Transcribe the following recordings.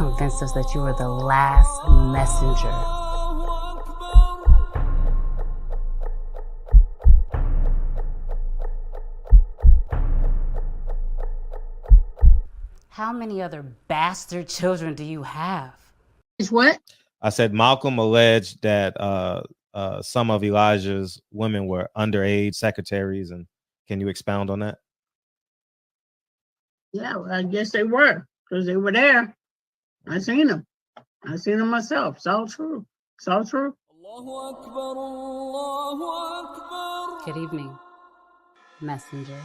convinced us that you were the last messenger. How many other bastard children do you have? Is what? I said Malcolm alleged that some of Elijah's women were underage secretaries, and can you expound on that? Yeah, well, I guess they were, because they were there. I seen them. I seen them myself. It's all true. It's all true. Good evening, messenger.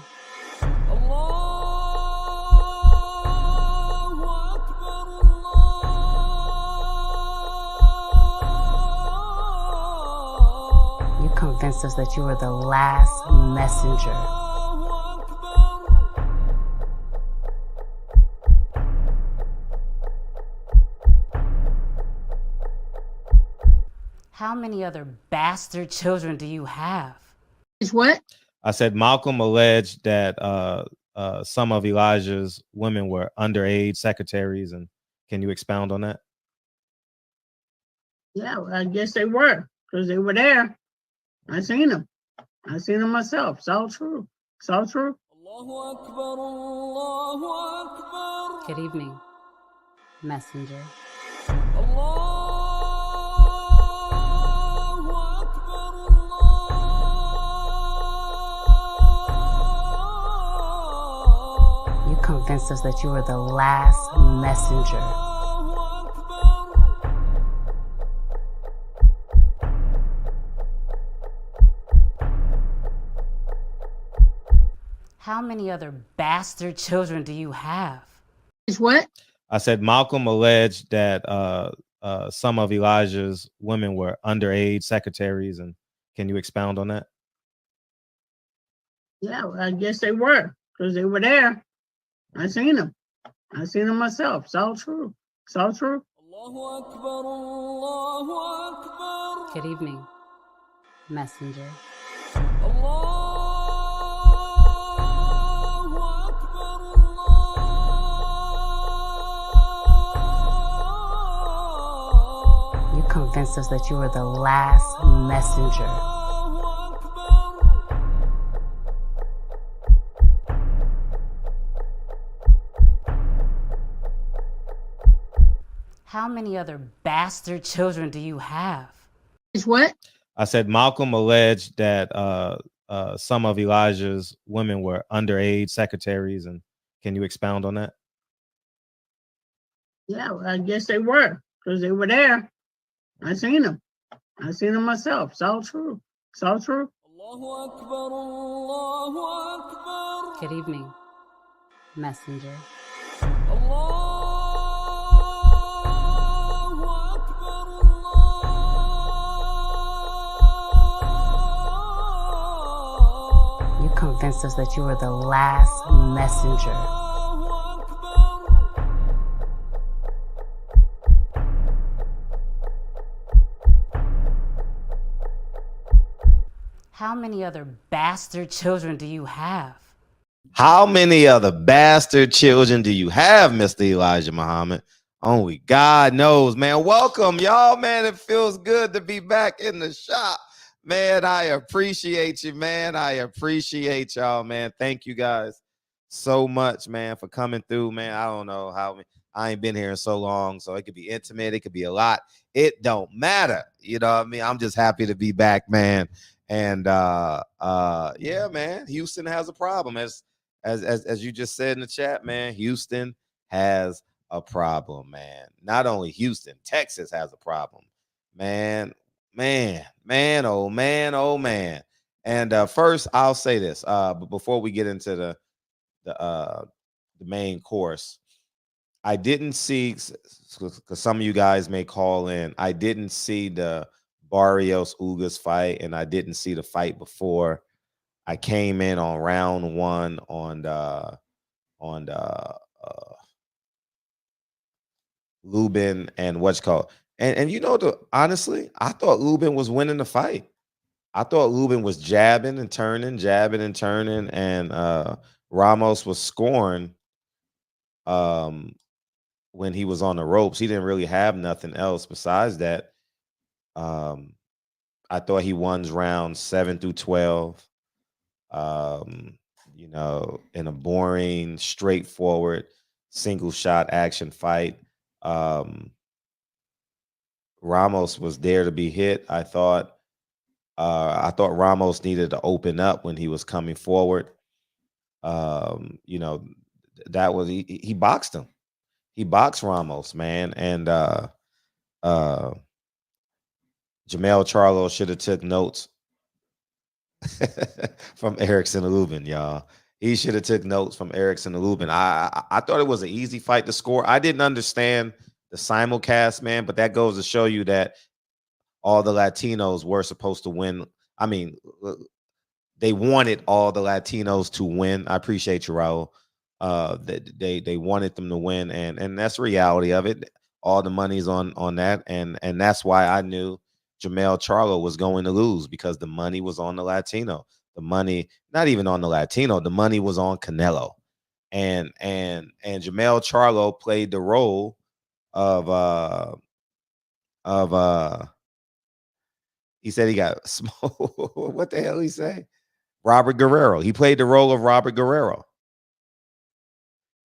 You convinced us that you were the last messenger. How many other bastard children do you have? Is what? I said Malcolm alleged that some of Elijah's women were underage secretaries, and can you expound on that? Yeah, well, I guess they were, because they were there. I seen them. I seen them myself. It's all true. It's all true. Good evening, messenger. You convinced us that you were the last messenger. How many other bastard children do you have? Is what? I said Malcolm alleged that some of Elijah's women were underage secretaries, and can you expound on that? Yeah, well, I guess they were, because they were there. I seen them. I seen them myself. It's all true. It's all true. Good evening, messenger. You convinced us that you were the last messenger. How many other bastard children do you have? Is what? I said Malcolm alleged that some of Elijah's women were underage secretaries, and can you expound on that? Yeah, well, I guess they were, because they were there. I seen them. I seen them myself. It's all true. It's all true. Good evening, messenger. You convinced us that you were the last messenger. How many other bastard children do you have? How many other bastard children do you have, Mr. Elijah Muhammad? Only God knows, man. Welcome, y'all, man. It feels good to be back in the shop. Man, I appreciate you, man. I appreciate y'all, man. Thank you guys so much, man, for coming through, man. I don't know how I ain't been here in so long, so it could be intimate. It could be a lot. It don't matter. You know what I mean? I'm just happy to be back, man. And yeah, man, Houston has a problem. As you just said in the chat, man, Houston has a problem, man. Not only Houston, Texas has a problem, man. Oh man. And first, I'll say this, but before we get into the main course, I didn't see, because some of you guys may call in, I didn't see the Barrios Ugas fight, and I didn't see the fight before. I came in on round one on Lubin and what's called. And you know, honestly, I thought Lubin was winning the fight. I thought Lubin was jabbing and turning, and Ramos was scoring when he was on the ropes. He didn't really have nothing else besides that. I thought he won rounds 7 through 12. You know, in a boring, straightforward, single shot action fight. Ramos was there to be hit. I thought Ramos needed to open up when he was coming forward. You know, that was he boxed him. He boxed Ramos, man. And Jermell Charlo should have took notes from Erickson and Lubin, y'all. He should have took notes from Erickson and Lubin. I thought it was an easy fight to score. I didn't understand the simulcast, man, but that goes to show you that all the Latinos were supposed to win. I mean, they wanted all the Latinos to win. I appreciate you, Raul. They wanted them to win, and that's the reality of it. All the money's on that, and that's why I knew Jermell Charlo was going to lose, because the money was on the Latino. The money, not even on the Latino, the money was on Canelo. And Jermell Charlo played the role of he said he got smoked. What the hell he say? Robert Guerrero. He played the role of Robert Guerrero.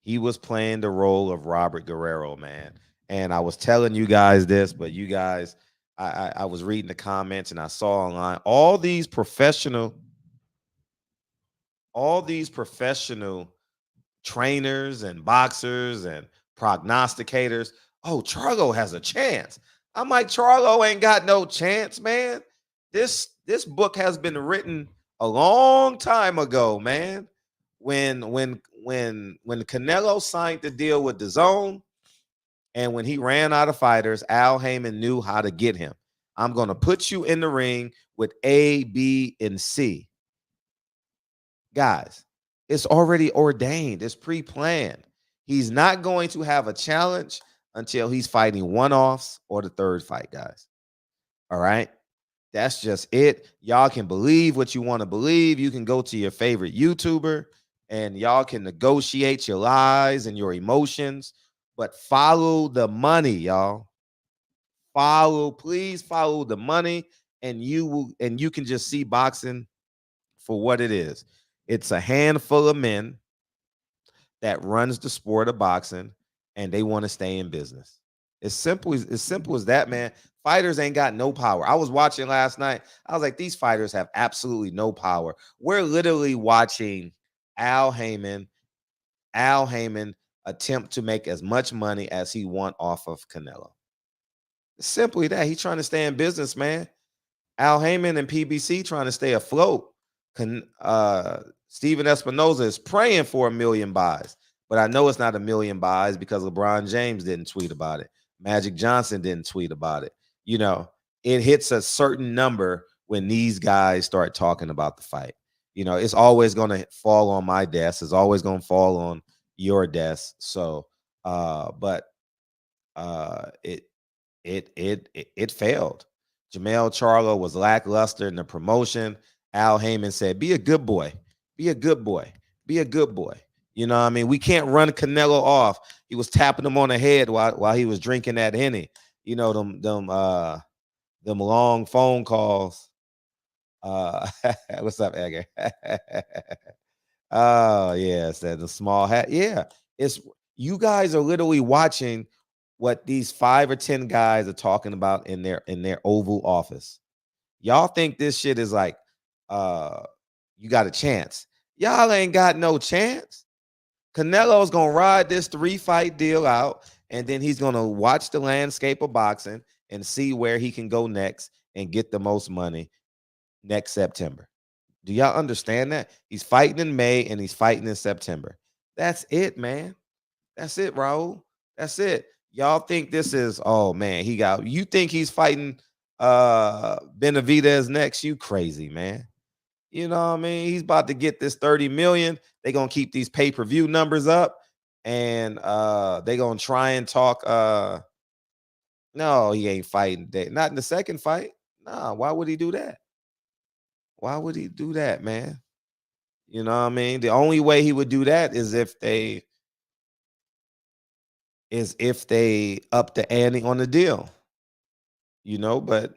He was playing the role of Robert Guerrero, man. And I was telling you guys this, but you guys, I was reading the comments and I saw online all these professional trainers and boxers and prognosticators. Oh, Charlo has a chance. I'm like, Charlo ain't got no chance, man. This book has been written a long time ago, man. When Canelo signed the deal with DAZN, and when he ran out of fighters, Al Heyman knew how to get him. I'm going to put you in the ring with A, B, and C. Guys, it's already ordained. It's pre-planned. He's not going to have a challenge until he's fighting one-offs or the third fight, guys. All right? That's just it. Y'all can believe what you want to believe. You can go to your favorite YouTuber and y'all can negotiate your lies and your emotions, but follow the money, y'all. Please follow the money, and you can just see boxing for what it is. It's a handful of men that runs the sport of boxing, and they want to stay in business. As simple as that, man. Fighters ain't got no power. I was watching last night. I was like, these fighters have absolutely no power. We're literally watching Al Heyman attempt to make as much money as he want off of Canelo. It's simply that. He's trying to stay in business, man. Al Heyman and PBC trying to stay afloat. Steven Espinoza is praying for 1 million buys, but I know it's not 1 million buys because LeBron James didn't tweet about it. Magic Johnson didn't tweet about it. You know, it hits a certain number when these guys start talking about the fight. You know, it's always going to fall on my desk. It's always going to fall on your desk. So, it failed. Jermell Charlo was lackluster in the promotion. Al Heyman said, be a good boy. Be a good boy. Be a good boy. You know what I mean? We can't run Canelo off. He was tapping him on the head while he was drinking that Henny. You know, them long phone calls. What's up, Edgar? Oh, yeah, said the small hat. Yeah, it's you guys are literally watching what these 5 or 10 guys are talking about in their Oval Office. Y'all think this shit is like you got a chance. Y'all ain't got no chance. Canelo's gonna ride this 3-fight deal out, and then he's gonna watch the landscape of boxing and see where he can go next and get the most money next September. Do y'all understand that? He's fighting in May and he's fighting in September. That's it, man. That's it, Raul. That's it. Y'all think this is, oh man, you think he's fighting Benavidez next? You crazy, man. You know what I mean? He's about to get this 30 million. They're gonna keep these pay-per-view numbers up, and they're gonna try and talk. No, he ain't fighting. Not in the second fight. Nah, why would he do that? Why would he do that, man? You know what I mean? The only way he would do that is if they is if they up the ante on the deal, but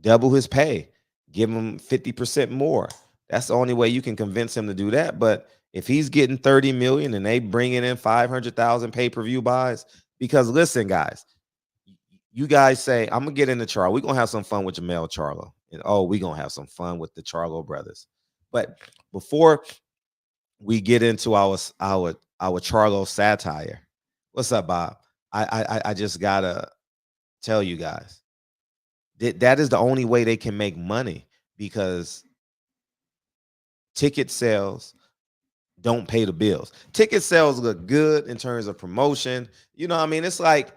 double his pay, give him 50% more. That's the only way you can convince him to do that. But if he's getting 30 million and they bringing in 500,000 pay-per-view buys, because listen, guys, you guys say, I'm gonna get into Charlo. We're gonna have some fun with Jermell Charlo. And we're gonna have some fun with the Charlo brothers. But before we get into our Charlo satire, what's up, Bob? I just gotta tell you guys that is the only way they can make money, because ticket sales don't pay the bills. Ticket sales look good in terms of promotion. I mean, it's like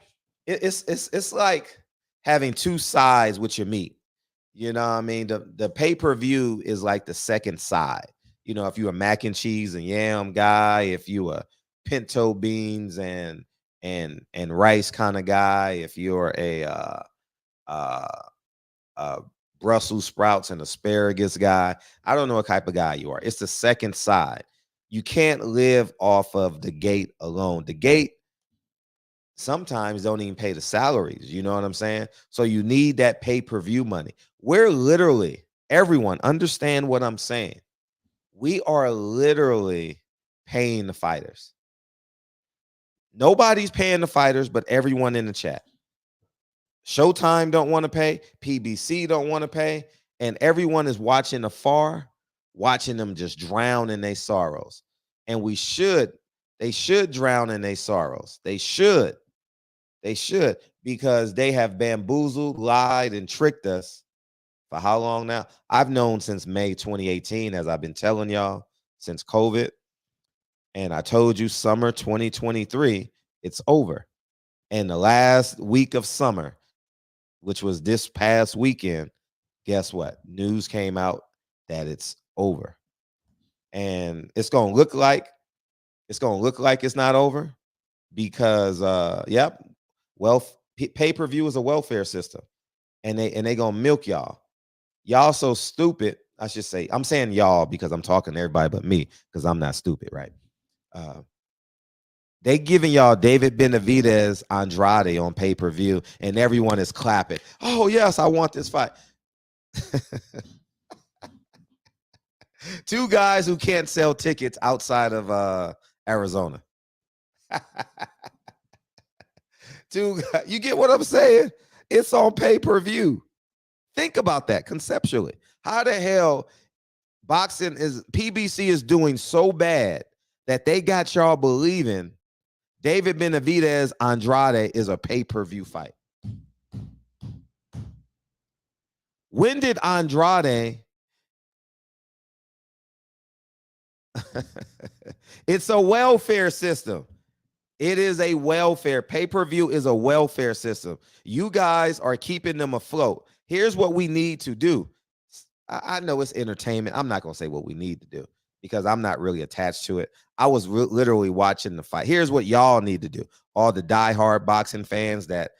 it's like having two sides with your meat. I mean, the pay-per-view is like the second side. If you're a mac and cheese and yam guy, if you a pinto beans and rice kind of guy, if you're a Brussels sprouts and asparagus guy, I don't know what type of guy you are. It's the second side. You can't live off of the gate alone. The gate sometimes don't even pay the salaries. You know what I'm saying? So you need that pay-per-view money. We're literally, everyone understand what I'm saying. We are literally paying the fighters. Nobody's paying the fighters, but everyone in the chat. Showtime don't want to pay. PBC don't want to pay. And everyone is watching afar, watching them just drown in their sorrows. And they should drown in their sorrows. They should, because they have bamboozled, lied, and tricked us for how long now? I've known since May 2018, as I've been telling y'all, since COVID. And I told you summer 2023, it's over. And the last week of summer, which was this past weekend, guess what? News came out that it's over. And it's going to look like it's not over, because pay-per-view is a welfare system. And they going to milk y'all. Y'all so stupid, I should say. I'm saying y'all because I'm talking to everybody but me, because I'm not stupid, right? They giving y'all David Benavidez Andrade on pay-per-view, and everyone is clapping. Oh, yes, I want this fight. Two guys who can't sell tickets outside of Arizona. You get what I'm saying? It's on pay-per-view. Think about that conceptually. How the hell PBC is doing so bad that they got y'all believing David Benavidez Andrade is a pay-per-view fight? When did Andrade? It's a welfare system. It is a welfare. Pay-per-view is a welfare system. You guys are keeping them afloat. Here's what we need to do. I know it's entertainment. I'm not going to say what we need to do, because I'm not really attached to it. I was literally watching the fight. Here's what y'all need to do. All the diehard boxing fans that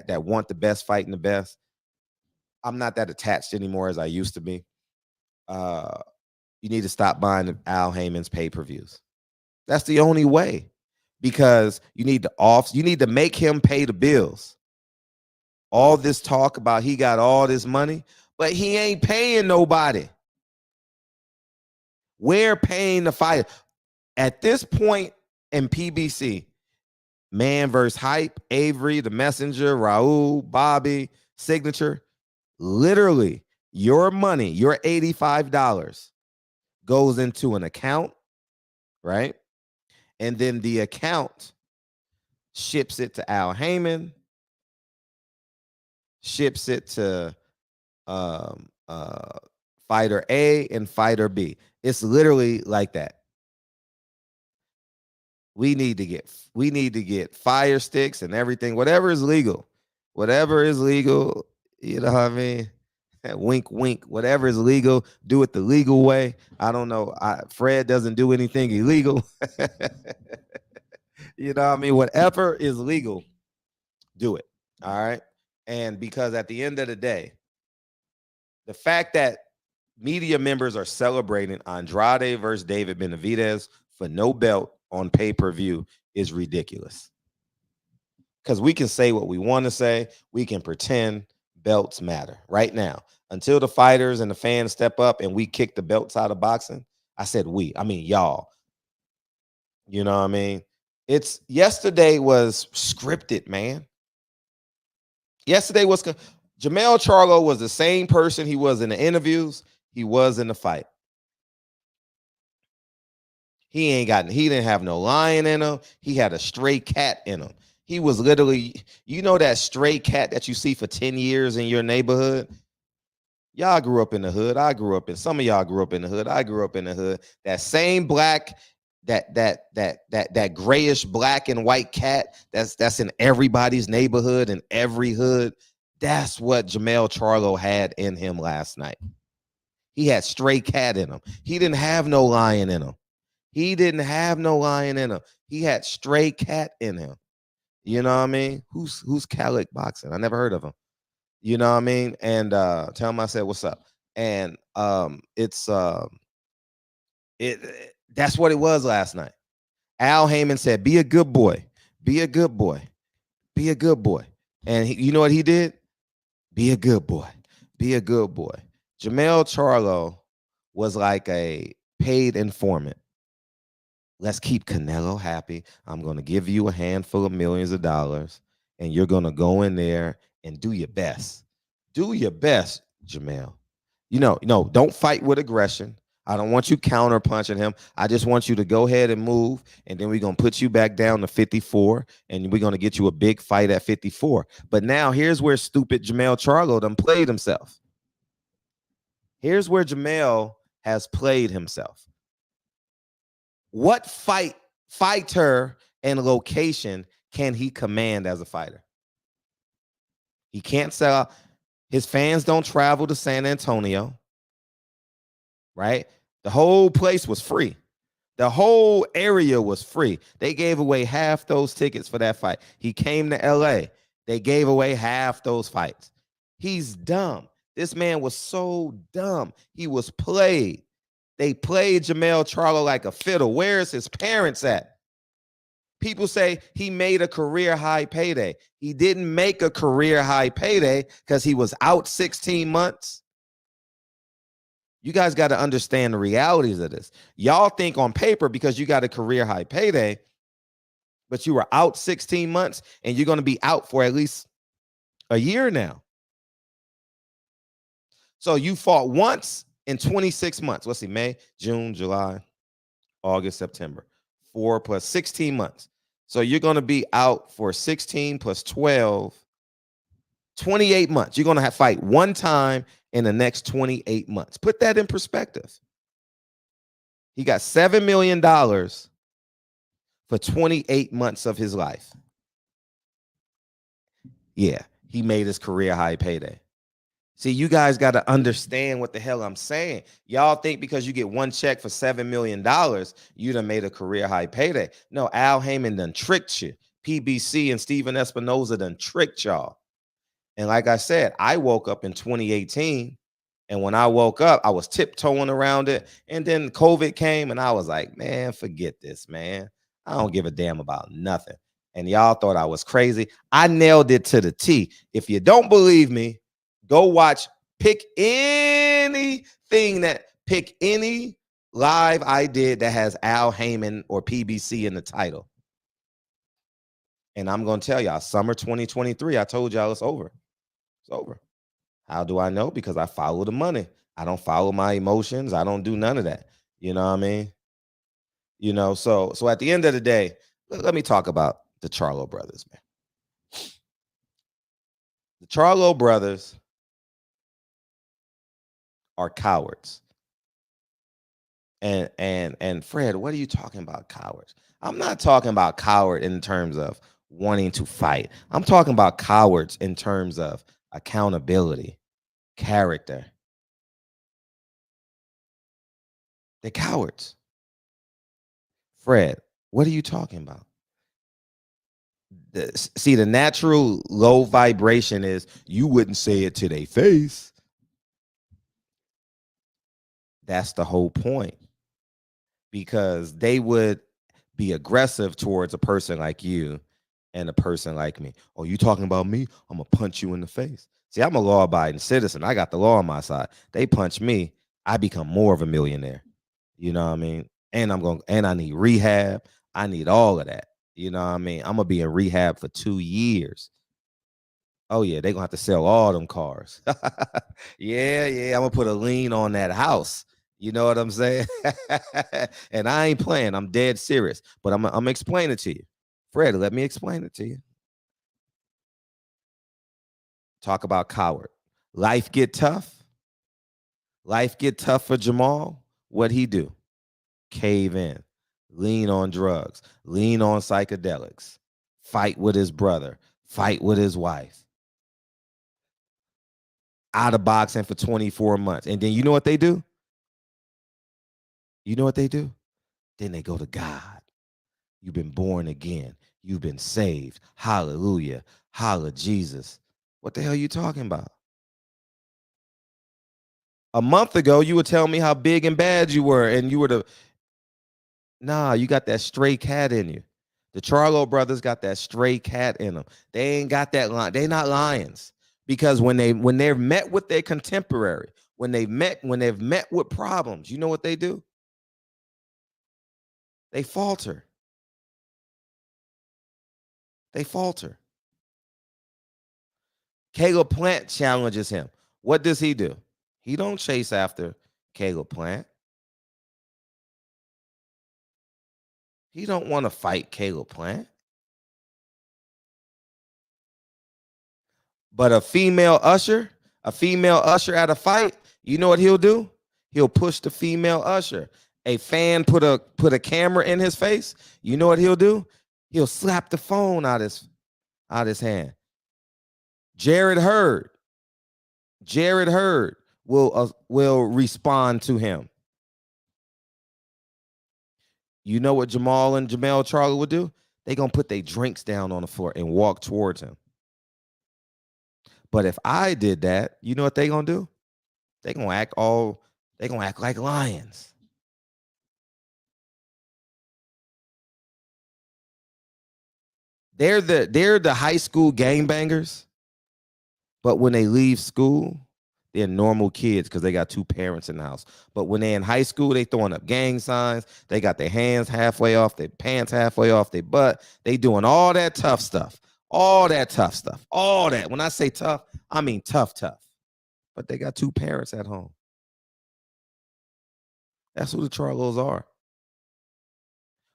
want the best fight and the best. I'm not that attached anymore as I used to be. You need to stop buying Al Heyman's pay-per-views. That's the only way, because you need to make him pay the bills. All this talk about he got all this money, but he ain't paying nobody. We're paying the fighter. At this point in PBC, Man versus Hype, Avery, The Messenger, Raul, Bobby, Signature, literally your money, your $85 goes into an account, right? And then the account ships it to Al Heyman, ships it to fighter A and fighter B. It's literally like that. We need to get fire sticks and everything, whatever is legal, you know what I mean? Wink, wink, whatever is legal, do it the legal way. I don't know. Fred doesn't do anything illegal. You know what I mean? Whatever is legal, do it. All right. And because at the end of the day, the fact that media members are celebrating Andrade versus David Benavidez for no belt on pay-per-view is ridiculous. Because we can say what we want to say. We can pretend belts matter right now. Until the fighters and the fans step up and we kick the belts out of boxing. I said I mean y'all. You know what I mean? Yesterday was scripted, man. Yesterday was Jermell Charlo was the same person he was in the interviews, he was in the fight. He didn't have no lion in him. He had a stray cat in him. He was literally, that stray cat that you see for 10 years in your neighborhood. Y'all grew up in the hood. Some of y'all grew up in the hood. I grew up in the hood. That same black, that grayish black and white cat that's in everybody's neighborhood and every hood. That's what Jermell Charlo had in him last night. He had stray cat in him. He didn't have no lion in him. He had stray cat in him. You know what I mean? Who's Calic Boxing? I never heard of him. You know what I mean? And tell him I said what's up. And that's what it was last night. Al Heyman said, "Be a good boy. Be a good boy. Be a good boy." And you know what he did? Be a good boy. Be a good boy. Jermell Charlo was like a paid informant. Let's keep Canelo happy. I'm going to give you a handful of millions of dollars, and you're going to go in there and do your best. Do your best, Jermell. Don't fight with aggression. I don't want you counter punching him. I just want you to go ahead and move, and then we're going to put you back down to 54, and we're going to get you a big fight at 54. But now here's where stupid Jermell Charlo done played himself. Here's where Jermell has played himself. What fighter and location can he command as a fighter? He can't sell out. His fans don't travel to San Antonio, right? The whole place was free. The whole area was free. They gave away half those tickets for that fight. He came to LA. They gave away half those fights. He's dumb. This man was so dumb. He was played. They played Jermell Charlo like a fiddle. Where's his parents at? People say he made a career high payday. He didn't make a career high payday because he was out 16 months. You guys got to understand the realities of this. Y'all think on paper because you got a career high payday, but you were out 16 months and you're going to be out for at least a year now. So you fought once in 26 months. Let's see, May, June, July, August, September. 4 plus 16 months. So you're going to be out for 16 plus 12, 28 months. You're going to fight one time in the next 28 months. Put that in perspective. He got $7 million for 28 months of his life. Yeah, he made his career high payday. See, you guys got to understand what the hell I'm saying. Y'all think because you get one check for $7 million, you done made a career high payday. No, Al Heyman done tricked you. PBC and Steven Espinoza done tricked y'all. And like I said, I woke up in 2018. And when I woke up, I was tiptoeing around it. And then COVID came and I was like, man, forget this, man. I don't give a damn about nothing. And y'all thought I was crazy. I nailed it to the T. If you don't believe me, go watch, pick any live I did that has Al Heyman or PBC in the title. And I'm going to tell y'all, summer 2023, I told y'all it's over. It's over. How do I know? Because I follow the money. I don't follow my emotions. I don't do none of that. You know what I mean? So at the end of the day, let me talk about the Charlo brothers, man. The Charlo brothers are cowards. And Fred, what are you talking about, cowards? I'm not talking about coward in terms of wanting to fight. I'm talking about cowards in terms of accountability, character. They're cowards. Fred, what are you talking about? The natural low vibration is you wouldn't say it to their face. That's the whole point. Because they would be aggressive towards a person like you and a person like me. Oh, you talking about me? I'm gonna punch you in the face. See, I'm a law-abiding citizen. I got the law on my side. They punch me, I become more of a millionaire. You know what I mean? And I need rehab. I need all of that. You know what I mean? I'm gonna be in rehab for 2 years. Oh yeah, they're gonna have to sell all them cars. Yeah, I'm gonna put a lien on that house. You know what I'm saying? And I ain't playing. I'm dead serious. But I'm gonna explain it to you. Fred, let me explain it to you. Talk about coward. Life get tough. Life get tough for Jamal. What'd he do? Cave in. Lean on drugs. Lean on psychedelics. Fight with his brother. Fight with his wife. Out of boxing for 24 months. And then you know what they do? You know what they do? Then they go to God. You've been born again. You've been saved. Hallelujah. Holla Jesus. What the hell are you talking about? A month ago, you were telling me how big and bad you were, and you were you got that stray cat in you. The Charlo brothers got that stray cat in them. They ain't got that line. They not lions. Because when they're met with their contemporary, when they've met with problems, you know what they do? They falter. They falter. Caleb Plant challenges him. What does he do? He don't chase after Caleb Plant. He don't want to fight Caleb Plant. But a female usher at a fight, you know what he'll do? He'll push the female usher. A fan put a camera in his face. You know what he'll do? He'll slap the phone out his hand. Jared Hurd will respond to him. You know what Jamal and Jermell Charlo would do? They gonna put their drinks down on the floor and walk towards him. But if I did that, you know what they gonna do? They gonna act like lions. They're the high school gangbangers, but when they leave school, they're normal kids because they got two parents in the house. But when they're in high school, they throwing up gang signs. They got their hands halfway off, their pants halfway off their butt. They doing all that tough stuff. All that tough stuff. All that. When I say tough, I mean tough. But they got two parents at home. That's who the Charlos are.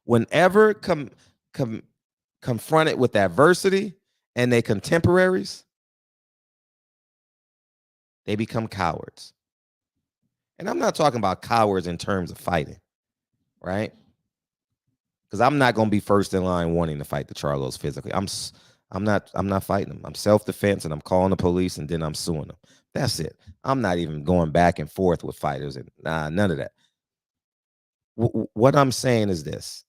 Whenever confronted with adversity and their contemporaries, they become cowards. And I'm not talking about cowards in terms of fighting, right? Because I'm not going to be first in line wanting to fight the Charlos physically. I'm not fighting them. I'm self-defense and I'm calling the police and then I'm suing them. That's it. I'm not even going back and forth with fighters and none of that. What I'm saying is this.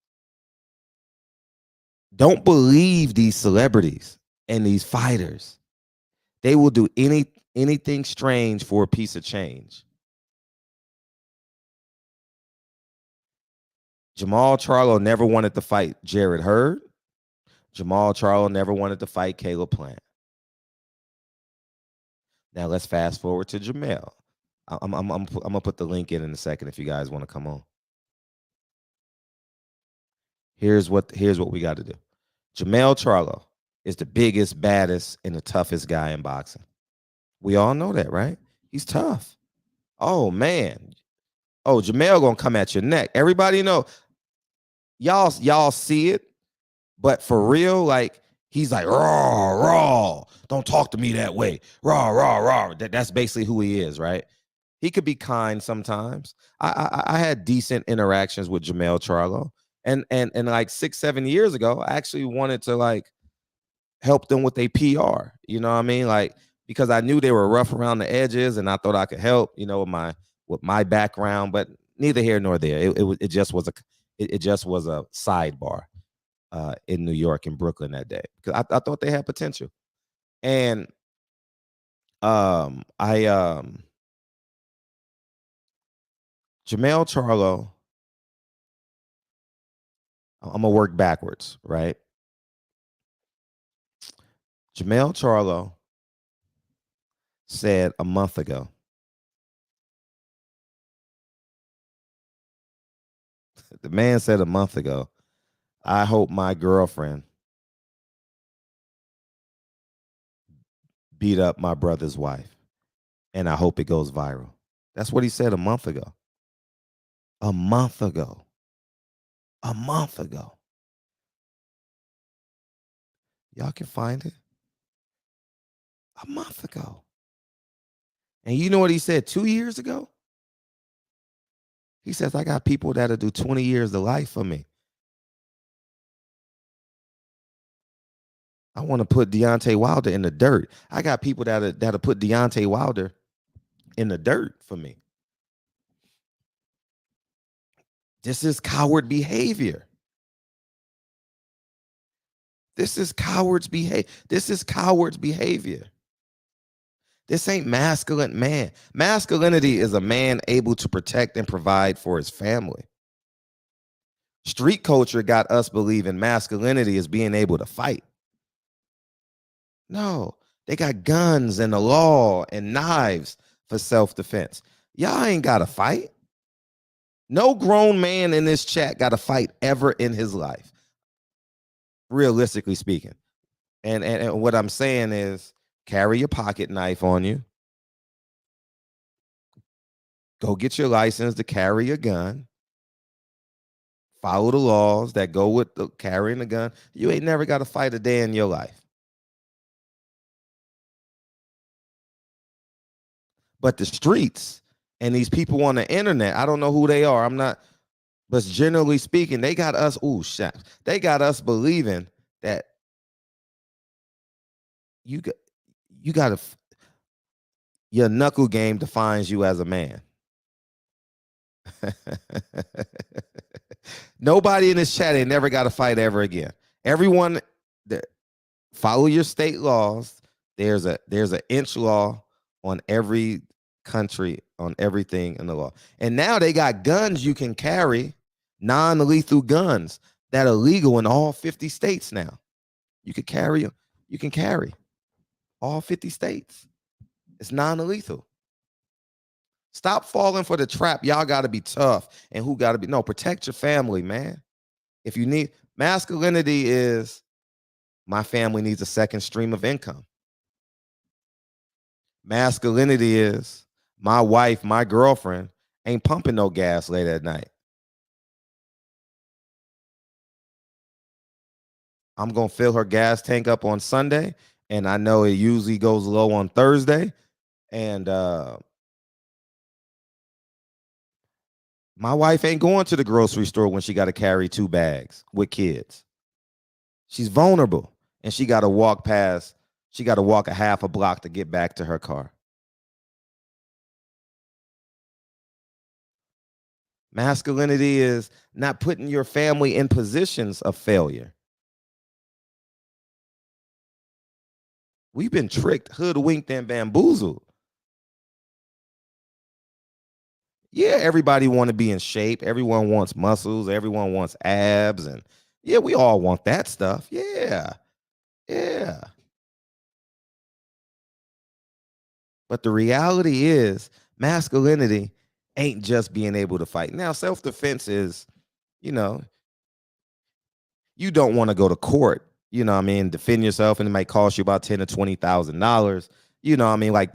Don't believe these celebrities and these fighters. They will do anything strange for a piece of change. Jamal Charlo never wanted to fight Jared Hurd. Jamal Charlo never wanted to fight Caleb Plant. Now let's fast forward to Jermell. I'm gonna put the link in a second if you guys want to come on. Here's what we got to do. Jermell Charlo is the biggest, baddest, and the toughest guy in boxing. We all know that, right? He's tough. Oh man. Oh, Jermell gonna come at your neck. Everybody know. Y'all see it, but for real, like he's like raw. Don't talk to me that way. Raw. That's basically who he is, right? He could be kind sometimes. I had decent interactions with Jermell Charlo, and like 6-7 years ago, I actually wanted to like help them with their PR. You know what I mean? Like because I knew they were rough around the edges, and I thought I could help. You know, with my background, but neither here nor there. It just was a sidebar in New York and Brooklyn that day because I thought they had potential, and Jermell Charlo. I'm gonna work backwards, right? Jermell Charlo said a month ago, the man said a month ago, I hope my girlfriend beat up my brother's wife, and I hope it goes viral. That's what he said a month ago. A month ago. A month ago. Y'all can find it. A month ago. And you know what he said 2 years ago? He says, I got people that'll do 20 years of life for me. I want to put Deontay Wilder in the dirt. I got people that'll put Deontay Wilder in the dirt for me. This is coward behavior. This is coward's behavior. This is coward's behavior. This ain't masculine man. Masculinity is a man able to protect and provide for his family. Street culture got us believing masculinity is being able to fight. No, they got guns and the law and knives for self-defense. Y'all ain't got to fight. No grown man in this chat got to fight ever in his life, realistically speaking. And what I'm saying is, carry your pocket knife on you. Go get your license to carry a gun. Follow the laws that go with the carrying a gun. You ain't never got to fight a day in your life. But the streets and these people on the internet, I don't know who they are. I'm not, but generally speaking, they got us, they got us believing that you got to, your knuckle game defines you as a man. Nobody in this chat ain't never got to fight ever again. Everyone that follow your state laws. There's an inch law on every country, on everything in the law. And now they got guns you can carry, non-lethal guns that are legal in all 50 states now. You can carry them. You can carry all 50 states. It's non-lethal. Stop falling for the trap. Y'all got to be tough. And who got to be? No, protect your family, man. If you need, masculinity is, my family needs a second stream of income. Masculinity is, my wife, my girlfriend ain't pumping no gas late at night. I'm going to fill her gas tank up on Sunday, and I know it usually goes low on Thursday. And my wife ain't going to the grocery store when she got to carry 2 bags with kids. She's vulnerable, and she got to walk a half a block to get back to her car. Masculinity is not putting your family in positions of failure. We've been tricked, hoodwinked, and bamboozled. Yeah, everybody want to be in shape. Everyone wants muscles. Everyone wants abs. And yeah, we all want that stuff. Yeah. But the reality is, masculinity ain't just being able to fight. Now, self-defense is, you don't want to go to court, defend yourself, and it might cost you about $10,000 to $20,000. Like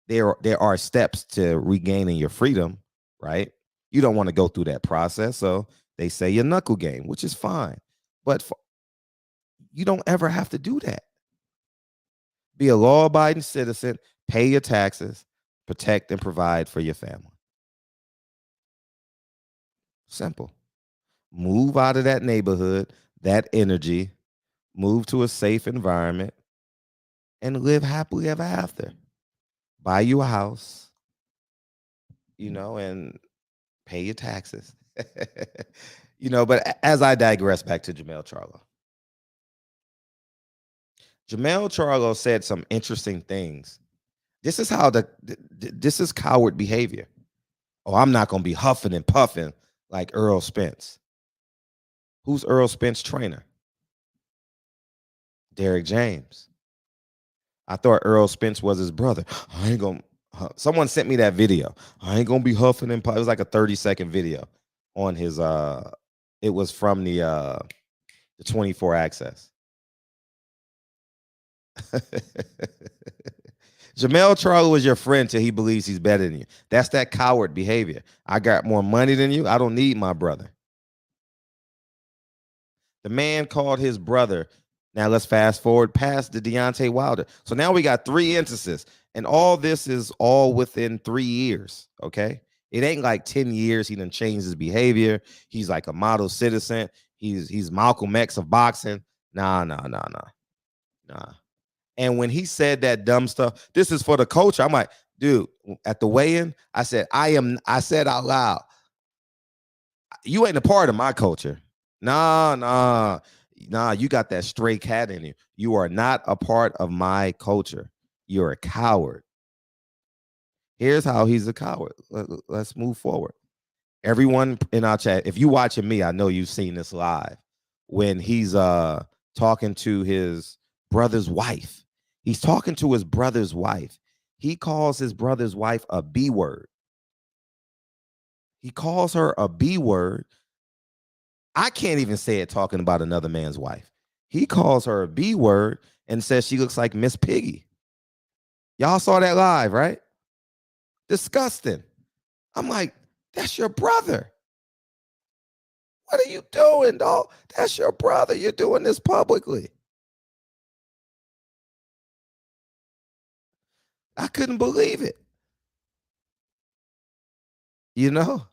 there are steps to regaining your freedom, right? You don't want to go through that process. So they say your knuckle game, which is fine. But you don't ever have to do that. Be a law-abiding citizen, pay your taxes, protect and provide for your family. Simple. Move out of that neighborhood, that energy, move to a safe environment, and live happily ever after. Buy you a house, and pay your taxes. But as I digress back to Jermell Charlo. Jermell Charlo said some interesting things. This is how this is coward behavior. Oh, I'm not going to be huffing and puffing like Earl Spence. Who's Earl Spence's trainer? Derrick James. I thought Earl Spence was his brother. I ain't gonna. Someone sent me that video. I ain't gonna be huffing and puffing. It was like a 30-second video on his. It was from the 24 Access. Jermell Charlo is your friend till he believes he's better than you. That's that coward behavior. I got more money than you. I don't need my brother. The man called his brother. Now let's fast forward past the Deontay Wilder. So now we got 3 instances, and all this is all within 3 years. Okay, it ain't like 10 years. He done changed his behavior. He's like a model citizen. He's Malcolm X of boxing. Nah. And when he said that dumb stuff, this is for the coach. I'm like, dude, at the weigh-in, I said out loud, you ain't a part of my culture. Nah, you got that stray cat in you. You are not a part of my culture. You're a coward. Here's how he's a coward. Let's move forward. Everyone in our chat, if you watching me, I know you've seen this live. When he's talking to his brother's wife. He's talking to his brother's wife. He calls his brother's wife a B word. He calls her a B word. I can't even say it talking about another man's wife. He calls her a B word and says she looks like Miss Piggy. Y'all saw that live, right? Disgusting. I'm like, that's your brother. What are you doing, dog? That's your brother. You're doing this publicly. I couldn't believe it. You know?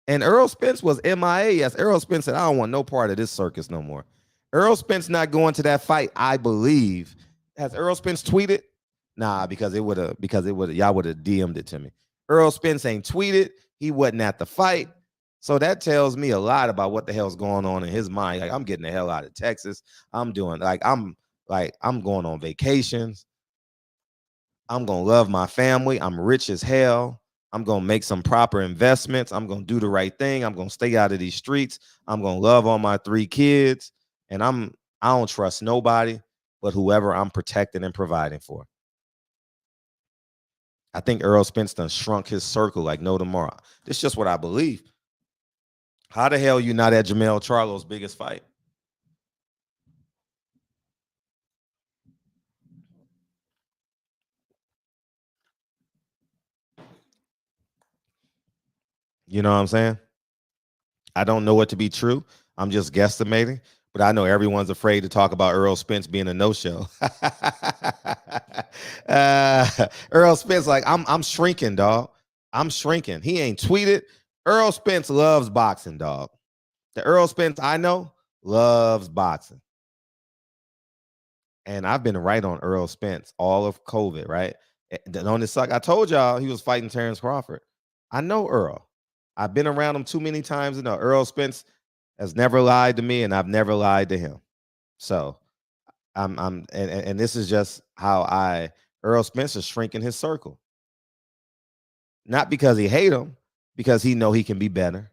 And Earl Spence was MIA. Yes, Earl Spence said, I don't want no part of this circus no more. Earl Spence not going to that fight, I believe. Has Earl Spence tweeted? Nah, because y'all would have DM'd it to me. Earl Spence ain't tweeted. He wasn't at the fight. So that tells me a lot about what the hell's going on in his mind. Like, I'm getting the hell out of Texas. I'm going on vacations. I'm going to love my family. I'm rich as hell. I'm going to make some proper investments. I'm going to do the right thing. I'm going to stay out of these streets. I'm going to love all my 3 kids. And I don't trust nobody but whoever I'm protecting and providing for. I think Earl Spence done shrunk his circle like no tomorrow. This is just what I believe. How the hell you not at Jermell Charlo's biggest fight? You know what I'm saying? I don't know what to be true. I'm just guesstimating, but I know everyone's afraid to talk about Earl Spence being a no-show. Earl Spence, like, I'm shrinking, dog. I'm shrinking. He ain't tweeted. Earl Spence loves boxing, dog. The Earl Spence I know loves boxing. And I've been right on Earl Spence all of COVID, right? On this suck, I told y'all he was fighting Terrence Crawford. I know Earl. I've been around him too many times to know. Earl Spence has never lied to me, and I've never lied to him. So and this is just how Earl Spence is shrinking his circle. Not because he hate him, because he know he can be better.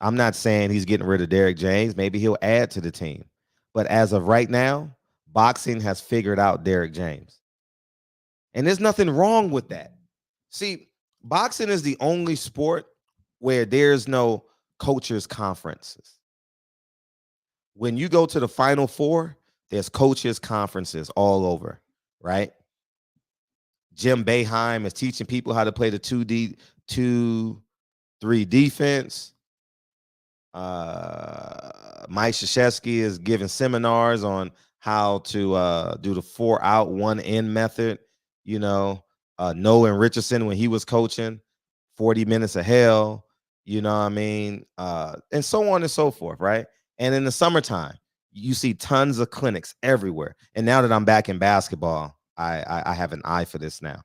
I'm not saying he's getting rid of Derrick James. Maybe he'll add to the team. But as of right now, boxing has figured out Derrick James. And there's nothing wrong with that. See, boxing is the only sport where there's no coaches' conferences. When you go to the Final Four, there's coaches' conferences all over, right? Jim Boeheim is teaching people how to play the 2-3 defense. Mike Krzyzewski is giving seminars on how to do the 4-out, 1-in method. You know, Nolan Richardson, when he was coaching, 40 minutes of hell, you know what I mean? And so on and so forth, right? And in the summertime, you see tons of clinics everywhere. And now that I'm back in basketball, I have an eye for this now.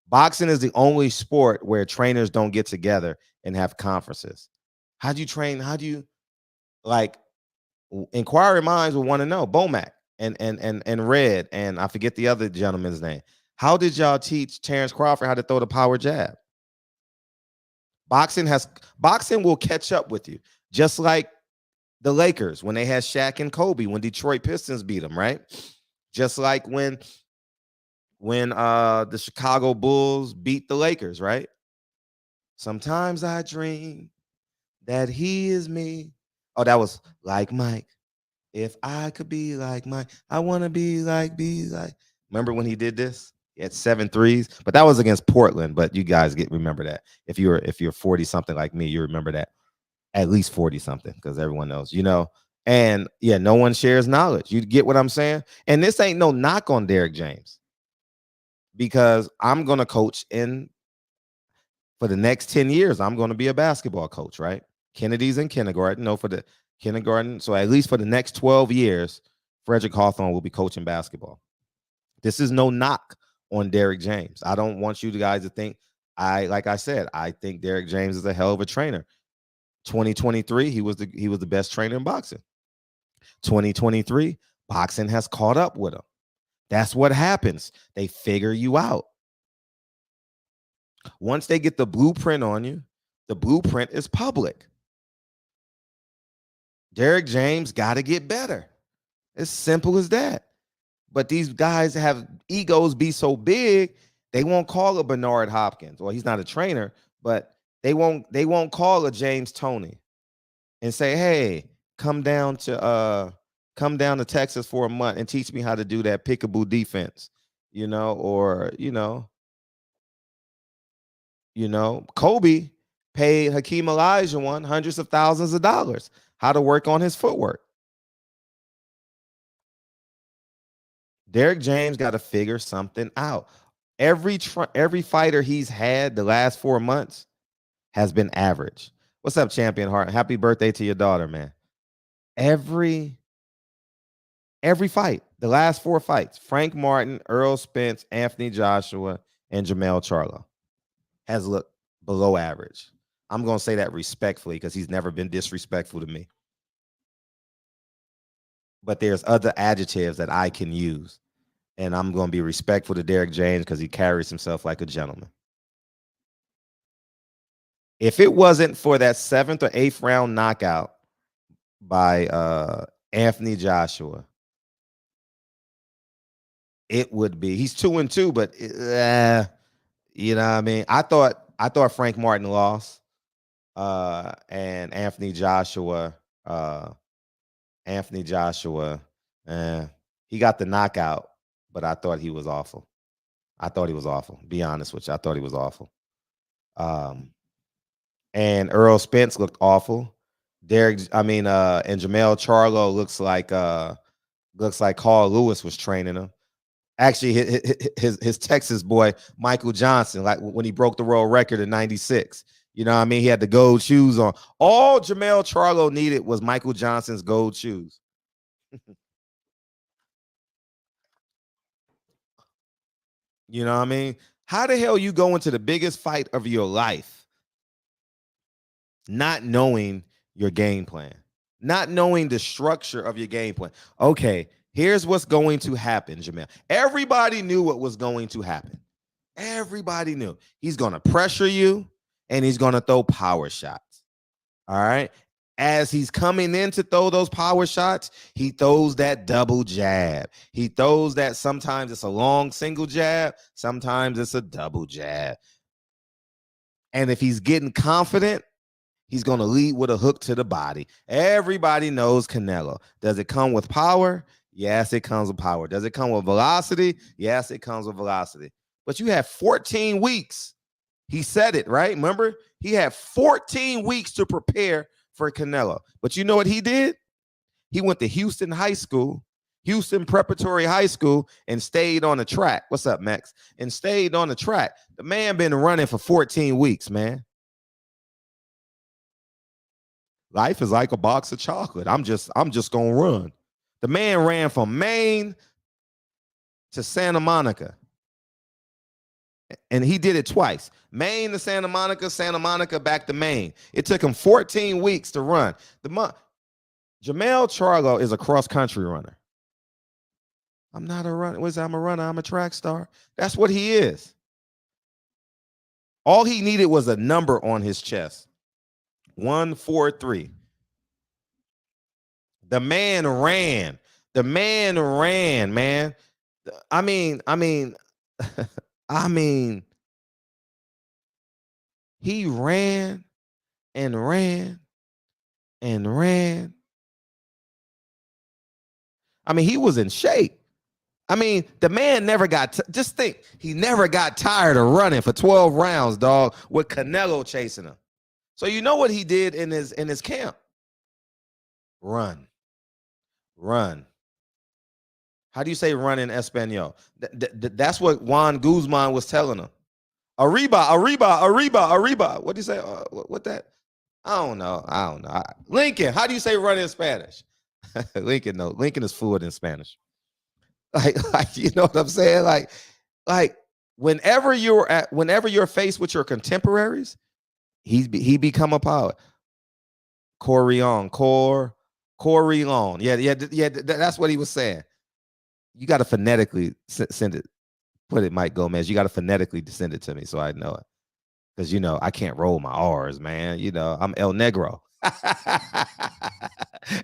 Boxing is the only sport where trainers don't get together and have conferences. How do you train? How do you, like, inquiring minds will want to know. Bomac and Red, and I forget the other gentleman's name. How did y'all teach Terrence Crawford how to throw the power jab? Boxing will catch up with you. Just like the Lakers when they had Shaq and Kobe, when Detroit Pistons beat them, right? Just like when the Chicago Bulls beat the Lakers, right? Sometimes I dream that he is me. Oh, that was like Mike. If I could be like Mike, I want to be like. Remember when he did this? He had 7 threes, but that was against Portland. But you guys remember that. If you're 40 something like me, you remember that. At least 40 something, because everyone knows, And yeah, no one shares knowledge. You get what I'm saying? And this ain't no knock on Derrick James, because I'm gonna coach for the next 10 years. I'm going to be a basketball coach, right? Kennedy's in kindergarten. No, for the kindergarten. So at least for the next 12 years, Frederick Hawthorne will be coaching basketball. This is no knock on Derrick James. I don't want you guys to think, like I said, I think Derrick James is a hell of a trainer. 2023, he was the best trainer in boxing. 2023, boxing has caught up with him. That's what happens. They figure you out. Once they get the blueprint on you, the blueprint is public. Derrick James got to get better. As simple as that. But these guys have egos be so big, they won't call a Bernard Hopkins. Well, he's not a trainer, but they won't call a James Toney and say, "Hey, come down to Texas for a month and teach me how to do that peekaboo defense," or Kobe paid Hakeem Olajuwon hundreds of thousands of dollars how to work on his footwork. Derrick James got to figure something out. Every fighter he's had the last 4 months has been average. What's up, Champion Heart? Happy birthday to your daughter, man. Every fight, the last 4 fights, Frank Martin, Earl Spence, Anthony Joshua, and Jermell Charlo, has looked below average. I'm going to say that respectfully because he's never been disrespectful to me. But there's other adjectives that I can use. And I'm going to be respectful to Derrick James because he carries himself like a gentleman. If it wasn't for that 7th or 8th round knockout by Anthony Joshua, it would be. He's 2-2, but you know what I mean? I thought Frank Martin lost. And Anthony Joshua, he got the knockout, but I thought he was awful. Be honest with you. I thought he was awful. And Earl Spence looked awful. And Jermell Charlo looks like Carl Lewis was training him. Actually, his Texas boy, Michael Johnson, like when he broke the world record in 96. You know what I mean? He had the gold shoes on. All Jermell Charlo needed was Michael Johnson's gold shoes. You know what I mean? How the hell you go into the biggest fight of your life not knowing your game plan, not knowing the structure of your game plan? Okay, here's what's going to happen, Jermell. Everybody knew what was going to happen. Everybody knew. He's going to pressure you, and he's going to throw power shots. All right? As he's coming in to throw those power shots, he throws that double jab. He throws that, sometimes it's a long single jab, sometimes it's a double jab. And if he's getting confident, he's going to lead with a hook to the body. Everybody knows Canelo. Does it come with power? Yes, it comes with power. Does it come with velocity? Yes, it comes with velocity. But you have 14 weeks. He said it, right? Remember? He had 14 weeks to prepare for Canelo. But you know what he did? He went to Houston Preparatory High School, and stayed on the track. What's up, Max? And stayed on the track. The man been running for 14 weeks, man. Life is like a box of chocolate. I'm just gonna run. The man ran from Maine to Santa Monica. And he did it twice. Maine to Santa Monica back to Maine. It took him 14 weeks to run. Jermell Charlo is a cross-country runner. I'm not a runner. I'm a runner. I'm a track star. That's what he is. All he needed was a number on his chest. 143. The man ran. The man ran, man. I mean, I mean, he ran and ran and ran. I mean, he was in shape. I mean, the man never got, just think, he never got tired of running for 12 rounds, dog, with Canelo chasing him. So you know what he did in his camp? Run. How do you say run in Espanol? That's what Juan Guzman was telling him. Arriba. What do you say? What that? I don't know. Lincoln, how do you say run in Spanish? Lincoln, no. Lincoln is fluent in Spanish. Like, you know what I'm saying? Like whenever you're faced with your contemporaries, he become a poet. Corion. Yeah. That's what he was saying. You got to phonetically send it. Put it, Mike Gomez. You got to phonetically send it to me so I know it. Because, you know, I can't roll my R's, man. You know, I'm El Negro.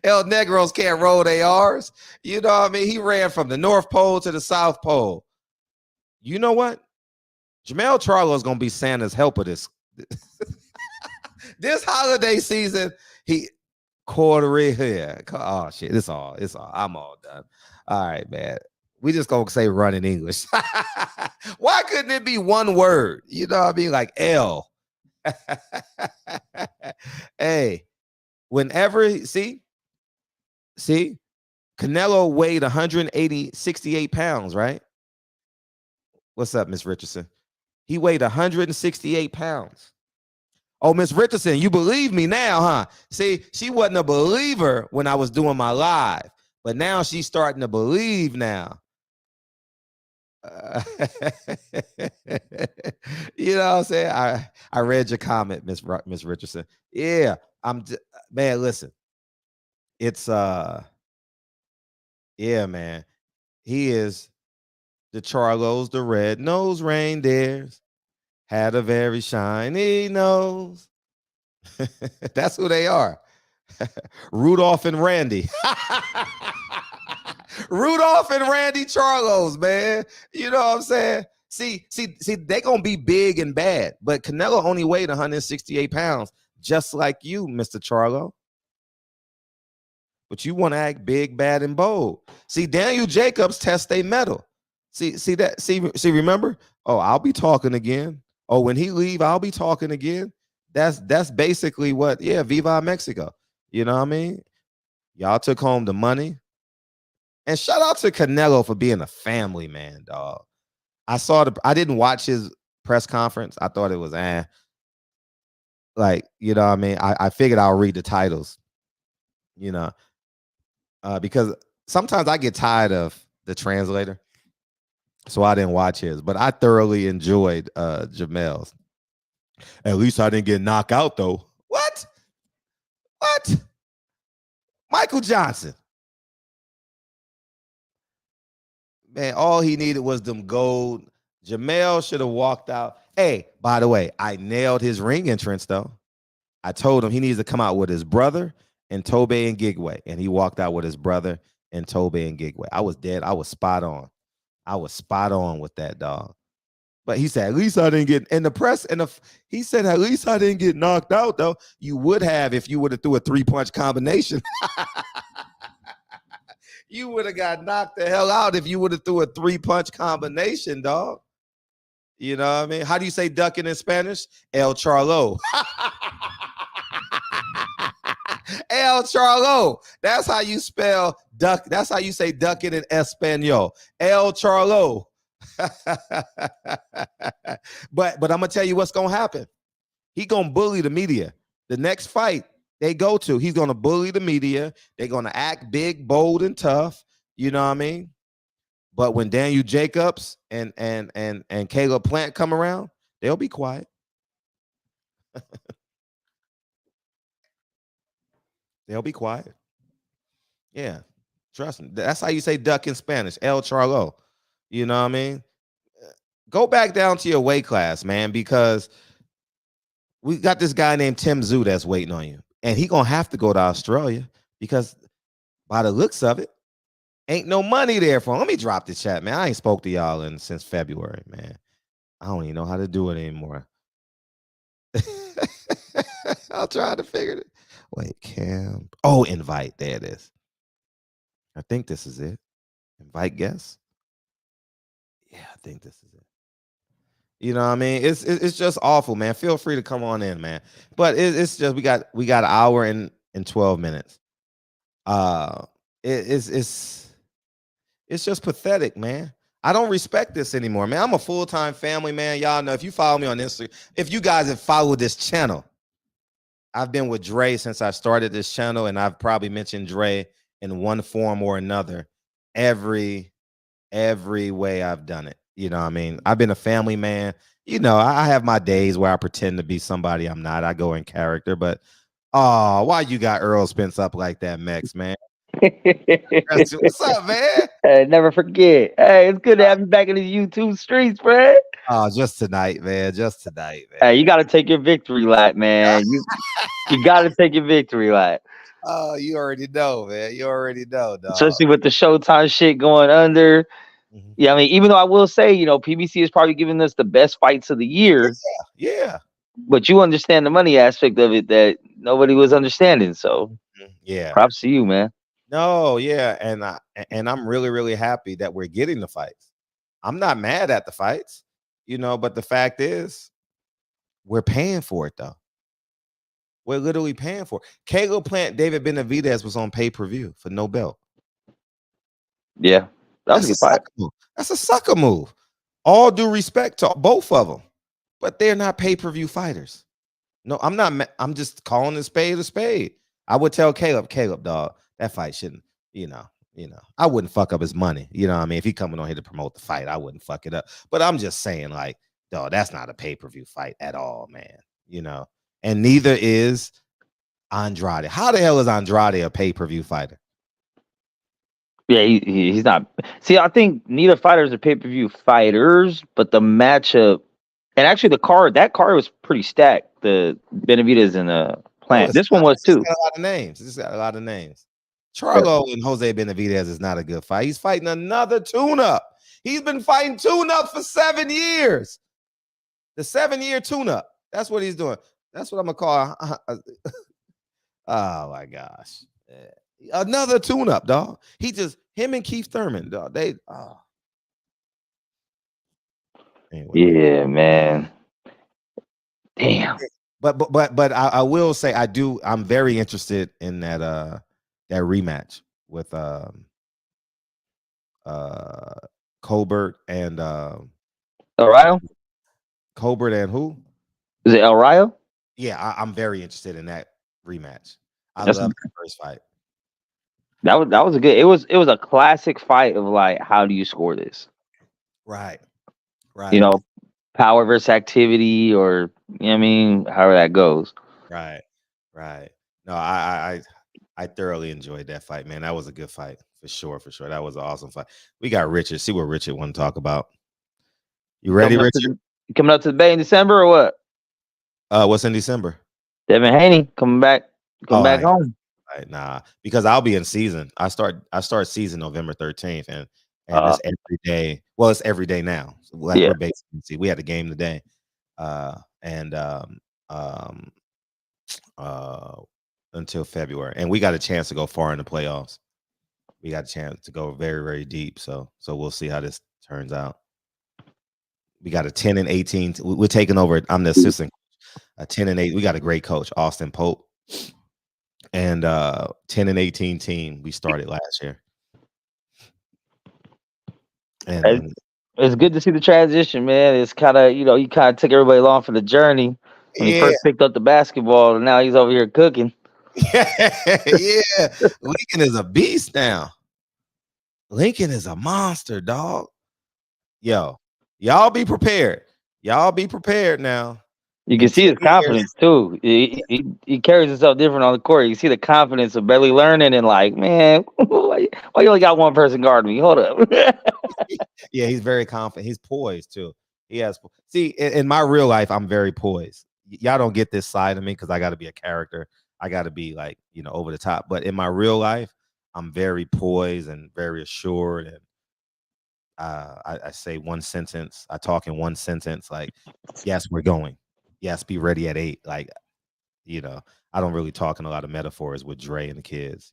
El Negros can't roll their R's. You know what I mean? He ran from the North Pole to the South Pole. You know what? Jermell Charlo is going to be Santa's helper this holiday season. He quarter here. Oh, shit. It's all. I'm all done. All right, man. We just gonna say run in English. Why couldn't it be one word? You know what I mean? Like L. Hey, whenever, see, Canelo weighed 68 pounds, right? What's up, Miss Richardson? He weighed 168 pounds. Oh, Miss Richardson, you believe me now, huh? See, she wasn't a believer when I was doing my live, but now she's starting to believe now. You know what I'm saying? I read your comment, Miss Richardson. Yeah, man, listen. It's yeah, man. He is the Charlos, the red-nosed reindeers, had a very shiny nose. That's who they are. Rudolph and Randy. Rudolph and Randy Charlos, man. You know what I'm saying? See, they gonna be big and bad, but Canelo only weighed 168 pounds, just like you, Mr. Charlo. But you want to act big, bad, and bold. See, Daniel Jacobs test their metal. See, remember? Oh, I'll be talking again. Oh, when he leave, I'll be talking again. That's basically what, yeah, Viva Mexico. You know what I mean? Y'all took home the money. And shout out to Canelo for being a family man, dog. I didn't watch his press conference. I thought it was like, you know what I mean? I figured I'll read the titles, you know, because sometimes I get tired of the translator. So I didn't watch his, but I thoroughly enjoyed Jermell's. At least I didn't get knocked out, though. What? Michael Johnson. Man, all he needed was them gold. Jermell should have walked out. Hey, by the way, I nailed his ring entrance, though. I told him he needs to come out with his brother and Tobe and Gigway. And he walked out with his brother and Tobe and Gigway. I was dead. I was spot on. With that, dog. But he said, at least I didn't get in the press. He said, at least I didn't get knocked out, though. You would have if you would have threw a 3-punch combination. You would have got knocked the hell out if you would have threw a 3-punch combination, dog. You know what I mean? How do you say ducking in Spanish? El Charlo. El Charlo. That's how you spell duck. That's how you say ducking in Espanol. El Charlo. But I'm gonna tell you what's gonna happen. He gonna bully the media. The next fight they go to, he's gonna bully the media. They're gonna act big, bold, and tough. You know what I mean? But when Daniel Jacobs and Caleb Plant come around, they'll be quiet. They'll be quiet. Yeah, trust me. That's how you say duck in Spanish. El Charlo. You know what I mean? Go back down to your weight class, man, because we got this guy named Tim Zoo that's waiting on you. And he's going to have to go to Australia because by the looks of it. Ain't no money there for him. Let me drop the chat, man. I ain't spoke to y'all since February, man. I don't even know how to do it anymore. I'll try to figure it. Wait, Cam. Oh, invite. There it is. I think this is it. Invite guests. Yeah, I think this is it. You know what I mean? It's just awful, man. Feel free to come on in, man. But it's just we got an hour and 12 minutes. It's just pathetic, man. I don't respect this anymore, man. I'm a full-time family man. Y'all know if you follow me on Instagram, if you guys have followed this channel, I've been with Dre since I started this channel, and I've probably mentioned Dre in one form or another every way I've done it. You know what I mean? I've been a family man. You know, I have my days where I pretend to be somebody I'm not. I go in character, but why you got Earl Spence up like that, Mex, man? What's up, man? Hey, never forget. Hey, it's good to have you back in the YouTube streets, man. Oh, just tonight, man. Just tonight, man. Hey, you got to take your victory lap, man. You got to take your victory lap. Oh, you already know, man. You already know, dog. Especially with the Showtime shit going under. Mm-hmm. Yeah, I mean, even though I will say, you know, PBC is probably giving us the best fights of the year. Yeah. But you understand the money aspect of it that nobody was understanding. So, yeah, props to you, man. No, yeah, and I'm really, really happy that we're getting the fights. I'm not mad at the fights, you know, but the fact is, we're paying for it though. We're literally paying for it. Caleb Plant, David Benavidez was on pay-per-view for no belt. Yeah, that's a good fight. That's a sucker move. All due respect to both of them, but they're not pay-per-view fighters. No, I'm not. I'm just calling a spade a spade. I would tell Caleb, dog, that fight shouldn't, you know, I wouldn't fuck up his money. You know what I mean? If he coming on here to promote the fight, I wouldn't fuck it up. But I'm just saying, like, dog, that's not a pay-per-view fight at all, man. You know, and neither is Andrade. How the hell is Andrade a pay-per-view fighter? Yeah, he's not. See, I think neither fighters are pay-per-view fighters, but the matchup, and actually that card was pretty stacked. The Benavidez and the Plant. This one was too. Got a lot of names. It's got a lot of names. Charlo and Jose Benavidez is not a good fight. He's fighting another tune-up. He's been fighting tune-up for 7 years. The 7-year tune-up. That's what he's doing. That's what I'm gonna call. Oh my gosh, another tune-up, dog. Him and Keith Thurman, dog. Anyway. Yeah, man. Damn. But I will say I'm very interested in that rematch with Colbert and El Rayo? Colbert and who? Is it El Rayo? Yeah, I'm very interested in that rematch. I love the first fight. That was a good. It was a classic fight of like, how do you score this? Right. You know, power versus activity, or you know what I mean, however that goes. Right. No, I thoroughly enjoyed that fight, man. That was a good fight for sure. That was an awesome fight. We got Richard. See what Richard want to talk about. You ready, Richard? Coming up to the Bay in December or what? What's in December? Devin Haney coming back home. Right, nah, because I'll be in season. I start season November 13th, and it's every day. Well, it's every day now. So we're basically we had a game today, until February, and we got a chance to go far in the playoffs. We got a chance to go very, very deep. So we'll see how this turns out. We got a 10-18. We're taking over. I'm the assistant. A 10-8. We got a great coach, Austin Pope, and 10-18 team. We started last year, and it's good to see the transition, man. It's kind of, you kind of took everybody along for the journey when he first picked up the basketball, and now he's over here cooking. Yeah, Lincoln is a beast now. Lincoln is a monster, dog. Yo, y'all be prepared. Y'all be prepared now. You can see his confidence too. He carries himself different on the court. You see the confidence of barely learning and like, man, why you only got one person guarding me? Hold up. Yeah, he's very confident. He's poised too. He has. See, in my real life, I'm very poised. Y'all don't get this side of me because I got to be a character. I got to be like, over the top. But in my real life, I'm very poised and very assured, and I say one sentence. I talk in one sentence, like, yes, we're going. Yes, be ready at 8. Like, I don't really talk in a lot of metaphors with Dre and the kids,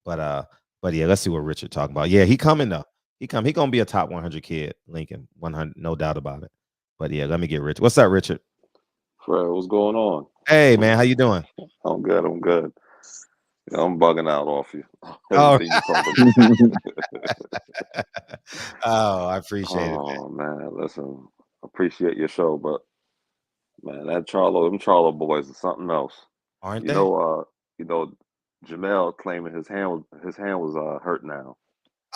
But yeah, let's see what Richard talking about. Yeah, he coming though. He gonna be a top 100 kid, Lincoln, 100, no doubt about it. But yeah, let me get Richard. What's up, Richard? Fred, what's going on? Hey man, how you doing? I'm good. I'm good. Yeah, I'm bugging out off you. Oh. Everything you talking about. Oh, I appreciate it. Oh man, listen, appreciate your show, but man, them Charlo boys is something else. Aren't You they? know, Jermell claiming his hand was hurt now.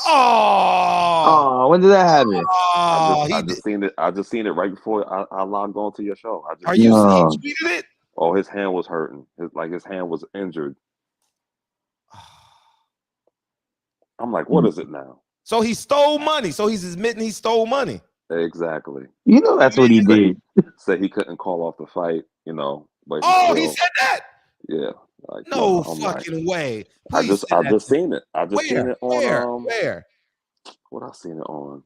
Oh, Oh, when did that happen? I just seen it. I just seen it right before I logged on to your show. Are you he tweeted it? Oh, his hand was hurting. His hand was injured. I'm like, what is it now? So he stole money. So he's admitting he stole money. Exactly. You know that's what he did. Said he couldn't call off the fight, but he said that? Yeah. Like, no fucking way. I just seen it. I just seen it on where? What I seen it on?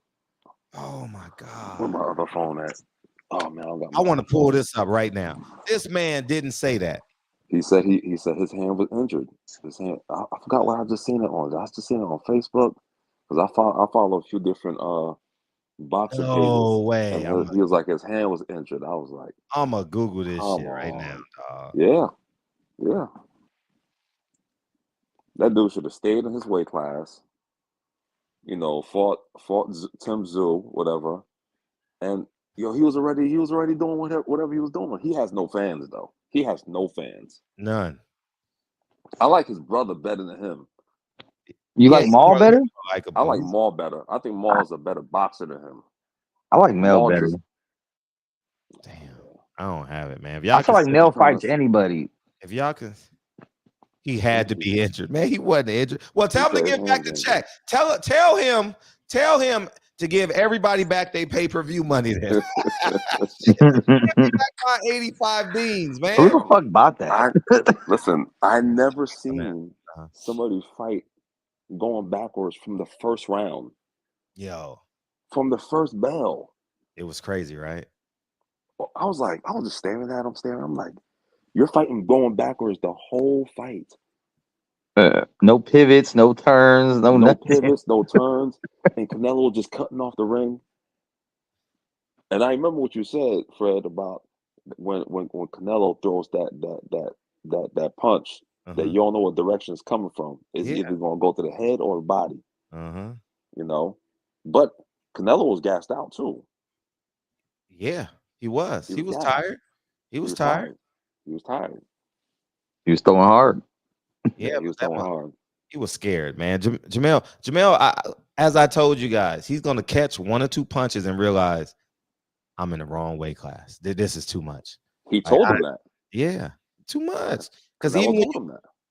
Oh my God. Where my other phone at? Oh man, I want to pull this up right now. This man didn't say that. He said his hand was injured. His hand. I forgot what I just seen it on. I just seen it on Facebook because I follow a few different boxing pages. No way. And he was like his hand was injured. I was like, I'm gonna Google this shit right now, dog. Yeah. That dude should have stayed in his weight class. Fought Tim Zoo, whatever, and he was already doing whatever he was doing. He has no fans though. He has no fans. None. I like his brother better than him. You like Maul better? I like Maul better. I think Maul is a better boxer than him. I like Mel better. Damn, I don't have it, man. I feel like Mel fights anybody. If y'all can. He had to be injured, man. He wasn't injured. Well, tell him to give back the check. Tell him to give everybody back their pay-per-view money. Then 85 beans, man. Who the fuck bought that? Listen, I never seen somebody fight going backwards from the first round. Yo, from the first bell. It was crazy, right? I was just staring at him. I'm like, you're fighting going backwards the whole fight. No pivots, no turns, no pivots, no turns, and Canelo just cutting off the ring. And I remember what you said, Fred, about when Canelo throws that punch that you don't know what direction it's coming from. It's either going to go to the head or the body. But Canelo was gassed out too. Yeah, he was. He was tired. He was tired. He was tired. He was throwing hard. Yeah, he was throwing hard. He was scared, man. Jermell, as I told you guys, he's going to catch one or two punches and realize I'm in the wrong weight class. This is too much. He told him that. Yeah, too much. Because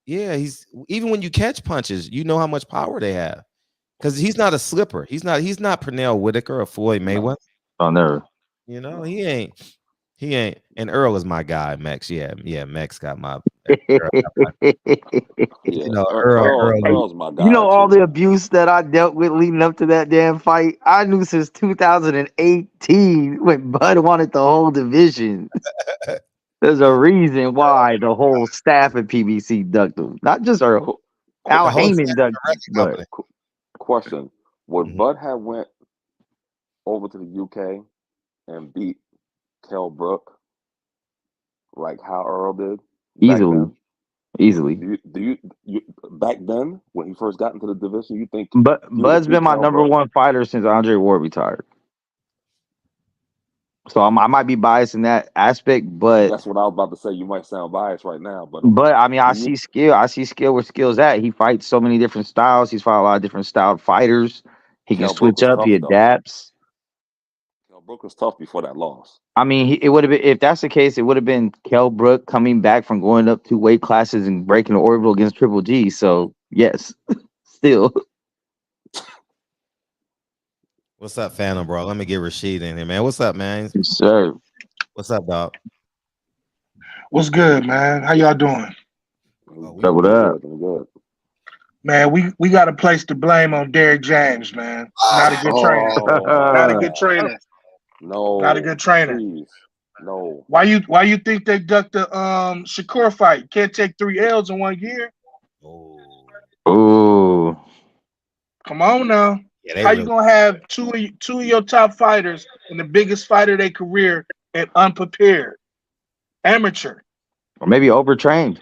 even when you catch punches, you know how much power they have. Because he's not a slipper. He's not Pernell Whitaker or Floyd Mayweather. Oh, never. He ain't. And Earl is my guy, Mex. Yeah, Mex got my. Earl's my guy. You know all the abuse that I dealt with leading up to that damn fight. I knew since 2018 when Bud wanted the whole division. There's a reason why the whole staff at PBC ducked him, not just Earl. Al Heyman ducked him. Question: would Bud have went over to the UK and beat Kell Brook like how Earl did? Easily. Do you back then when he first got into the division? You think? But Bud's been my number one fighter since Andre Ward retired. So I might be biased in that aspect, but that's what I was about to say. You might sound biased right now, but I mean, I see skill. I see skill where skill's at. He fights so many different styles. He's fought a lot of different styled fighters. He can switch up. He adapts. Kell Brook was tough before that loss. I mean, it would have been, if that's the case, it would have been Kell Brook coming back from going up 2 weight classes and breaking the orbital against Triple G. So yes, still. What's up, Phantom, bro? Let me get Rashid in here, man. What's up, man? Yes, sir. What's up, dog? What's good, man? How y'all doing? What up? Good. Man, we got to place the blame on Derrick James, man. Not a good trainer. Not a good trainer. No, Not a good trainer. Please. No. Why you think they ducked the Shakur fight? Can't take 3 L's in 1 year. Ooh. Come on now. Yeah, How you gonna have two of your top fighters in the biggest fight of their career and unprepared, amateur? Or maybe overtrained.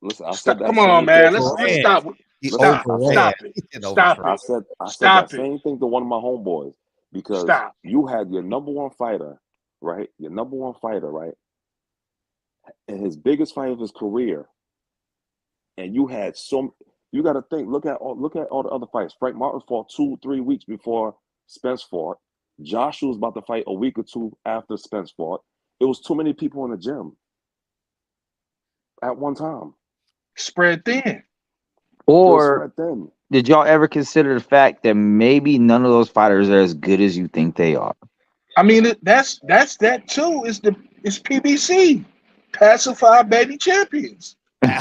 Listen, I said that. Come on, man. Let's stop. Stop it. Stop it. I said Stop that it. same thing to one of my homeboys because you had your number one fighter, right? Your number one fighter, right? And his biggest fight of his career, and you had some. You got to think. Look at all the other fights. Frank Martin fought 2-3 weeks before Spence fought. Joshua was about to fight a week or two after Spence fought. It was too many people in the gym at one time. Spread thin. Or did y'all ever consider the fact that maybe none of those fighters are as good as you think they are? I mean, that's that too. It's PBC, pacified baby champions. Al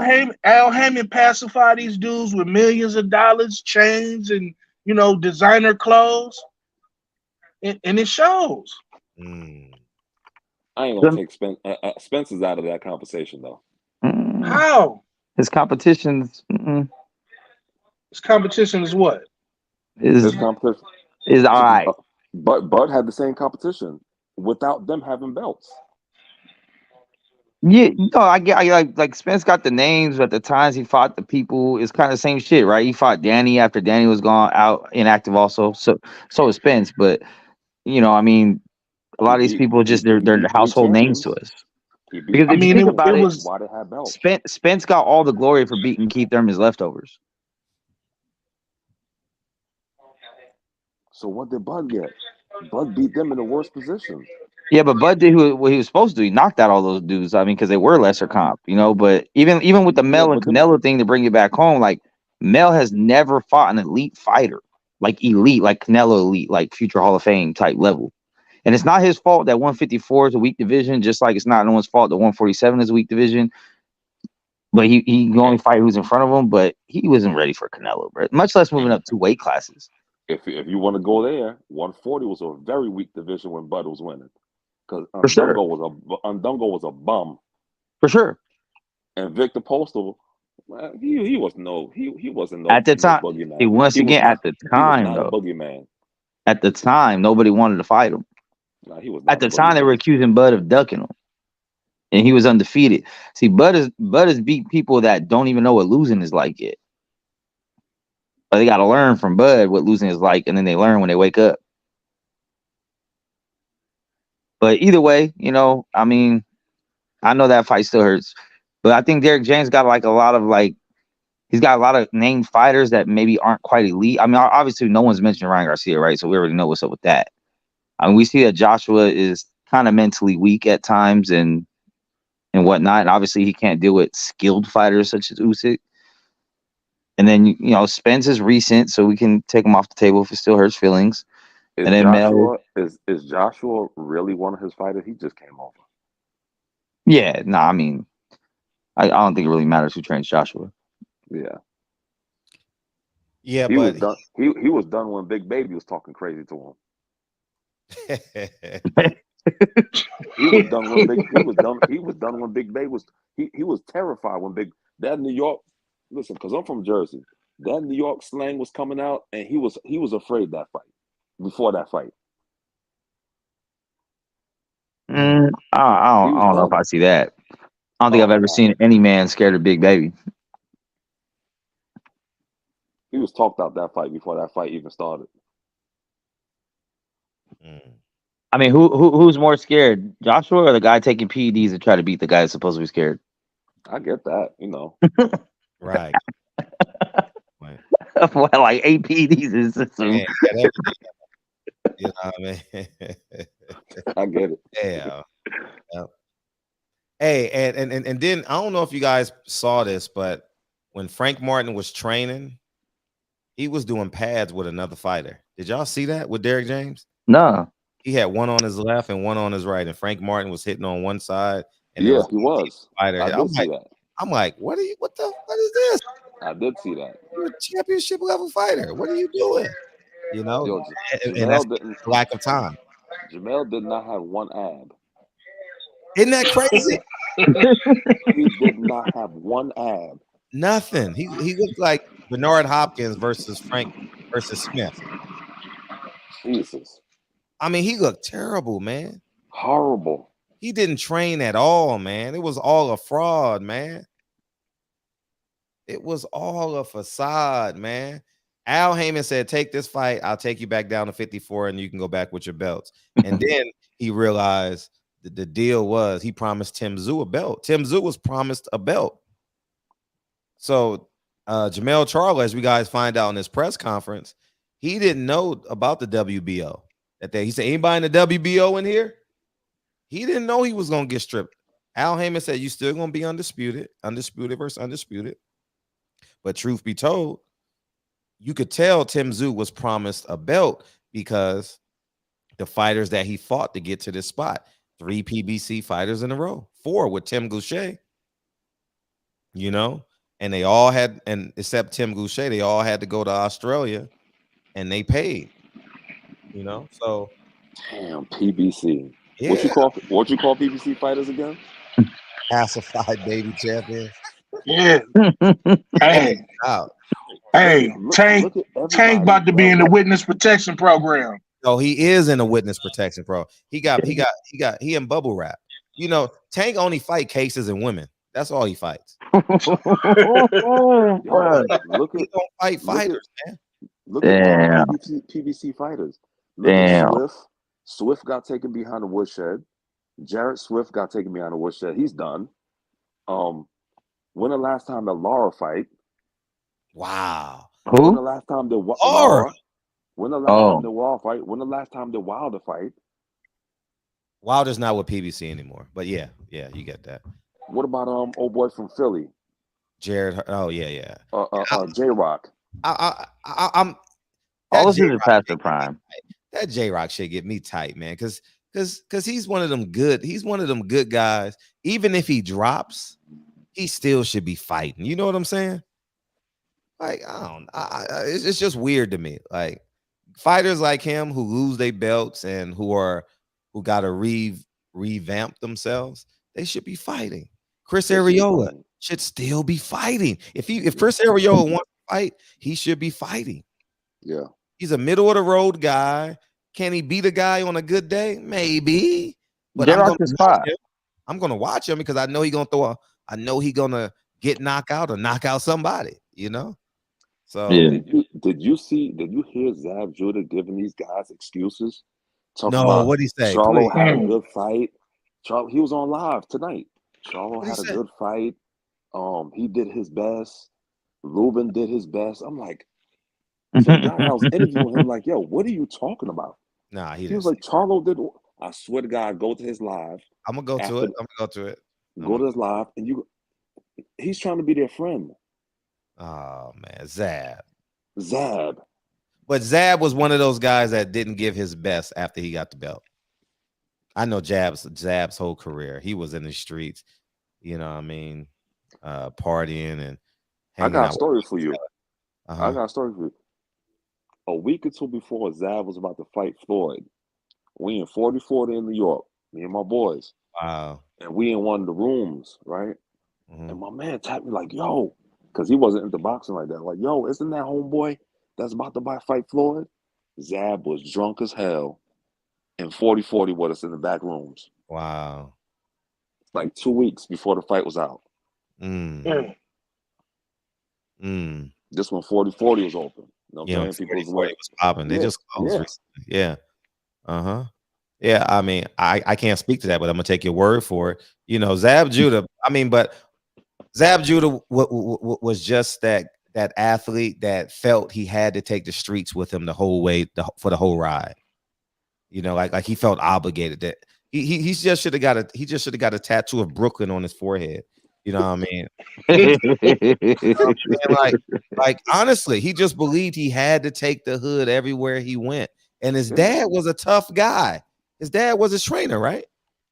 Heyman pacified these dudes with millions of dollars, chains, and designer clothes, and it shows. I ain't gonna take Spencer's out of that conversation though. How? His competitions. His competition is what? His competition is all right. But Bud had the same competition without them having belts. Yeah, no, I like Spence got the names, but at the times he fought the people, it's kind of the same shit, right? He fought Danny after Danny was gone out inactive also. So was Spence, but I mean, a lot of these people they're household names to us. Because if you think about it, why they have belts. Spence got all the glory for beating Keith Thurman's leftovers. So what did Bud get? Bud beat them in the worst position. Yeah, but Bud did what he was supposed to do. He knocked out all those dudes. I mean, because they were lesser comp, But even with the Mel and Canelo thing to bring it back home, like Mel has never fought an elite fighter, like elite, like Canelo elite, like future Hall of Fame type level. And it's not his fault that 154 is a weak division, just like it's not no one's fault that 147 is a weak division. But he can only fight who's in front of him. But he wasn't ready for Canelo, bro. Much less moving up 2 weight classes. If you want to go there, 140 was a very weak division when Bud was winning. Because Undungo was a bum. For sure. And Victor Postal, he wasn't no at the time. Boogeyman. At the time, he was not though. a boogeyman. At the time, nobody wanted to fight him. No, he was not. At the time, they were accusing Bud of ducking him, and he was undefeated. See, Bud has beat people that don't even know what losing is like yet. But they got to learn from Bud what losing is like, and then they learn when they wake up. But either way, I mean, I know that fight still hurts, but I think Derrick James got he's got a lot of named fighters that maybe aren't quite elite. I mean, obviously no one's mentioned Ryan Garcia, right? So we already know what's up with that. I mean, we see that Joshua is kind of mentally weak at times and whatnot. And obviously he can't deal with skilled fighters such as Usyk. And then, Spence is recent, so we can take him off the table if it still hurts feelings. Is Joshua really one of his fighters? He just came over. Yeah, no, I mean, I don't think it really matters who trains Joshua. Yeah. Yeah, he was done when Big Baby was talking crazy to him. He was done when Big Baby was he was terrified when that New York. Listen, because I'm from Jersey. That New York slang was coming out, and he was afraid that fight. Before that fight, I don't know if I see that. I don't think I've ever seen any man scared of Big Baby. He was talked out that fight before that fight even started. I mean, who's more scared, Joshua or the guy taking PEDs to try to beat the guy that's supposed to be scared? I get that, Right. Well, like 8 PEDs in his system. You know what I mean? I get it. Yeah. Hey, and then I don't know if you guys saw this, but when Frank Martin was training, he was doing pads with another fighter. Did y'all see that with Derrick James? No. He had one on his left and one on his right, and Frank Martin was hitting on one side, and it Yeah, was he was. fighter. I did see that. I'm like, what is this? I did see that. You're a championship level fighter. What are you doing? You know, Yo, and that's Jermell didn't. lack of time. Jermell did not have one ab. Isn't that crazy? He did not have one ab. Nothing. He looked like Bernard Hopkins versus Smith. Jesus. I mean, he looked terrible, man. Horrible. He didn't train at all, man. It was all a fraud, man. It was all a facade, man. Al Heyman said, take this fight. I'll take you back down to 54 and you can go back with your belts. And then he realized that the deal was he promised Tim Tszyu a belt. Tim Tszyu was promised a belt. So Jermell Charlo, as we guys find out in this press conference, he didn't know about the WBO. He said, anybody in the WBO in here? He didn't know he was going to get stripped. Al Heyman said, you still going to be undisputed versus undisputed. But truth be told, you could tell Tim Tszyu was promised a belt because the fighters that he fought to get to this spot, 3 PBC fighters in a row, 4 with Tim Goucher, you know, and they all had, and except Tim Goucher, they all had to go to Australia and they paid, you know, so. Damn, PBC. Yeah. What you call PBC fighters again? Pacified baby champion. Yeah. Hey, Out. hey, Tank about to be in the witness protection program. Oh, he is in a witness protection, bro. He in bubble wrap. You know, Tank only fight cases and women. That's all he fights. Yo, He don't fight fighters, man. Look at PBC fighters. Look at Swift. Swift got taken behind the woodshed. Jarrett Swift got taken behind the woodshed. He's done. When the last time the Laura fight? Wow. Who? When the last time the Laura? When the last time the Laura fight? When the last time the Wilder fight? Wilder's not with PBC anymore, but yeah, you get that. What about old boy from Philly? Jared. Oh yeah. J-Rock. I'm all this is past their prime. That J-Rock shit get me tight, man, because he's one of them good. He's one of them good guys. Even if he drops, he still should be fighting. You know what I'm saying? Like, it's just weird to me. Like, fighters like him who lose their belts and who got to revamp themselves, they should be fighting. Chris Arreola should still be fighting. If Chris Arreola wants to fight, he should be fighting. Yeah. He's a middle of the road guy. Can he beat a guy on a good day? Maybe. But I'm gonna watch him because I know he's gonna get knocked out or knock out somebody, you know. So did you hear Zab Judah giving these guys excuses? What'd he say? Charlo had a good fight. He was on live tonight. Charlo had a good fight. He did his best. Ruben did his best. I'm like, some guy I was interviewing him like, yo, what are you talking about? Nah, he was like, Charlo did. I swear to God, go to his live. I'm gonna go to it. Go to his live, and he's trying to be their friend. Oh man, Zab. But Zab was one of those guys that didn't give his best after he got the belt. I know Zab's whole career. He was in the streets, you know what I mean, partying and I got a story for you. I got a story for you. A week or two before Zab was about to fight Floyd, we in 4040 in New York, me and my boys. Wow. And we in one of the rooms, right? Mm-hmm. And my man tapped me like, yo, because he wasn't into boxing like that. Like, yo, isn't that homeboy that's about to fight Floyd? Zab was drunk as hell in 4040 with us in the back rooms. Wow. Like 2 weeks before the fight was out. Just when 4040 was open. You know, people was popping. They just closed recently. Yeah. Yeah, I mean, I can't speak to that, but I'm gonna take your word for it. You know, Zab Judah. But Zab Judah was just that athlete that felt he had to take the streets with him the whole way for the whole ride. You know, like he felt obligated that he just should have got a tattoo of Brooklyn on his forehead. You know what I mean? Like honestly, he just believed he had to take the hood everywhere he went. And his dad was a tough guy. His dad was his trainer, right?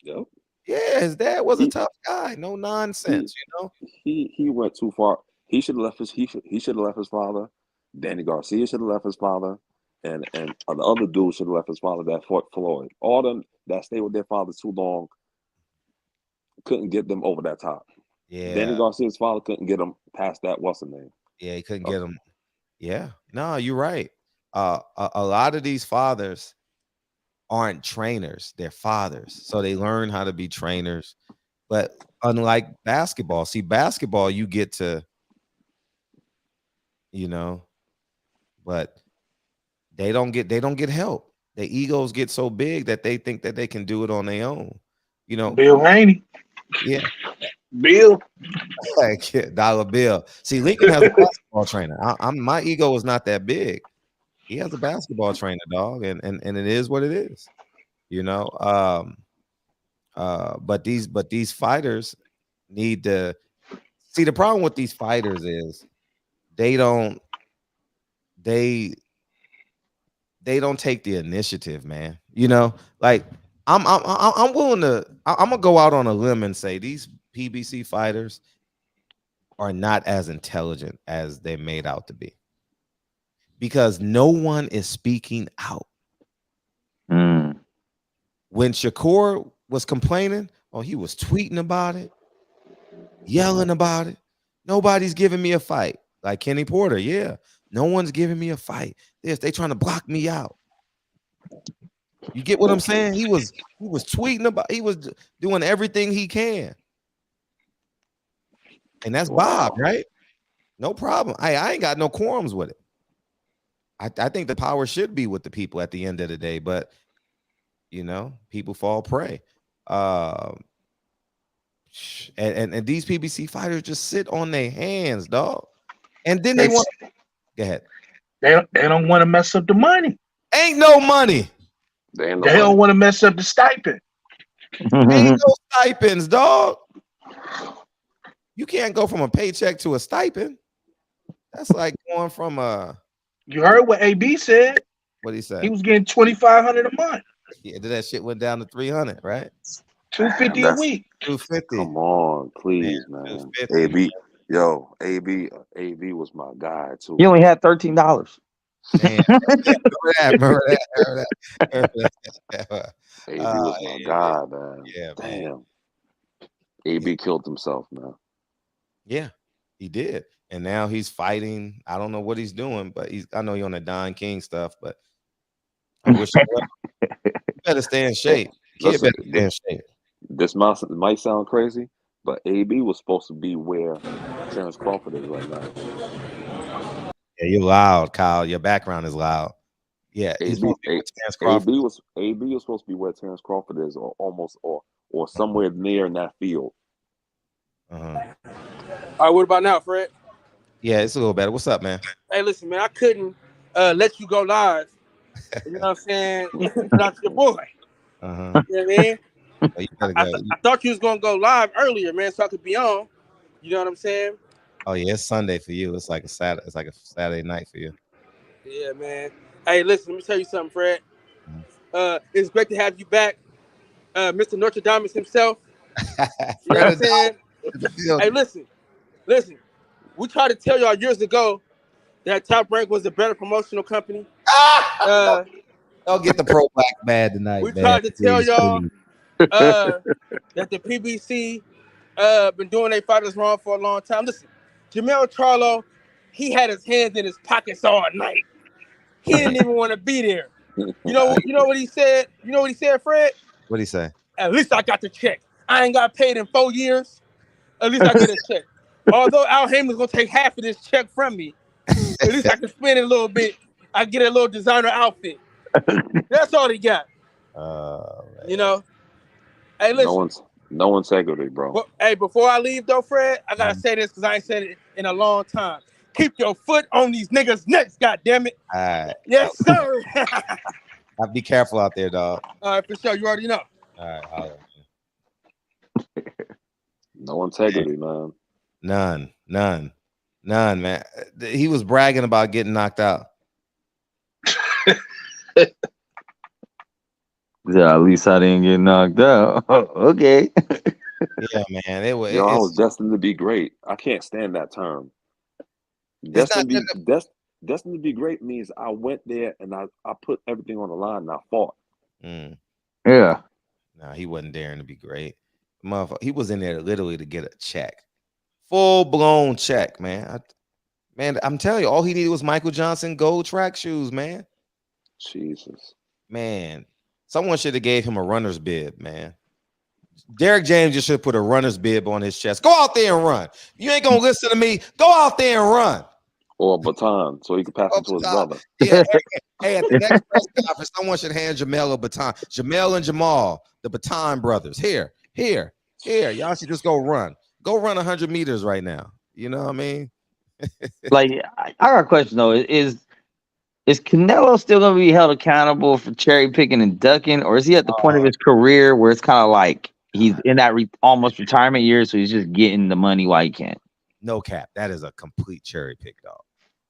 Yep. Yeah, his dad was a tough guy. No nonsense, you know. He went too far. He should have left his he should have left his father. Danny Garcia should have left his father, and the other dude should have left his father that fought Floyd. All them that stayed with their fathers too long couldn't get them over that top. Yeah. Danny Garcia's father couldn't get him past that. What's the name? Yeah, he couldn't get him. Yeah. No, you're right. A lot of these fathers aren't trainers, they're fathers. So they learn how to be trainers. But unlike basketball, see, basketball, you get to, you know, but they don't get help. Their egos get so big that they think that they can do it on their own. You know, Bill Haney. Yeah. Bill. Like Dollar Bill. See, Lincoln has a basketball trainer. My ego is not that big. He has a basketball trainer, dog, and it is what it is. You know, but these fighters need to see. The problem with these fighters is they don't take the initiative, man. You know, like I'm willing to. I'm gonna go out on a limb and say these PBC fighters are not as intelligent as they're made out to be, because no one is speaking out. When Shakur was complaining, he was tweeting about it, yelling about it. Nobody's giving me a fight. Like Kenny Porter, yeah, no one's giving me a fight. They trying to block me out. You get what I'm saying? He was tweeting about. He was doing everything he can, and that's Bob, right? No problem. I ain't got no quorums with it. I think the power should be with the people at the end of the day, but you know, people fall prey. And these PBC fighters just sit on their hands, dog. And then they want. Go ahead. They don't want to mess up the money. Ain't no money. They don't want to mess up the stipend. Ain't no stipends, dog. You can't go from a paycheck to a stipend. That's like going from a. You heard what AB said? What he said? He was getting $2,500 a month. Yeah, that shit went down to 300, right? $250 a week. 250. Come on, please, man. AB, yo, AB was my guy too. He only had $13. Damn. Remember that. AB was my guy, man. Yeah, damn. man. AB killed himself, man. Yeah, he did. And now he's fighting. I don't know what he's doing, but I know he's on the Don King stuff, but I wish you better stay in shape. Listen, Kid better stay in shape. This might sound crazy, but AB was supposed to be where Terrence Crawford is right now. Yeah, you're loud, Kyle. Your background is loud. Yeah, AB was supposed to be where Terrence Crawford is, or almost, or somewhere near in that field. All right, what about now, Fred? Yeah, it's a little better. What's up, man? Hey, listen, man, I couldn't let you go live. You know what I'm saying? Not your boy. You know what I mean? You gotta go. I thought you was gonna go live earlier, man, so I could be on. You know what I'm saying? Oh yeah, it's Sunday for you. It's like a Saturday. It's like a Saturday night for you. Yeah, man. Hey, listen, let me tell you something, Fred. It's great to have you back, Mr. Notre Dame himself. You know what I'm saying? Hey, listen. We tried to tell y'all years ago that Top Rank was a better promotional company. Don't get the pro black bad tonight. We tried to tell y'all that the PBC been doing their fighters wrong for a long time. Listen, Jermell Charlo, he had his hands in his pockets all night. He didn't even want to be there. You know what he said? You know what he said, Fred? What'd he say? At least I got the check. I ain't got paid in 4 years. At least I get a check. Although Al Heyman's gonna take half of this check from me, at least I can spend it a little bit. I get a little designer outfit. That's all he got. You know. Hey, listen. No integrity, bro. But, hey, before I leave though, Fred, I gotta say this because I ain't said it in a long time. Keep your foot on these niggas' necks, goddammit. All right. Yes, sir. Be careful out there, dog. All right, for sure. You already know. All right. Holler. No integrity, man. None, man. He was bragging about getting knocked out. Yeah, at least I didn't get knocked out. Okay. Yeah, man. Yo, I was destined to be great. I can't stand that term. It's not. Destined to be great means I went there and I put everything on the line and I fought. Yeah. No, he wasn't daring to be great. Motherfucker, he was in there literally to get a check. Full blown check, man. Man, I'm telling you, all he needed was Michael Johnson gold track shoes, man. Jesus. Man, someone should have gave him a runner's bib, man. Derrick James just should put a runner's bib on his chest. Go out there and run. You ain't gonna listen to me. Go out there and run. Or a baton so he could pass it to his brother. Yeah. Hey, at the next press conference, someone should hand Jermell a baton. Jermell and Jamal, the Baton brothers. Here. Y'all should just go run. Go run 100 meters right now. You know what I mean? Like, I got a question though. Is Canelo still going to be held accountable for cherry picking and ducking, or is he at the point of his career where it's kind of like he's in that almost retirement year, so he's just getting the money while he can? No cap. That is a complete cherry pick, dog.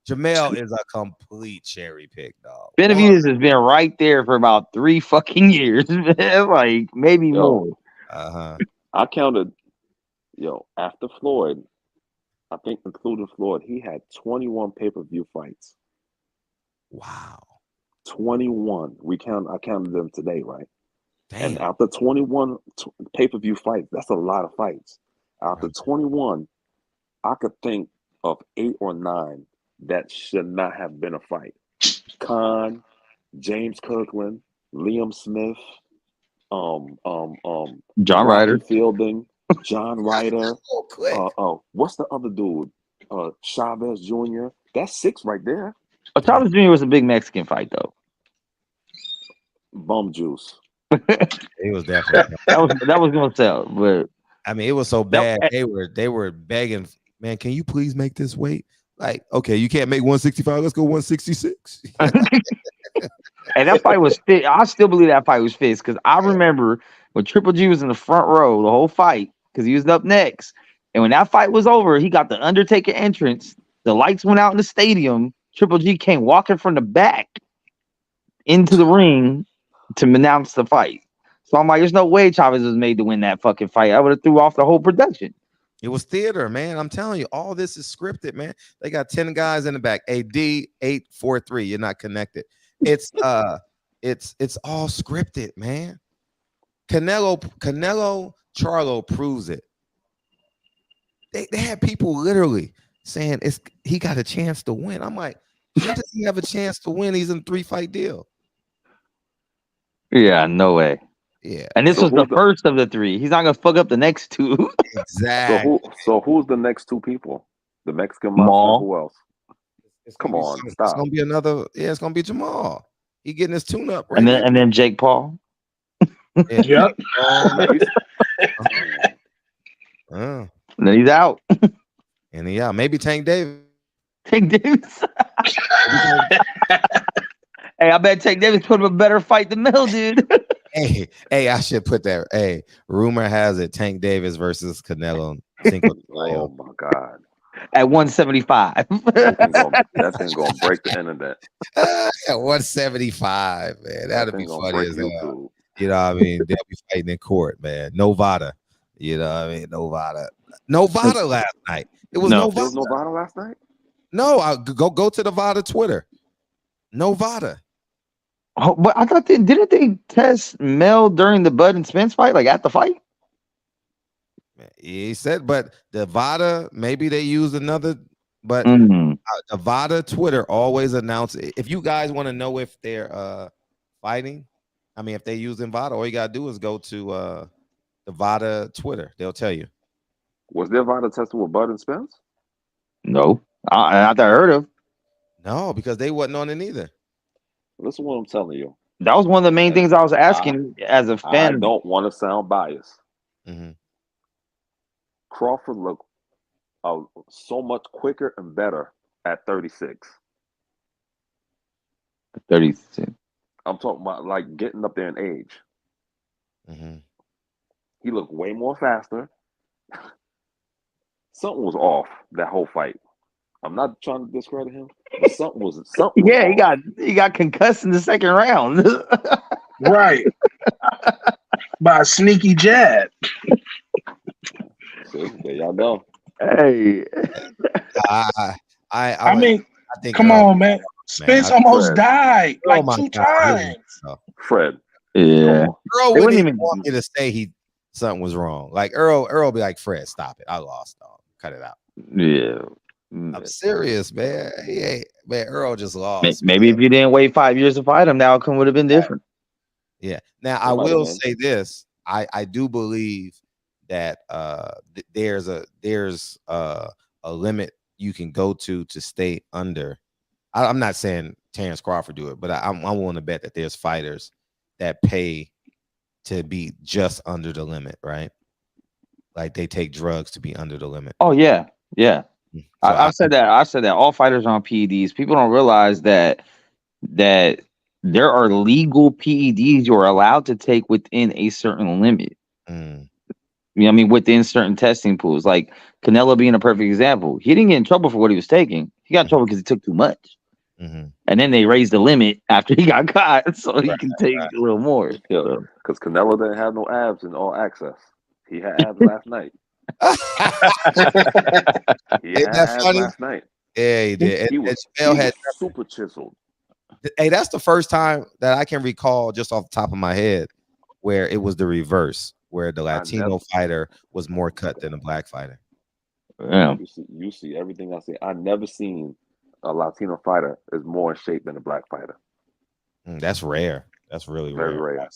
Jermell is a complete cherry pick, dog. Benavidez has been right there for about 3 fucking years, like maybe more. I counted, after Floyd, I think including Floyd, he had 21 pay-per-view fights. Wow. 21. I counted them today, right? Damn. And after 21 pay-per-view fights, that's a lot of fights. After 21, I could think of 8 or 9 that should not have been a fight. Khan, James Kirkland, Liam Smith, John Ryder, Fielding, John Ryder. What's the other dude? Chavez Jr. That's 6 right there. Chavez Jr. was a big Mexican fight though. Bum juice. It was definitely that was gonna sell, but I mean, it was so bad. They were begging, man, can you please make this weight? Like, okay, you can't make 165. Let's go 166. And that fight was fit. I still believe that fight was fixed because I remember when Triple G was in the front row the whole fight because he was up next. And when that fight was over, he got the Undertaker entrance. The lights went out in the stadium. Triple G came walking from the back into the ring to announce the fight. So I'm like, there's no way Chavez was made to win that fucking fight. I would have threw off the whole production. It was theater, man. I'm telling you, all this is scripted, man. They got 10 guys in the back. AD 843. You're not connected. It's all scripted, man. Canelo Charlo proves it. They had people literally saying he got a chance to win. I'm like, how does he have a chance to win? He's in a 3-fight deal. Yeah, no way. Yeah. And this was the first of the 3. He's not gonna fuck up the next 2. Exactly. So who's the next 2 people? The Mexican monster. Who else? Come on, stop. It's gonna be another. Yeah, it's gonna be Jamal. He getting his tune up, right? And then Jake Paul. Yep. And then he's out. And he out. Maybe Tank Davis. Tank Davis. Hey, I bet Tank Davis put up a better fight than Mel did. Hey, I should put that. Hey, rumor has it Tank Davis versus Canelo. Oh my God. At 175. That thing gonna break the internet. At 175, man. That'd be funny as hell. You know what I mean? They'll be fighting in court, man. Novada. You know what I mean? Novada last night. It was Novada. There was Novada last night? No, I'll go to the Vada Twitter. Novada. Oh, but I thought didn't they test Mel during the Bud and Spence fight, like at the fight? He said, but the Vada, maybe they used another, but the Vada Twitter always announces. If you guys want to know if they're fighting, I mean, if they using Vada, all you gotta do is go to the Vada Twitter. They'll tell you. Was there Vada tested with Bud and Spence? No, not that I heard of. No, because they wasn't on it either. Listen to what I'm telling you. That was one of the main things I was asking as a fan. I don't want to sound biased. Mm-hmm. Crawford looked so much quicker and better at 36. 36. I'm talking about like getting up there in age. Mm-hmm. He looked way more faster. Something was off that whole fight. I'm not trying to discredit him, but something was Yeah, off. he got concussed in the second round. Right. By a sneaky jab. See, there y'all go. Hey, I mean, I think come Earl, on, man. Spence I- almost Fred. died Earl like might 2 not really, times. so. Fred. yeah. Earl They wouldn't wouldn't even even- want me to say something was wrong. Like Earl be like, Fred, stop it. I lost, dog. Cut it out. Yeah. I'm serious, man. Man, Earl just lost. Maybe if you didn't wait 5 years to fight him, the outcome would have been different. Yeah. Now I might have will been. say this. I do believe that there's a limit you can go to stay under. I'm not saying Terrence Crawford do it, but I'm willing to bet that there's fighters that pay to be just under the limit, right? Like they take drugs to be under the limit. Oh yeah, yeah. So I said that. I said that all fighters are on PEDs. People don't realize that there are legal PEDs you are allowed to take within a certain limit. Mm. You know what I mean? Within certain testing pools, like Canelo being a perfect example. He didn't get in trouble for what he was taking. He got in trouble because he took too much. Mm-hmm. And then they raised the limit after he got caught, so he can take a little more. Yeah, because Canelo didn't have no abs in All Access. He had abs last night. He had abs funny? last night. Yeah, he did. He And was Jermell had super chiseled. Hey, that's the first time that I can recall, just off the top of my head, where it was the reverse, where the Latino fighter was more cut than the black fighter. Yeah. You see everything I say. I never seen a Latino fighter is more in shape than a black fighter. That's rare. That's really Very rare.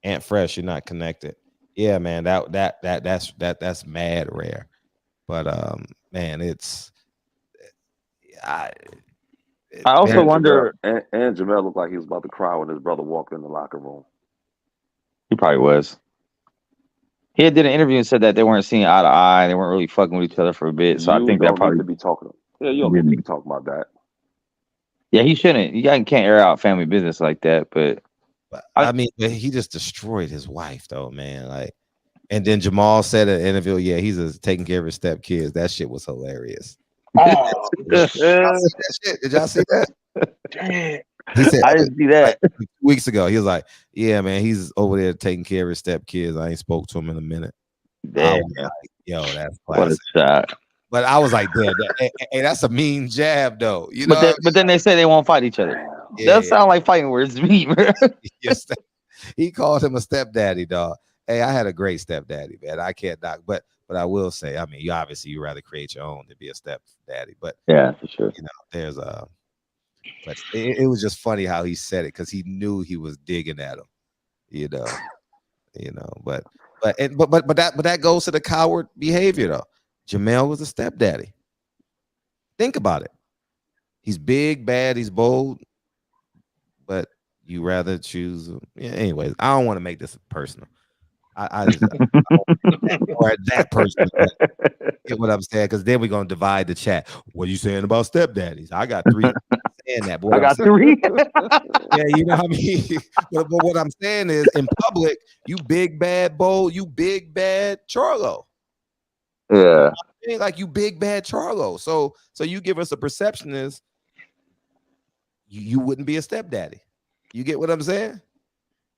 Aunt Fresh, you're not connected. Yeah, man. That's mad rare. But man, I also wonder. And Jermell looked like he was about to cry when his brother walked in the locker room. He probably was. He did an interview and said that they weren't seeing eye to eye. They weren't really fucking with each other for a bit. So I think that probably need to be talking. Yeah, you don't need to be talking about that. Yeah, he shouldn't. You can't air out family business like that. But I mean, he just destroyed his wife, though, man. Like, and then Jamal said in an interview, yeah, he's taking care of his stepkids. That shit was hilarious. Oh, Did y'all see that? damn. He said, I didn't see that. like, 2 weeks ago. He was like, yeah, man, he's over there taking care of his stepkids. I ain't spoke to him in a minute. Damn. Like, yo, that's What a classic. shot. But I was like, damn, hey, that's a mean jab, though. You know, But then they say they won't fight each other. That sound like fighting words to me, bro. Yes, he called him a stepdaddy, dog. Hey, I had a great stepdaddy, man. I can't knock, but I will say, I mean, you rather create your own than be a stepdaddy. But yeah, for sure. You know, there's but it was just funny how he said it because he knew he was digging at him. You know, but that goes to the coward behavior though. Jermell was a stepdaddy. Think about it. He's big, bad, he's bold, but you rather choose. Yeah, anyways, I don't want to make this personal. I just or that person. Get what I'm saying? Because then we're gonna divide the chat. What are you saying about stepdaddies? I got 3 saying that. Boy, I got 3. Yeah, you know what I mean. But what I'm saying is, in public, you big bad bold, you big bad Charlo. Yeah, like you big bad Charlo. So you give us a perception is you wouldn't be a stepdaddy. You get what I'm saying?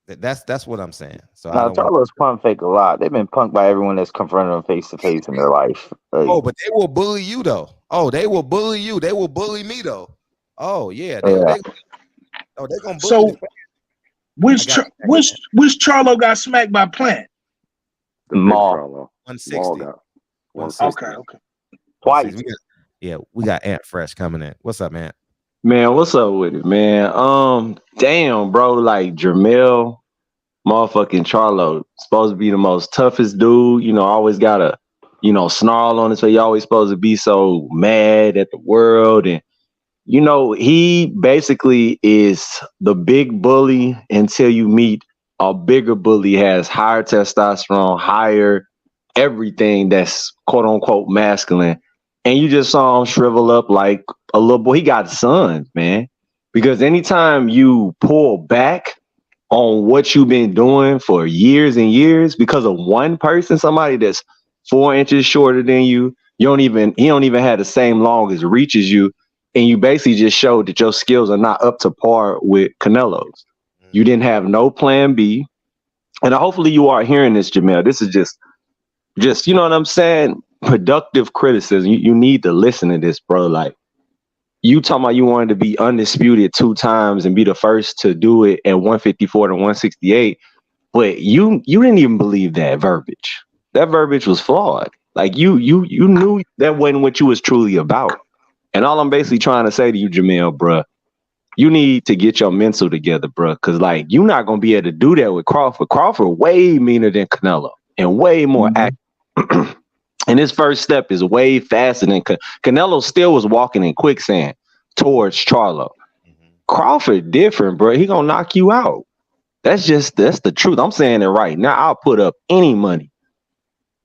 That's what I'm saying. So Charlo's punk fake a lot. They've been punked by everyone that's confronted them face to face in their life. Like, but they will bully you though. Oh, they will bully you. They will bully me though. Oh yeah. They're gonna bully. So which Charlo got smacked by Plant? Maul. 160. 160. Okay. Twice. We got Aunt Fresh coming in. What's up, man? Man, what's up with it, man? Damn, bro, like Jermell, motherfucking Charlo, supposed to be the most toughest dude, always got a, snarl on it, so he always supposed to be so mad at the world. And, he basically is the big bully until you meet a bigger bully, has higher testosterone, higher everything that's quote unquote masculine. And you just saw him shrivel up like a little boy. He got sons, man. Because anytime you pull back on what you've been doing for years and years because of one person, somebody that's 4 inches shorter than you, he don't even have the same longest reach as you, and you basically just showed that your skills are not up to par with Canelo's. You didn't have no plan B. And hopefully you are hearing this, Jermell. This is just you know what I'm saying? Productive criticism. You need to listen to this, bro. Like, you talking about you wanted to be undisputed 2 times and be the first to do it at 154 to 168, but you didn't even believe that verbiage. That verbiage was flawed. Like, you knew that wasn't what you was truly about. And all I'm basically trying to say to you, Jermell, bro, you need to get your mental together, bro, because like you're not gonna be able to do that with Crawford. Crawford way meaner than Canelo and way more active. And his first step is way faster than Canelo. Still was walking in quicksand towards Charlo. Crawford different, bro. He gonna knock you out. That's the truth. I'm saying it right now. I'll put up any money.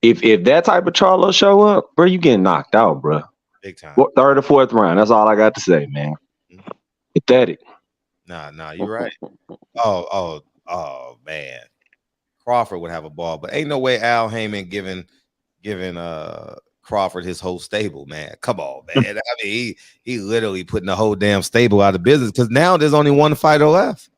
If that type of Charlo show up, bro, you getting knocked out, bro. Big time. 3rd or 4th round. That's all I got to say, man. Pathetic. Nah, you're right. Oh man. Crawford would have a ball, but ain't no way Al Heyman giving Crawford his whole stable, man. Come on, man. I mean, he literally putting the whole damn stable out of business because now there's only one fighter left.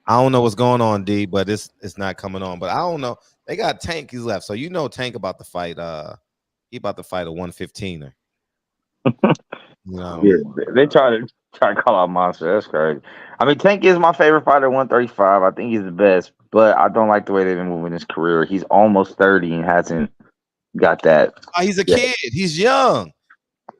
I don't know what's going on, D, but it's not coming on. But I don't know. They got Tank. He's left, so you know Tank about to fight. He about to fight a 115er. You know, yeah, they try to call out Monster. That's crazy. I mean, Tank is my favorite fighter, 135. I think he's the best, but I don't like the way they've been moving his career. He's almost 30 and hasn't got that. He's a kid. He's young.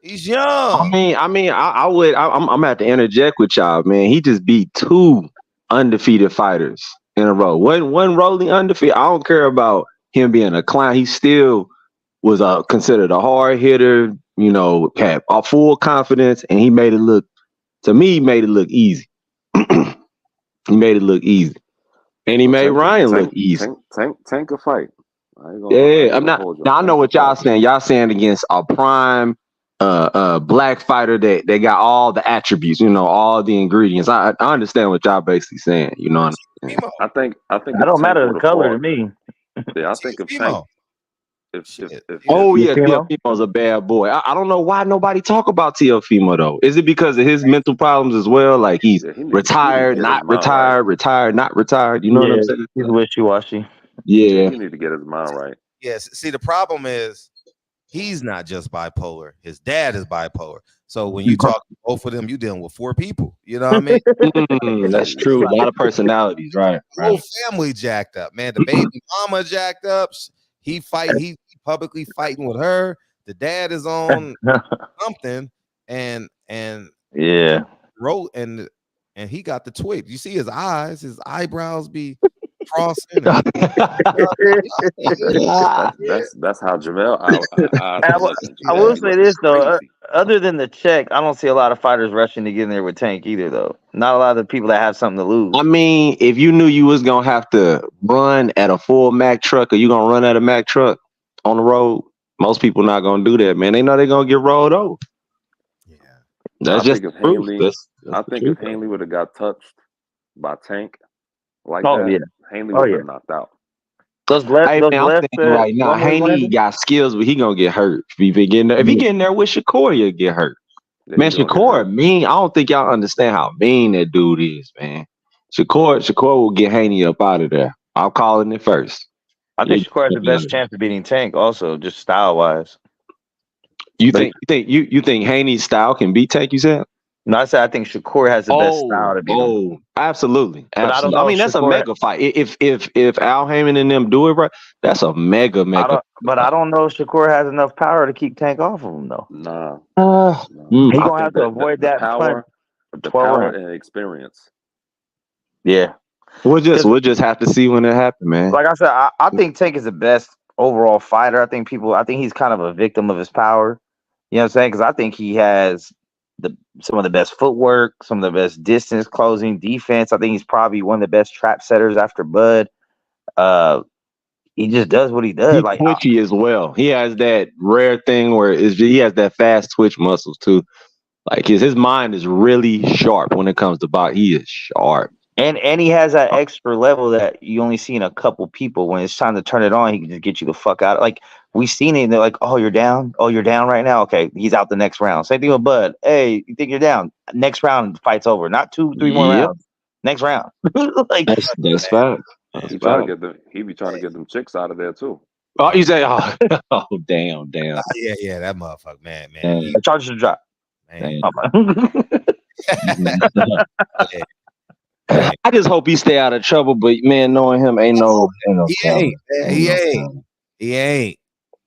He's young. I'm gonna have to interject with y'all, man. He just beat 2 undefeated fighters in a row. One rolling undefeated. I don't care about him being a clown. He still was considered a hard hitter. You know, had full confidence, and he made it look. To me, he made it look easy. He made it look easy, and he made Ryan look easy. Tank a fight. I'm not. Now I know what y'all saying. Y'all saying against a prime, black fighter that they got all the attributes. You know, all the ingredients. I understand what y'all basically saying. You know, I think it don't matter the color to me. Yeah, I think if Tank. Teofimo's a bad boy. I don't know why nobody talk about Teofimo though. Is it because of his mental problems as well? Like he's retired, not retired, retired, not retired. You know what I'm saying? He's wishy-washy. Yeah, he need to get his mind right. Yes. See, the problem is he's not just bipolar. His dad is bipolar. So when you talk to both of them, you dealing with 4 people. You know what I mean? That's true. A lot of personalities, right? The whole family jacked up, man. The baby mama jacked up. He publicly fighting with her. The dad is on something, and he got the twig. You see his eyes, his eyebrows be crossing. That's how Jermell. I will say this though. Other than the check, I don't see a lot of fighters rushing to get in there with Tank either, though. Not a lot of the people that have something to lose. I mean, if you knew you was gonna have to run at a full Mack truck, or you gonna run at a Mack truck on the road, most people not gonna do that, man. They know they're gonna get rolled over. Yeah, that's just if Hanley. I think if Hanley would have got touched by Tank Hanley would have been knocked out. Right now, Haney got skills, but he gonna get hurt. If he getting there with Shakur, he'll get hurt. Yeah, man, Shakur mean. I don't think y'all understand how mean that dude is, man. Shakur will get Haney up out of there. I'm calling it first. I think Shakur has the best chance of beating Tank, also, just style wise. You think Haney's style can beat Tank? You said? No, I think Shakur has the best style to beat him. Oh, absolutely. But I don't know. I mean, that's a mega fight. If Al Heyman and them do it right, that's a mega. But I don't know if Shakur has enough power to keep Tank off of him, though. Nah. He's gonna have to avoid that power, the power and experience. Yeah. We'll just have to see when it happens, man. Like I said, I think Tank is the best overall fighter. I think he's kind of a victim of his power. You know what I'm saying? Because I think he has some of the best footwork, some of the best distance closing, defense. I think he's probably one of the best trap setters after Bud. He just does what he does. He's twitchy as well. He has that rare thing where he has that fast twitch muscles too. Like his mind is really sharp when it comes to boxing. He is sharp. And he has that extra level that you only see in a couple people. When it's time to turn it on, he can just get you the fuck out. Like we've seen it, and they're like, "Oh, you're down. Oh, you're down right now. Okay, he's out the next round." Same thing with Bud. Hey, you think you're down? Next round, fight's over. Not 2-3 more rounds. next round. Like That's fact. He trying to get them. He be trying to get them chicks out of there too. Oh, you say, oh, damn. Yeah, that motherfucker, man. the charges should drop. Man. I just hope he stay out of trouble, but man, knowing him ain't no He ain't.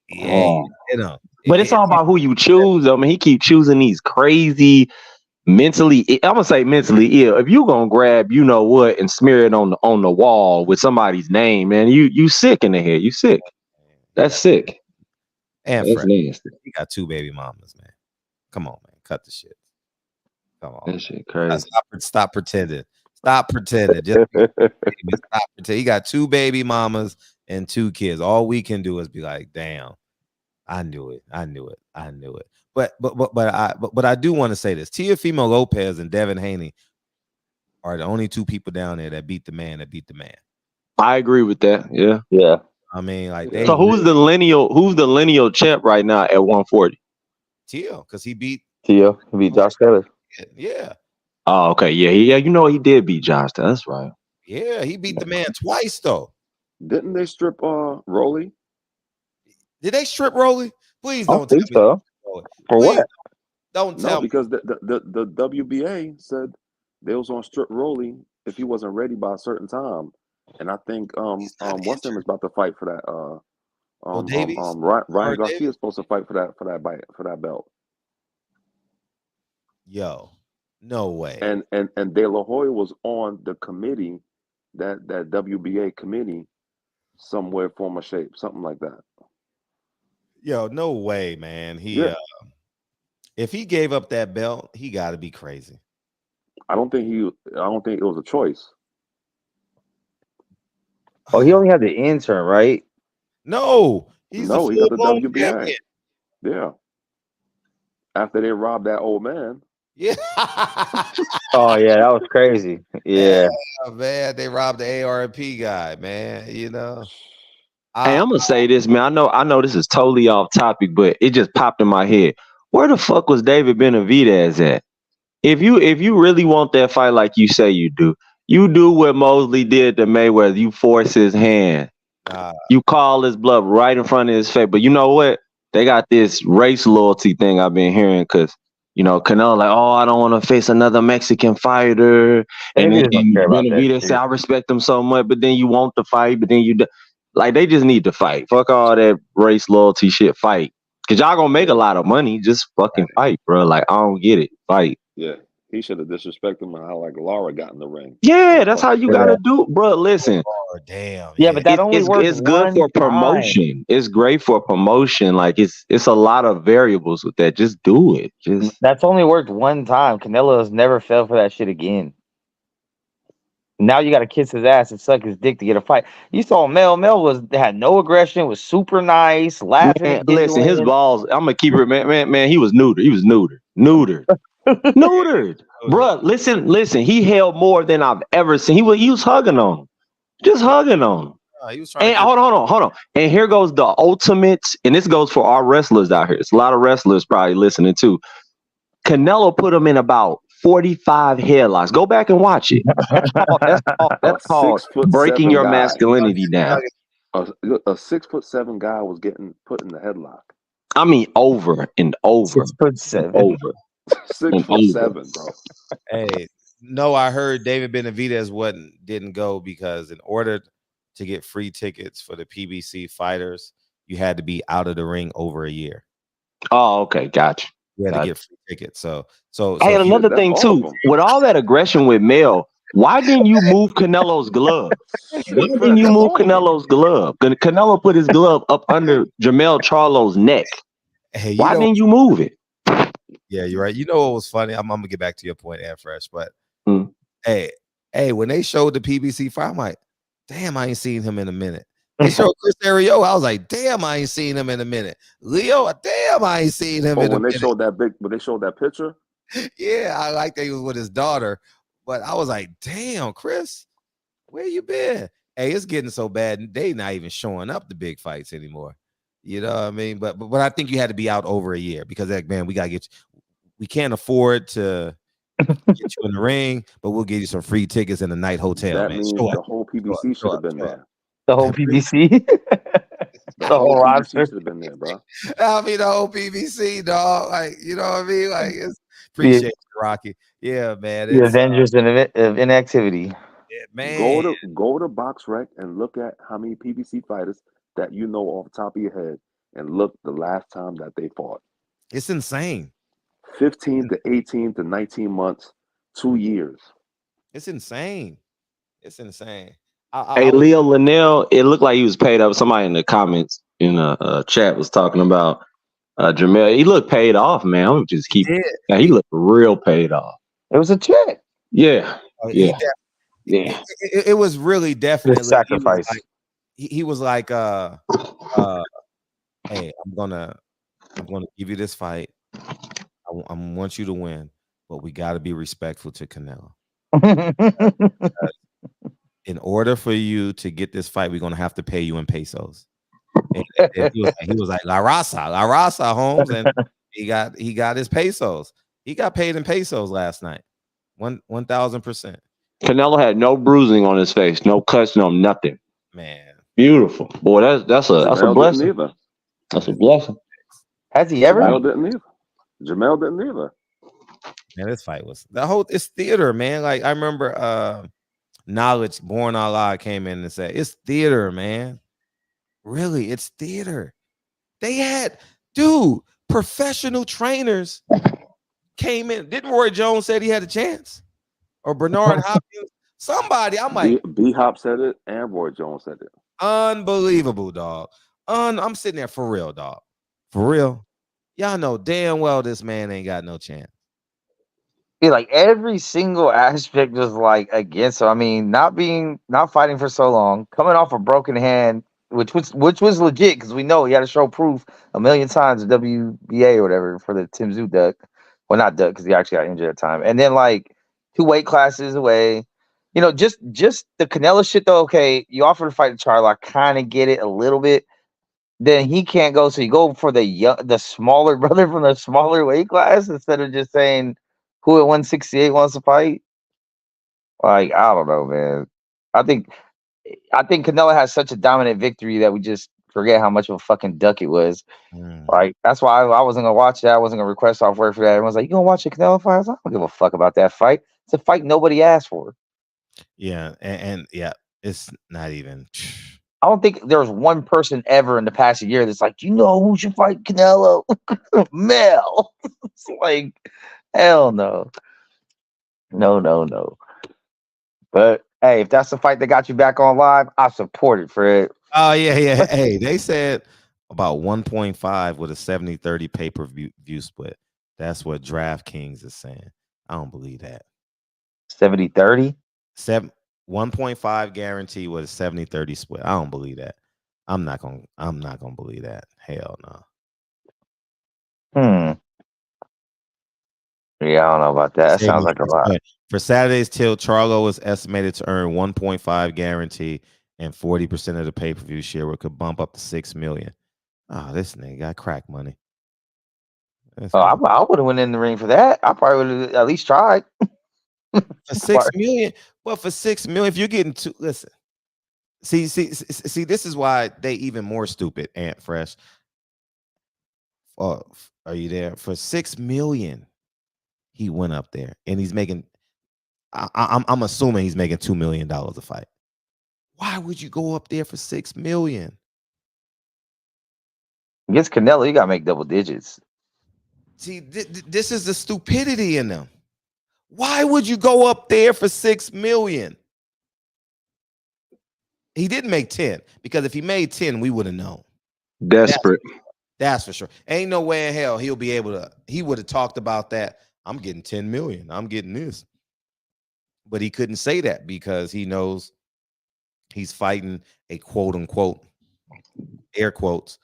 You know. But it's all about who you choose. I mean, he keep choosing these crazy mentally. I'm gonna say mentally ill. If you gonna grab, you know what, and smear it on the wall with somebody's name, man, you sick in the head. You sick. That's sick. And that's nasty. He got 2 baby mamas, man. Come on, man. Cut the shit. Come on. That shit crazy. Stop pretending. Stop pretending. Just stop pretending. He got 2 baby mamas and 2 kids. All we can do is be like, damn, I knew it. But I do want to say this. Teofimo Lopez and Devin Haney are the only 2 people down there that beat the man. I agree with that. Yeah. I mean, like, so who's the lineal champ right now at 140? Teo, because he beat Josh Taylor. Yeah. Oh, okay. Yeah. You know he did beat Josh. That's right. Yeah, he beat the man twice though. Didn't they strip Rolly? Did they strip Rolly? Please don't tell me. So. For what? Don't tell me. Because the WBA said they was on strip Rolly if he wasn't ready by a certain time. And I think what's name is about to fight for that. Ryan Garcia is supposed to fight for that belt. Yo, no way. And De La Hoya was on the committee, that WBA committee, somewhere, form or shape, something like that. Yo, no way, man. If he gave up that belt, he got to be crazy. I don't think it was a choice. Oh, he only had the intern, right? No, he got the WBA. champion. Yeah. After they robbed that old man. Yeah. Oh yeah, that was crazy. Yeah, man, they robbed the ARP guy, man. You know. Hey, I'm gonna say this, man. I know this is totally off topic, but it just popped in my head. Where the fuck was David Benavidez at? If you really want that fight like you say you do what Mosley did to Mayweather. You force his hand. You call his bluff right in front of his face. But you know what? They got this race loyalty thing I've been hearing because, you know, Canelo like, oh, I don't want to face another Mexican fighter. And then Benavidez say, I respect him so much, but then you want to fight, but then like, they just need to fight. Fuck all that race loyalty shit, fight. Because y'all gonna make a lot of money. Just fucking fight, bro. Like, I don't get it. Fight. Yeah. He should have disrespected him and how like Laura got in the ring. Yeah, that's how you gotta do, bro. Listen, damn. Yeah, but that only works. It's good for promotion. It's great for promotion. Like it's a lot of variables with that. Just do it. That's only worked one time. Canelo has never fell for that shit again. Now you got to kiss his ass and suck his dick to get a fight. You saw Mel. Mel had no aggression. Was super nice, laughing. Man, listen, his balls. I'm gonna keep it, man. He was neutered. He was neutered. Neutered, bro. Listen. He held more than I've ever seen. He was hugging on him, just hugging on him. He was trying. Hold on. And here goes the ultimate. And this goes for our wrestlers out here. It's a lot of wrestlers probably listening too. Canelo put him in about 45 headlocks. Go back and watch it. That's called breaking your masculinity down. A 6'7" guy was getting put in the headlock. I mean, over and over. 6'7". Over. 6'7", bro. Hey, no, I heard David Benavidez didn't go because in order to get free tickets for the PBC fighters, you had to be out of the ring over a year. Oh, okay, gotcha. You had to get free tickets. So hey, another thing too, with all that aggression with Mel, why didn't you move Canelo's glove? Why didn't you move Canelo's glove? Canelo put his glove up under Jermell Charlo's neck. Hey, why didn't you move it? Yeah, you're right. You know what was funny? I'm gonna get back to your point, Air Fresh, but hey, when they showed the PBC fight, I'm like, damn, I ain't seen him in a minute. They showed Chris Arroyo. I was like, damn, I ain't seen him in a minute. Leo, damn, I ain't seen him in a minute. When they showed that picture, yeah, I like that he was with his daughter, but I was like, damn, Chris, where you been? Hey, it's getting so bad. They not even showing up the big fights anymore. You know what I mean? But I think you had to be out over a year because, like, man, we can't afford to, Get you in the ring, but we'll give you some free tickets in the night hotel, That man. means Show the up. whole PBC should have been there. The whole PBC. The whole whole PBC roster. should have been there, bro. I mean, the whole PBC, dog. Like, you know what I mean? Like, appreciate you, Rocky. Yeah, man. The Avengers of inactivity. Yeah, man. Go to BoxRec and look at how many PBC fighters that you know off the top of your head, and look the last time that they fought. It's insane. 15 to 18 to 19 months, 2 years. It's insane. It's insane. Hey, Leo Linnell, it looked like he was paid up. Somebody in the comments in the chat was talking about Jermell. He looked paid off, man. I'm just keep. Yeah, he looked real paid off. It was a check. Yeah, yeah. It was really definitely sacrifice. He was like, hey, I'm gonna give you this fight. I want you to win, but we got to be respectful to Canelo. In order for you to get this fight, we're gonna have to pay you in pesos. And he was like, La Raza, Holmes, and he got his pesos. He got paid in pesos last night. 1,000%. Canelo had no bruising on his face, no cuts, no nothing. Man, beautiful. Boy, that's a blessing. That's a blessing. Has he ever? Jermell didn't either. Jermell didn't either. Man, this fight was it's theater, man. Like I remember Knowledge Born Allah came in and said, it's theater, man. Really, it's theater. They had, professional trainers came in. Didn't Roy Jones said he had a chance? Or Bernard Hopkins? Somebody, I'm like, B-Hop said it and Roy Jones said it. Unbelievable, dog. I'm sitting there for real, dog. For real. Y'all know damn well this man ain't got no chance. Yeah, like every single aspect was like against him. I mean, not fighting for so long, coming off a broken hand, which was legit because we know he had to show proof a million times at WBA or whatever for the Tim Tszyu duck. Well, not duck because he actually got injured at the time. And then like 2 weight classes away. You know, just the Canelo shit though. Okay, you offer to fight Charlo, I kind of get it a little bit. Then he can't go, so you go for the smaller brother from the smaller weight class instead of just saying who at 168 wants to fight. Like, I don't know, man. I think Canelo has such a dominant victory that we just forget how much of a fucking duck it was. Like, that's why I wasn't gonna watch that. I wasn't gonna request software for that. Everyone's like, you gonna watch a Canelo fight? I was like, I don't give a fuck about that fight. It's a fight nobody asked for. Yeah, and yeah, it's not even. I don't think there was one person ever in the past year that's like, you know who should fight Canelo? Mel. It's like, hell no. No. But hey, if that's the fight that got you back on live, I support it, Fred. Oh, yeah. Hey, they said about 1.5 with a 70-30 pay-per-view split. That's what DraftKings is saying. I don't believe that. 70-30? 1.5 guarantee with a 70-30 split. I don't believe that. I'm not gonna believe that. Hell no. Yeah, I don't know about that. That sounds like a lot. For Saturday's tilt, Charlo is estimated to earn 1.5 guarantee and 40% of the pay-per-view share, which could bump up to $6 million. Oh, this nigga got crack money. I would have went in the ring for that. I probably would have at least tried. For $6 million, but for $6 million, if you're getting two, listen. See, this is why they even more stupid. Ant Fresh. Are you there? For $6 million, he went up there and he's making. I'm assuming he's making $2 million a fight. Why would you go up there for $6 million? Against Canelo, you gotta make double digits. See, this is the stupidity in them. Why would you go up there for $6 million? He didn't make 10 because if he made 10, we would have known. Desperate. That's for sure. Ain't no way in hell he'll be able to. He would have talked about that. I'm getting 10 million. I'm getting this. But he couldn't say that because he knows he's fighting a quote unquote, air quotes,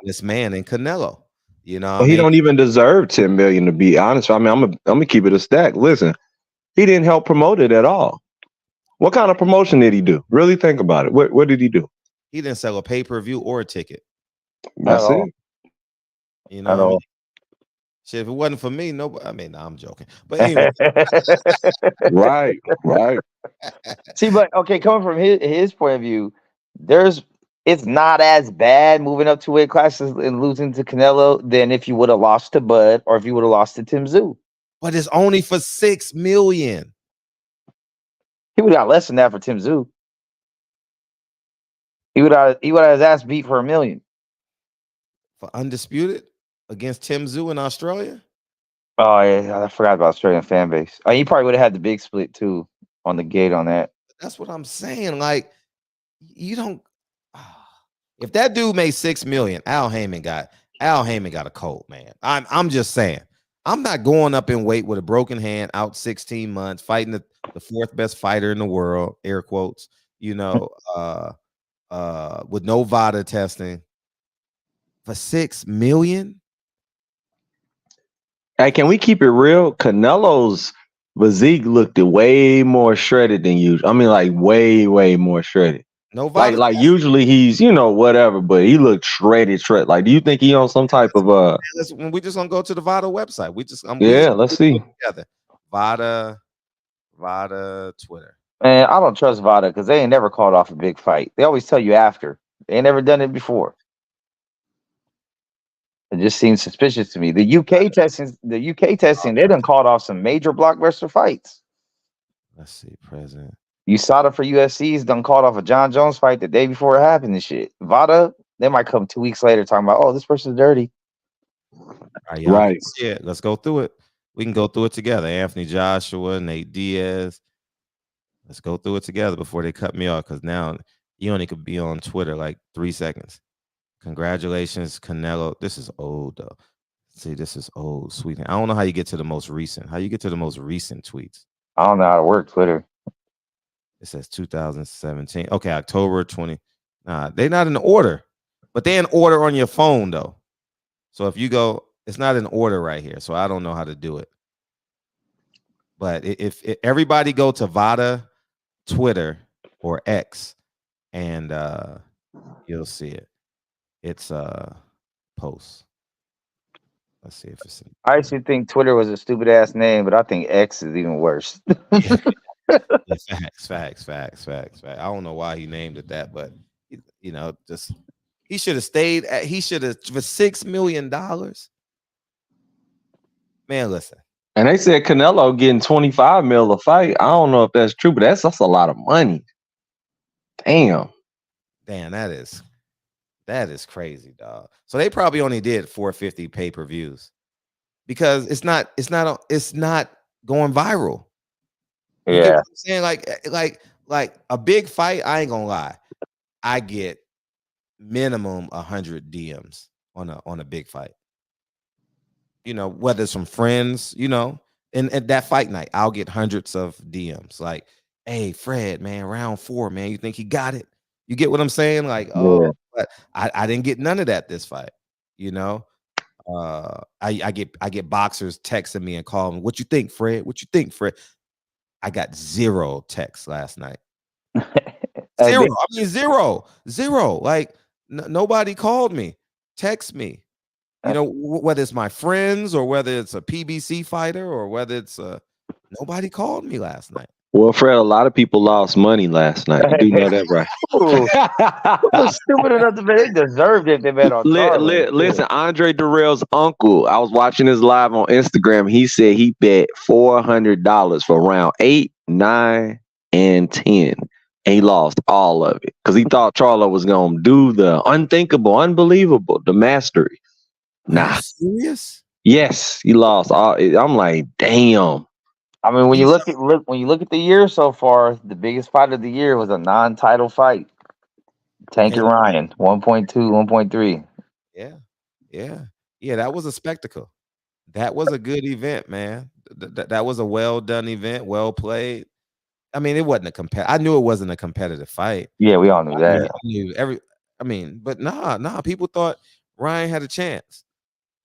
this man in Canelo. You know, he don't even deserve 10 million to be honest. I mean, I'm gonna keep it a stack. Listen, he didn't help promote it at all. What kind of promotion did he do? Really think about it. What did he do? He didn't sell a pay-per-view or a ticket. That's it. You know, Shit, if it wasn't for me, nobody. I mean, I'm joking. But anyway. Right. See, but okay, coming from his point of view, it's not as bad moving up 2 weight classes and losing to Canelo than if you would have lost to Bud or if you would have lost to Tim Tszyu. But it's only for $6 million. He would have got less than that for Tim Tszyu. He would have his ass beat for $1 million. For undisputed against Tim Tszyu in Australia? Oh yeah, I forgot about Australian fan base. He probably would have had the big split too on the gate on that. That's what I'm saying. Like, you don't. If that dude made $6 million, Al Heyman got a cold, man. I'm just saying. I'm not going up in weight with a broken hand, out 16 months, fighting the 4th best fighter in the world, air quotes. You know, with no VADA testing for $6 million. Hey, can we keep it real? Canelo's physique looked way more shredded than usual. I mean, like way more shredded. No VADA like usually he's, you know, whatever, but he looked shredded. Like, do you think he on some type of we just gonna go to the VADA website. Let's see. Together. VADA Twitter. Man, I don't trust VADA because they ain't never called off a big fight. They always tell you after. They ain't never done it before. It just seems suspicious to me. The UK testing, they done called off some major blockbuster fights. Let's see, President. USADA for USC's done called off a John Jones fight the day before it happened and shit. VADA, they might come 2 weeks later talking about, oh, this person's dirty. Right. Yeah, let's go through it. We can go through it together. Anthony Joshua, Nate Diaz. Let's go through it together before they cut me off, because now you only could be on Twitter like 3 seconds. Congratulations, Canelo. This is old, though. See, this is old, sweet. I don't know how you get to the most recent. How you get to the most recent tweets? I don't know how to work Twitter. It says 2017. Okay, October 20. Nah, they're not in order, but they're in order on your phone, though. So if you go, it's not in order right here. So I don't know how to do it. But if everybody go to VADA, Twitter, or X, and you'll see it. It's posts. Let's see if it's. I actually think Twitter was a stupid ass name, but I think X is even worse. Facts. I don't know why he named it that, but you know, just he should have stayed at. He should have for $6 million. Man, listen. And they said Canelo getting 25 mil a fight. I don't know if that's true, but that's a lot of money. Damn, that is crazy, dog. So they probably only did 450 pay-per-views because it's not going viral. You get what I'm saying? Like a big fight, I ain't gonna lie. I get minimum 100 DMs on a big fight. You know, whether it's from friends, you know, and at that fight night, I'll get hundreds of DMs like, hey, Fred, man, round 4, man, you think he got it? You get what I'm saying? Like, oh, but I didn't get none of that this fight. You know, I get boxers texting me and calling me, what you think, Fred? What you think, Fred? I got 0 texts last night. Zero. I mean, zero. Like nobody called me, text me. You know, whether it's my friends or whether it's a PBC fighter or whether it's nobody called me last night. Well, Fred, a lot of people lost money last night. You do know that, right? Was stupid enough to bet. They deserved it. They bet on Charlo. Listen, Andre Durrell's uncle, I was watching his live on Instagram. He said he bet $400 for round 8, 9, and 10. And he lost all of it because he thought Charlo was going to do the unthinkable, unbelievable, the mastery. Nah. Are you serious? Yes, he lost all. I'm like, damn. I mean, when you look at the year so far, the biggest fight of the year was a non-title fight. Tank and Ryan, 1.2, 1.3. Yeah. That was a spectacle. That was a good event, man. That was a well done event, well played. I mean, it wasn't I knew it wasn't a competitive fight. Yeah, we all knew that. I knew but nah. People thought Ryan had a chance.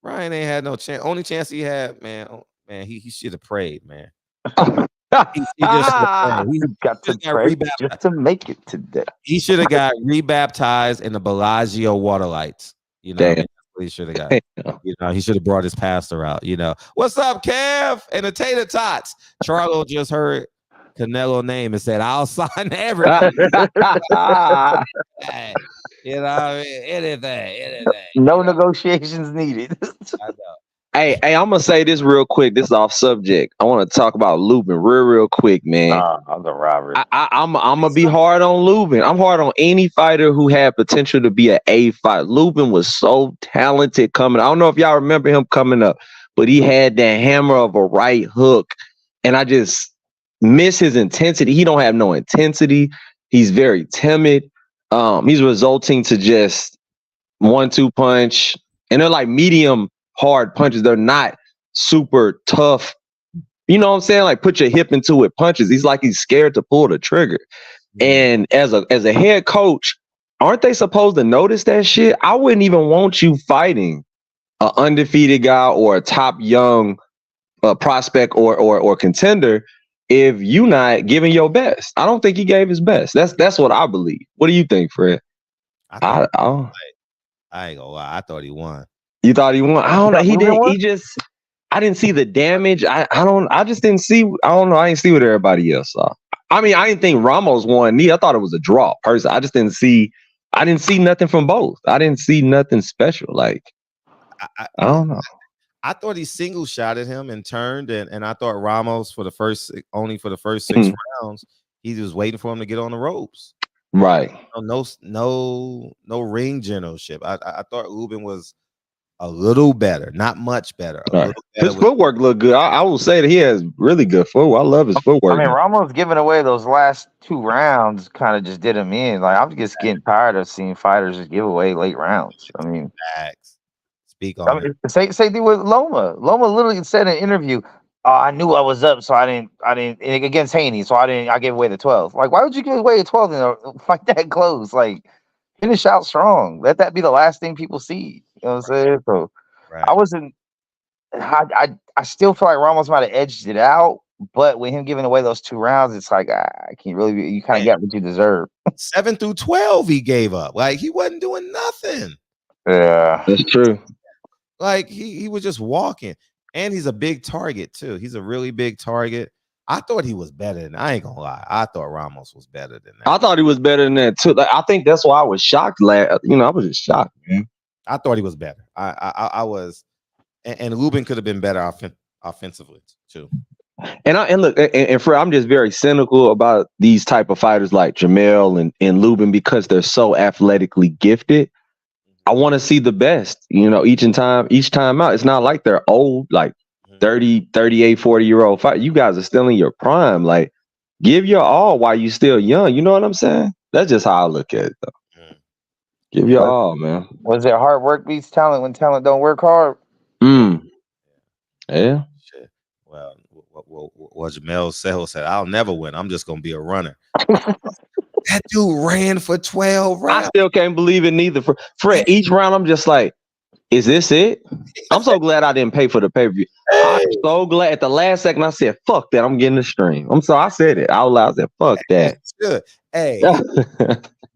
Ryan ain't had no chance. Only chance he had, man. He should have prayed, man. He got to pray just to make it today. He should have got rebaptized in the Bellagio water lights. You know, He should have got. You know, he should have brought his pastor out. You know, what's up, Kev? And the tater tots. Charlo just heard Canelo name and said, "I'll sign everything." You know, anything. No negotiations needed. I know. Hey, I'm gonna say this real quick. This is off subject. I want to talk about Lubin real quick, man. I'm the Robert. I'm gonna be hard on Lubin. I'm hard on any fighter who had potential to be an A fight. Lubin was so talented coming. I don't know if y'all remember him coming up, but he had that hammer of a right hook, and I just miss his intensity. He don't have no intensity. He's very timid. He's resulting to just 1-2 punch, and they're like medium hard punches. They're not super tough. You know what I'm saying? Like put your hip into it punches. He's like he's scared to pull the trigger. And as a head coach, aren't they supposed to notice that shit? I wouldn't even want you fighting an undefeated guy or a top young prospect or contender if you not giving your best. I don't think he gave his best. That's what I believe. What do you think, Fred? I ain't gonna lie. I thought he won. You thought he won? I don't know. He didn't. He just. I didn't see the damage. I just didn't see. I don't know. I didn't see what everybody else saw. I mean, I didn't think Ramos won. I thought it was a draw. Personally, I just didn't see. I didn't see nothing from both. I didn't see nothing special. Like I don't know. I thought he single shotted him and turned, and I thought Ramos for the first 6 rounds, he was waiting for him to get on the ropes. Right. No ring generalship. I thought Lubin was a little better, not much better. Right. His footwork looked good. I will say that he has really good footwork. I love his footwork. I mean, Ramos giving away those last 2 rounds kind of just did him in. Like I'm just getting tired of seeing fighters just give away late rounds. I mean, speak on it. Same thing with Loma. Loma literally said in an interview, I knew I was up, so I didn't against Haney, so I gave away the 12. Like, why would you give away the 12 in a fight that close? Like, finish out strong. Let that be the last thing people see. You know what I'm saying? So right. I still feel like Ramos might have edged it out, but with him giving away those 2 rounds, it's like I can't really. You kind of got what you deserve. 7 through 12, he gave up. Like he wasn't doing nothing. Yeah, that's true. Like he was just walking, and he's a big target too. He's a really big target. I thought he was better than. I ain't gonna lie. I thought Ramos was better than that. I thought he was better than that too. Like, I think that's why I was shocked. I was just shocked, man. I thought he was better. I was, and Lubin could have been better offensively too. And look, Fred, I'm just very cynical about these type of fighters like Jermell and Lubin because they're so athletically gifted. I want to see the best, each time out. It's not like they're old, like 30, 38, 40-year-old fight. You guys are still in your prime. Like, give your all while you're still young. You know what I'm saying? That's just how I look at it, though. Give your all, man. Was it hard work beats talent when talent don't work hard? Yeah. Shit. Well, Jamel Sehel said, I'll never win. I'm just going to be a runner. That dude ran for 12 rounds. I still can't believe it neither. Fred, each round, I'm just like, is this it? I'm so glad I didn't pay for the pay-per-view. I'm so glad at the last second I said, fuck that, I'm getting the stream. I'm sorry, I said it out loud. I said, fuck that. It's good. Hey,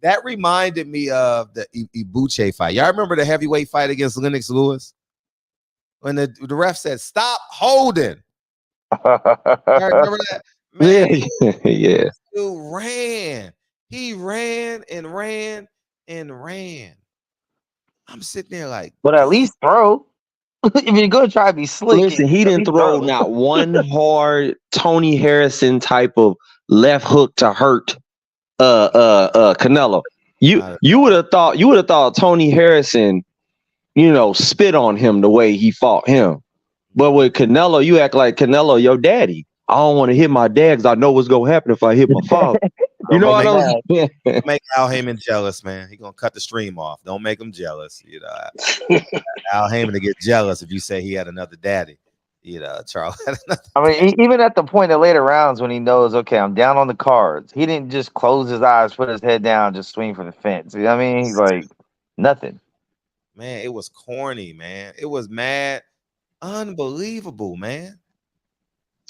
that reminded me of the Ibuche fight. Y'all remember the heavyweight fight against Lennox Lewis? When the ref said, stop holding. Y'all remember that? Man, yeah. Dude ran. He ran and ran and ran. I'm sitting there like, but at least throw. If you're gonna try to be slick, listen, he didn't throw not one hard Tony Harrison type of left hook to hurt Canelo. You would have thought Tony Harrison, spit on him the way he fought him. But with Canelo, you act like Canelo your daddy. I don't want to hit my dad because I know what's gonna happen if I hit my father. You know what I'm saying? Make Al Heyman jealous, man. He's gonna cut the stream off. Don't make him jealous. Al Heyman to get jealous if you say he had another daddy. Charles. I mean, even at the point of later rounds when he knows, okay, I'm down on the cards. He didn't just close his eyes, put his head down, just swing for the fence. You know what I mean? He's like nothing. Man, it was corny, man. It was mad, unbelievable, man.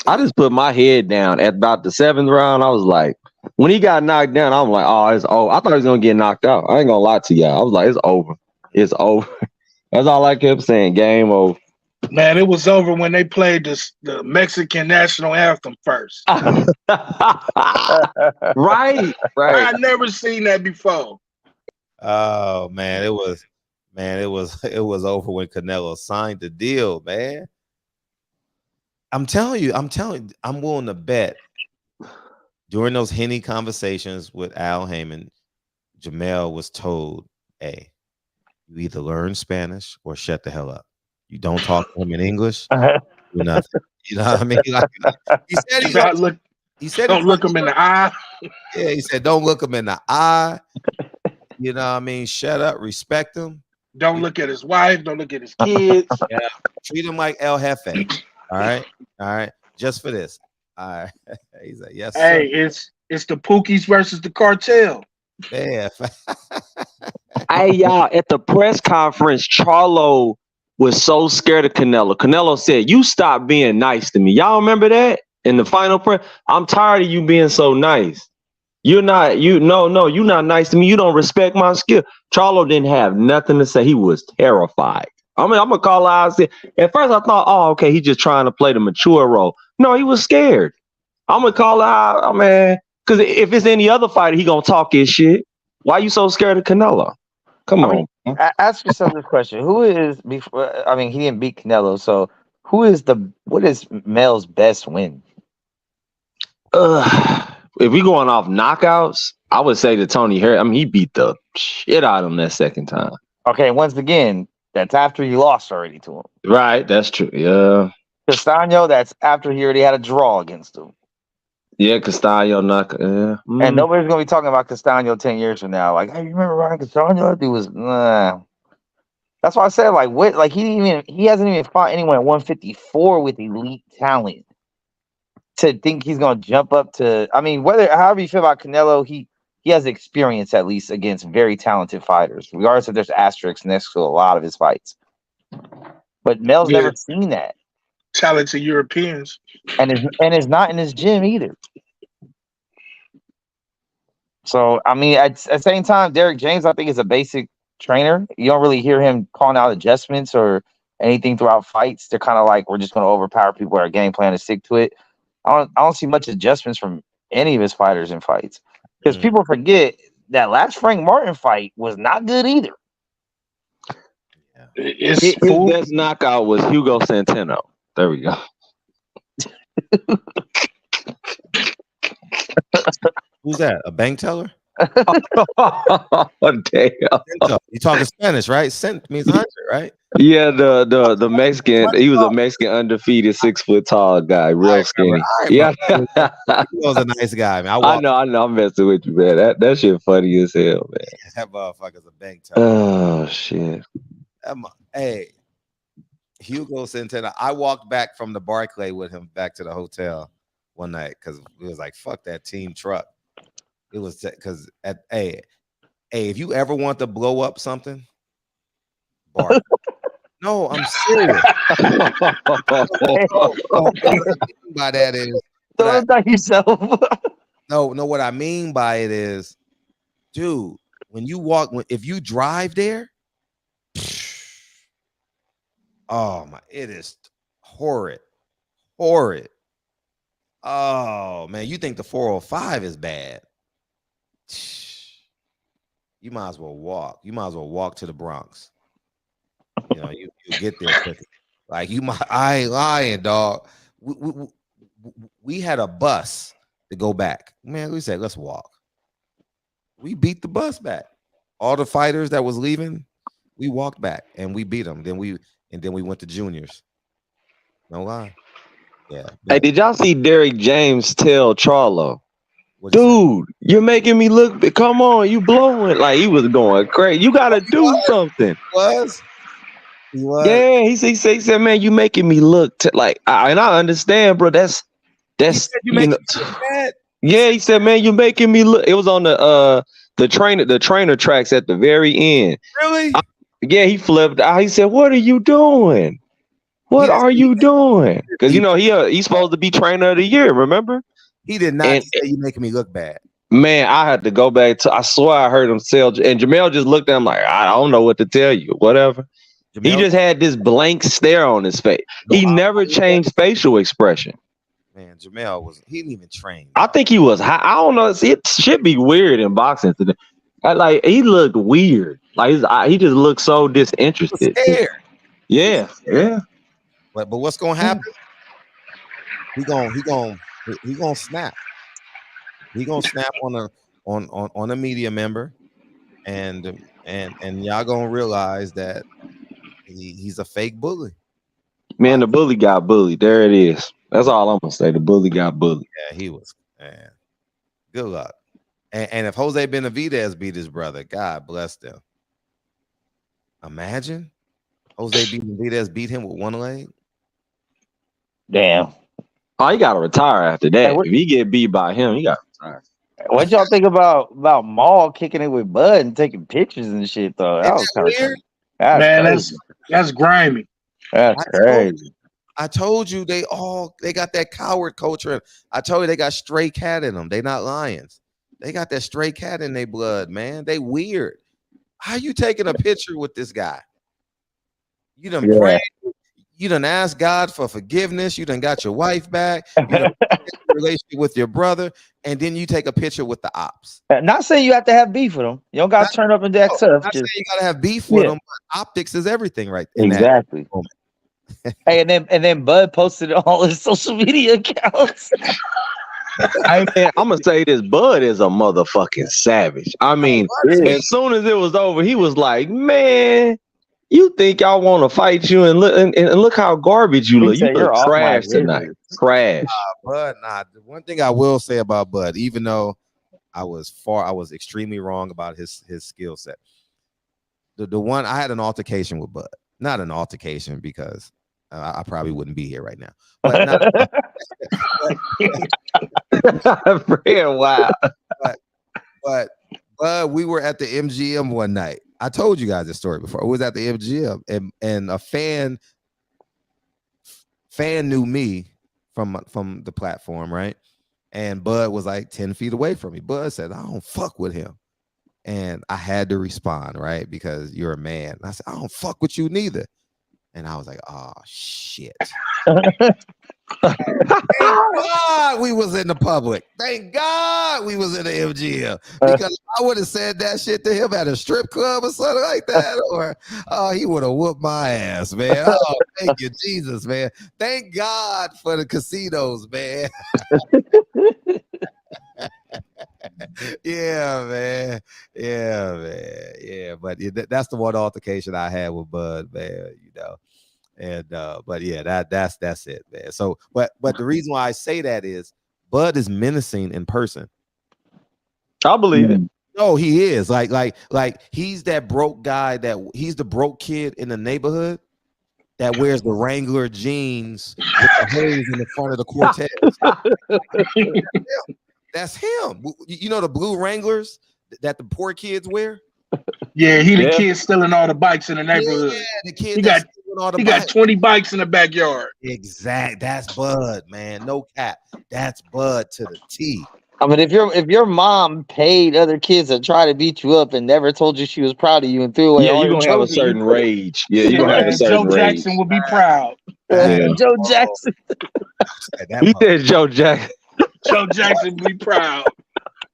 I just put my head down at about the 7th round. I was like, when he got knocked down, I'm like, oh, it's over. I thought he was gonna get knocked out. I ain't gonna lie to y'all. I was like, it's over. It's over. That's all I kept saying. Game over. Man, it was over when they played the Mexican national anthem first. Right. I never seen that before. Oh man, it was over when Canelo signed the deal, man. I'm telling you, I'm willing to bet during those Henny conversations with Al Heyman, Jermell was told, hey, you either learn Spanish or shut the hell up. You don't talk to him in English, do nothing. You know what I mean? Like, he said don't look him in the eye. Yeah, he said, don't look him in the eye. You know what I mean? Shut up, respect him. Don't look at his wife, don't look at his kids. Yeah. Treat him like El Jefe. All right. Just for this. All right. He's like, yes. Hey, sir. It's the Pookies versus the cartel. Yeah. Hey, y'all, at the press conference, Charlo was so scared of Canelo. Canelo said, you stop being nice to me. Y'all remember that? In the final press? I'm tired of you being so nice. You're not nice to me. You don't respect my skill. Charlo didn't have nothing to say. He was terrified. I mean, I'm gonna call out. At first, I thought, oh, okay, he's just trying to play the mature role. No, he was scared. I'm gonna call out, man, because if it's any other fighter, he gonna talk his shit. Why you so scared of Canelo? Come on. Ask yourself this question: who is? I mean, he didn't beat Canelo, so what is Mel's best win? If we going off knockouts, I would say to Tony Harris. I mean, he beat the shit out of him that second time. Okay, once again, that's after you lost already to him. Right, that's true. Yeah. Castano, that's after he already had a draw against him. Yeah, Castano knockout. Yeah. And nobody's gonna be talking about Castano 10 years from now. Like, hey, you remember Ryan Castano? That dude was That's why I said, like, what? Like, he hasn't even fought anyone at 154 with elite talent. To think he's gonna jump up to, I mean, however you feel about Canelo, he has experience at least against very talented fighters, regardless if there's asterisks next to a lot of his fights. But Mel's never seen that. Talented Europeans. And is not in his gym either. So I mean, at the same time, Derek James, I think, is a basic trainer. You don't really hear him calling out adjustments or anything throughout fights. They're kind of like, we're just gonna overpower people, our game plan is stick to it. I don't see much adjustments from any of his fighters in fights. Because people forget that last Frank Martin fight was not good either. His best knockout was Hugo Centeno. There we go. Who's that? A bank teller? Oh, damn. You talking Spanish, right? Cent means 100, right? Yeah, the Mexican. He was a Mexican undefeated 6 foot tall guy, real skinny. Yeah, he was a nice guy, man. I know. I'm messing with you, man. That shit funny as hell, man. That motherfucker's a bank teller. Oh shit. Hey, Hugo Centeno. I walked back from the Barclay with him back to the hotel one night because it was like, fuck that team truck. It was because hey, if you ever want to blow up something, Barclay. No, I'm serious. By that is, don't knock yourself. No, what I mean by it is, dude, when you walk, if you drive there, oh my, it is horrid. Oh man, you think the 405 is bad? You might as well walk. You might as well walk to the Bronx. You know, you get there quicker. Like I ain't lying, dog. We had a bus to go back. Man, we said, let's walk. We beat the bus back. All the fighters that was leaving, we walked back and we beat them. Then we went to juniors. No lie. Yeah. Hey, did y'all see Derek James tell Charlo? Dude, you're making me look. Come on, you blowing. Like, he was going crazy. You gotta do something. He was. Yeah, he said, man, you making me look like. And I understand, bro. That's yeah. He said, man, you making me look. It was on the trainer tracks at the very end. Really? Yeah, he flipped out. He said, what are you doing? What are you doing? Because he's supposed to be trainer of the year. Remember? He did not say you making me look bad. Man, I had to go back to. I swear I heard him tell, and Jermell just looked at him like, I don't know what to tell you, whatever. He just had this blank stare on his face. He never changed facial expression. Man, Jermell he didn't even train. I think he was high. I don't know. It should be weird in boxing today. Like he looked weird. Like he just looked so disinterested. Scared. Yeah. But what's gonna happen? He gonna snap. He gonna snap on a media member, and y'all gonna realize that he's a fake bully. Man, the bully got bullied. There it is. That's all I'm gonna say. The bully got bullied. Yeah, he was. Man, good luck. And if Jose Benavidez beat his brother, God bless them. Imagine Jose Benavidez beat him with one leg. Damn. Oh, he got to retire after that. If he get beat by him, he got to retire. What y'all think about Maul kicking it with Bud and taking pictures and shit though? That was kind of weird. That's grimy. That's crazy. I told you they got that coward culture. I told you they got stray cat in them. They not lions. They got that stray cat in their blood, man. They weird. How you taking a picture with this guy? You done prayed. You done asked God for forgiveness. You done got your wife back. You done relationship with your brother, and then you take a picture with the ops. Not saying you have to have beef with them. You don't got to turn up and act tough. Not saying you got to have beef with them. But optics is everything, right? Exactly. Hey, and then Bud posted it on all his social media accounts. Hey man, I'm gonna say this. Bud is a motherfucking savage. I mean, as soon as it was over, he was like, "Man, you think y'all want to fight you and look how garbage you look. You look trash tonight. Trash." Bud, the one thing I will say about Bud, even though I was extremely wrong about his skill set. The one I had an altercation with Bud, not an altercation because I probably wouldn't be here right now. But wow. But we were at the MGM one night. I told you guys this story before. I was at the MGM, and a fan knew me from the platform, right? And Bud was like 10 feet away from me. Bud said, "I don't fuck with him." And I had to respond, right? Because you're a man. And I said, "I don't fuck with you neither." And I was like, "Oh shit." Thank God we was in the public. Thank God we was in the MGM. Because I would have said that shit to him at a strip club or something like that. Or he would have whooped my ass, man. Oh, thank you, Jesus, man. Thank God for the casinos, man. Yeah, man. Yeah, but that's the one altercation I had with Bud, man, you know. And but yeah, that's it, man. So but the reason why I say that is Bud is menacing in person. I believe it. No, he is like he's that broke guy he's the broke kid in the neighborhood that wears the Wrangler jeans with the holes in the front of the Cortez. That's him. You know the blue Wranglers that the poor kids wear? Yeah, he the kid stealing all the bikes in the neighborhood. Yeah, the kid he got 20 bikes in the backyard. Exact. That's Bud, man. No cap. That's Bud to the T. I mean, if your mom paid other kids to try to beat you up and never told you she was proud of you and threw away all you're your gonna have a certain rage. Yeah, you're gonna have a certain Joe rage. Jackson would be proud. Joe Jackson. He said Joe Jackson. Joe Jackson would be proud.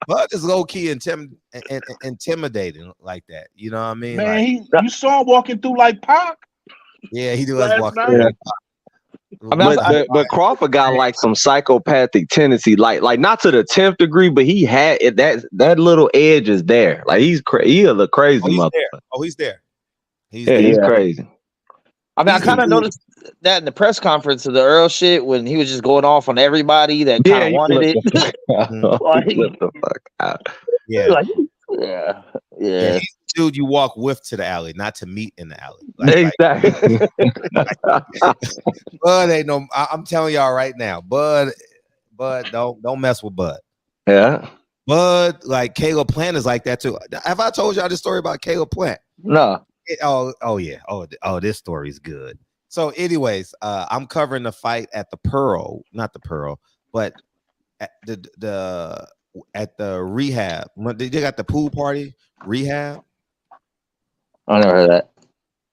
Bud is low key intimidating like that. You know what I mean? Man, you saw him walking through like Pac. Yeah, he does walk through. Yeah. I mean, but Crawford got like some psychopathic tendency, like not to the 10th degree, but he had it. That little edge is there. Like he a little crazy motherfucker. He's there. He's crazy. I mean, I kind of noticed that in the press conference of the Earl shit when he was just going off on everybody that kind of wanted it. Flip the fuck out. Yeah. Like, yeah. Dude, you walk with to the alley, not to meet in the alley. Exactly. Bud ain't no. I'm telling y'all right now, Bud, don't mess with Bud. Yeah. Bud, like Caleb Plant is like that too. Have I told y'all this story about Caleb Plant? No. Oh yeah. Oh, this story is good. So, anyways, I'm covering the fight at the Pearl, not the Pearl, but at the rehab. They got the pool party rehab. I never heard that.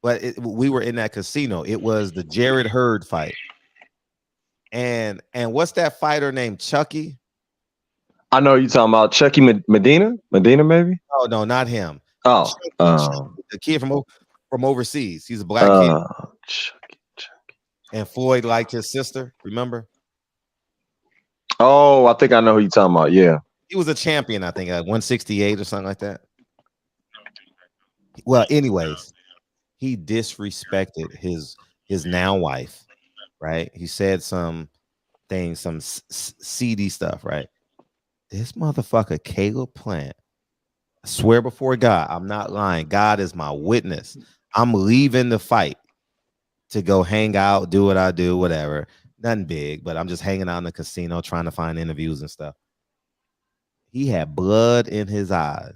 but we were in that casino. It was the Jared Hurd fight. And what's that fighter named Chucky? I know you're talking about Chucky Medina, maybe. Oh no, not him. Oh, Chucky, the kid from overseas. He's a black kid. Chucky. And Floyd liked his sister. Remember? Oh, I think I know who you're talking about. Yeah, he was a champion. I think at 168 or something like that. Well, anyways, he disrespected his now wife. Right? He said some things, some seedy stuff. Right? This motherfucker, Caleb Plant. I swear before God, I'm not lying. God is my witness. I'm leaving the fight to go hang out, do what I do, whatever. Nothing big, but I'm just hanging out in the casino trying to find interviews and stuff. He had blood in his eyes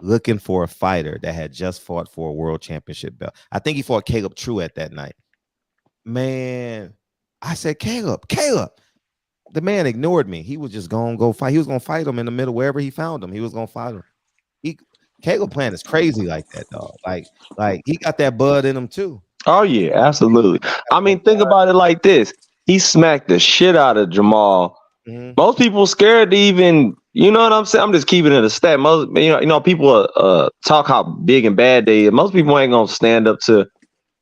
looking for a fighter that had just fought for a world championship belt. I think he fought Caleb Truett that night. Man, I said, Caleb. The man ignored me. He was just going to go fight. He was going to fight him in the middle, wherever he found him. He was going to fight him. Caleb Plant is crazy like that, dog. Like he got that blood in him too. Oh yeah, absolutely. I mean, think about it like this: he smacked the shit out of Jermell. Mm-hmm. Most people scared to even, you know what I'm saying? I'm just keeping it a stat. Most, you know, people talk how big and bad they are. Most people ain't gonna stand up to,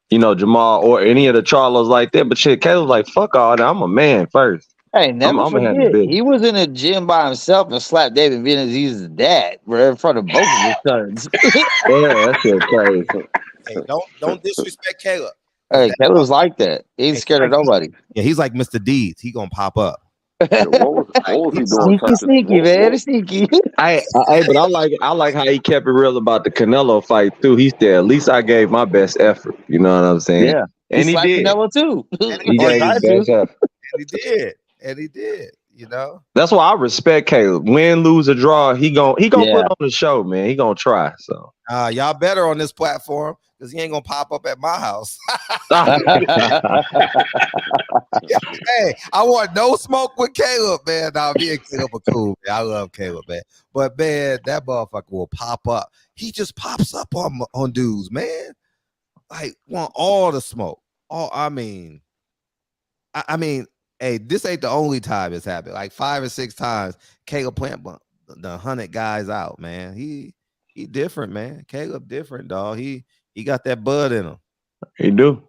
you know, Jermell or any of the Charlos like that. But shit, Caleb's like, fuck all that. I'm a man first. Hey, never forget, he was in a gym by himself and slapped David Benavidez's dad right in front of both of his sons. Yeah, that's shit crazy. Hey, don't disrespect Caleb. Hey, Caleb's like that. He ain't scared of nobody. Yeah, he's like Mr. Deeds. He gonna pop up. Yeah, what was he doing? Sneaky, man. Sneaky. But I like how he kept it real about the Canelo fight too. He said, at least I gave my best effort. You know what I'm saying? Yeah. And he did. Canelo too. He gave his best effort. And he did. You know? That's why I respect Caleb. Win, lose, or draw, he gonna put on the show, man. He gonna try. So y'all better on this platform because he ain't gonna pop up at my house. Hey, I want no smoke with Caleb, man. Nah, me and Caleb are cool, man. I love Caleb, man. But man, that motherfucker will pop up. He just pops up on dudes, man. Like want all the smoke. I mean, hey, this ain't the only time it's happened. Like 5 or 6 times, Caleb Plant the 100 guys out, man. He different, man. Caleb different, dog. He got that bud in him. He do.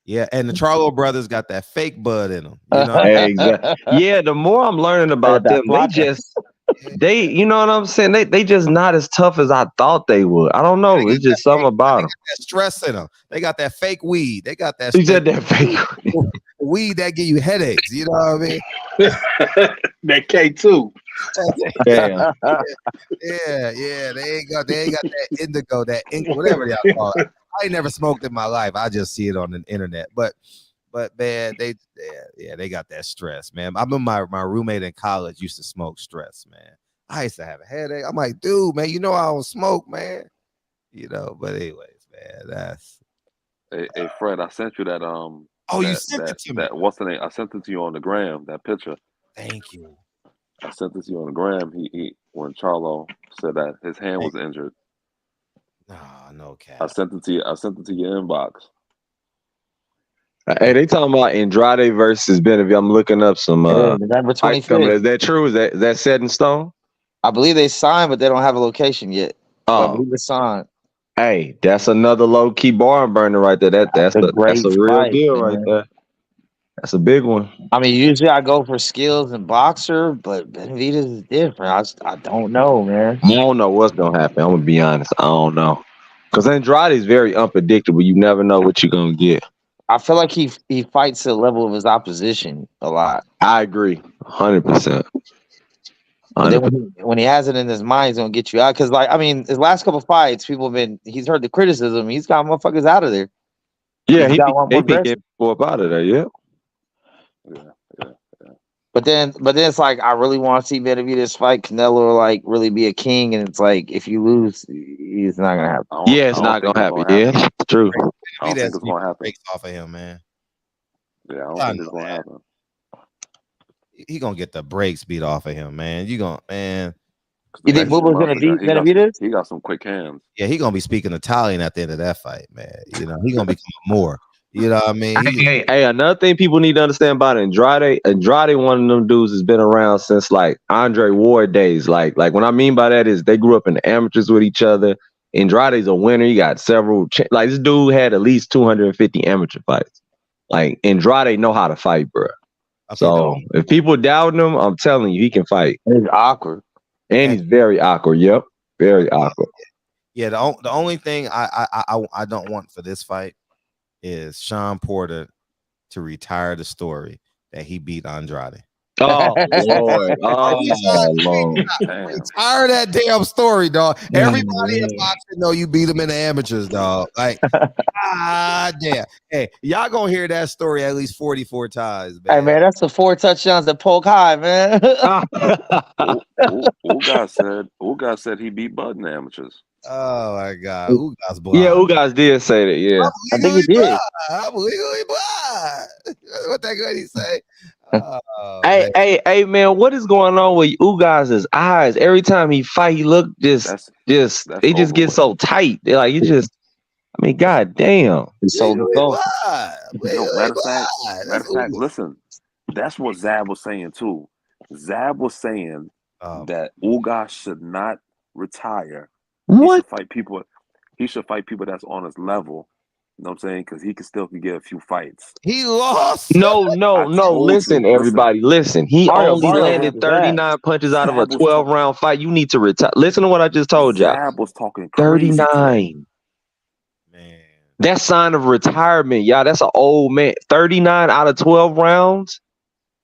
Yeah, and the Charlo brothers got that fake bud in them. You know? Exactly. Yeah, the more I'm learning about them, they you know what I'm saying? They just not as tough as I thought they would. I don't know. It's just something about them. That stress in them. They got that fake weed. They got that. You said that fake weed that give you headaches. You know what I mean? That K2. Yeah. Yeah. They ain't got that indigo, that ink, whatever y'all call it. I ain't never smoked in my life. I just see it on the internet. But man, they got that stress, man. I remember my roommate in college used to smoke stress, man. I used to have a headache. I'm like, dude, man, you know I don't smoke, man. You know, but anyways, man, that's. Hey, Fred, I sent you that. You sent it to me. What's the name? I sent it to you on the gram. That picture. Thank you. I sent it to you on the gram. He when Charlo said that his hand was injured. No cap. I sent it to you. I sent it to your inbox. Hey, they talking about Andrade versus Benavidez. I'm looking up some November 25th. Is that true? Is that set in stone? I believe they signed, but they don't have a location yet. I believe it's signed. Hey, that's another low key barn burner right there. That's a real deal right there. That's a big one. I mean, usually I go for skills and boxer, but Benavidez is different. I don't know, man. I don't know what's gonna happen. I'm gonna be honest. I don't know, because Andrade is very unpredictable. You never know what you're gonna get. I feel like he fights to the level of his opposition a lot. I agree, 100%. But then when he has it in his mind, he's gonna get you out. Because, like, I mean, his last couple fights, he's heard the criticism. He's got motherfuckers out of there. Yeah, he be getting people out of there. Yeah. But then it's like I really want to see Benavidez fight Canelo or like really be a king, and it's like if you lose, it's not gonna happen. Yeah, it's not gonna happen. Yeah, it's true. I don't think it's gonna happen. Breaks off of him, man. Yeah, I don't think it's gonna happen. He gonna get the brakes beat off of him, man. You think Boo was gonna beat Benavidez? He got some quick hands. Yeah, he gonna be speaking Italian at the end of that fight, man. You know, he gonna become more. You know what I mean? Hey, another thing people need to understand about Andrade, one of them dudes has been around since like Andre Ward days. Like what I mean by that is they grew up in the amateurs with each other. Andrade's a winner. He got several. Like this dude had at least 250 amateur fights. Like Andrade know how to fight, bro. So if people doubt him, I'm telling you, he can fight. He's awkward, and he's very awkward. Yep, very awkward. Yeah, the only thing I don't want for this fight is Sean Porter to retire the story that he beat Andrade. Oh Lord! Oh Lord! Retire that damn story, dog. Everybody is watching know you beat him in the amateurs, dog. Like, damn. Hey, y'all gonna hear that story at least 44 times, man. Hey, man, that's the 4 touchdowns that poke high, man. Ugas said he beat Bud in the amateurs. Oh my God, Ugas blind. Yeah, Ugas did say that. Yeah, I think he did. I'm legally blind. What that good he say? Hey, man, what is going on with Ugas' eyes? Every time he fight, he look just gets so tight. They're like, god damn. Matter of fact, listen, that's what Zab was saying too. Zab was saying that Ugas should not retire. What? He should fight people that's on his level. You know what I'm saying? Because he can get a few fights. He lost. No. Listen, everybody. Listen. He only landed 39 punches out of a 12-round fight. You need to retire. Listen to what I just told y'all. Zab was talking crazy 39. Man. That's sign of retirement, y'all. That's an old man. 39 out of 12 rounds.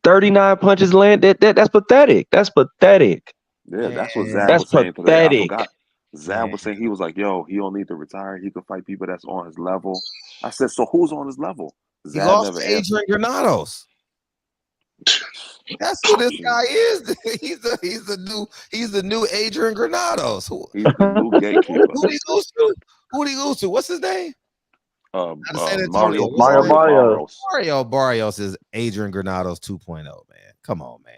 39 punches landed. That's pathetic. That's pathetic. Yeah, that's what Zab was saying today. Pathetic. I forgot. Zab was saying he was like, yo, he don't need to retire. He can fight people that's on his level. I said, so who's on his level? Zab he lost to Adrian Granados. That's who this guy is. He's the new Adrian Granados. He's the new gatekeeper. Who'd he lose to? What's his name? Mario Barrios is Adrian Granados 2.0, man. Come on, man.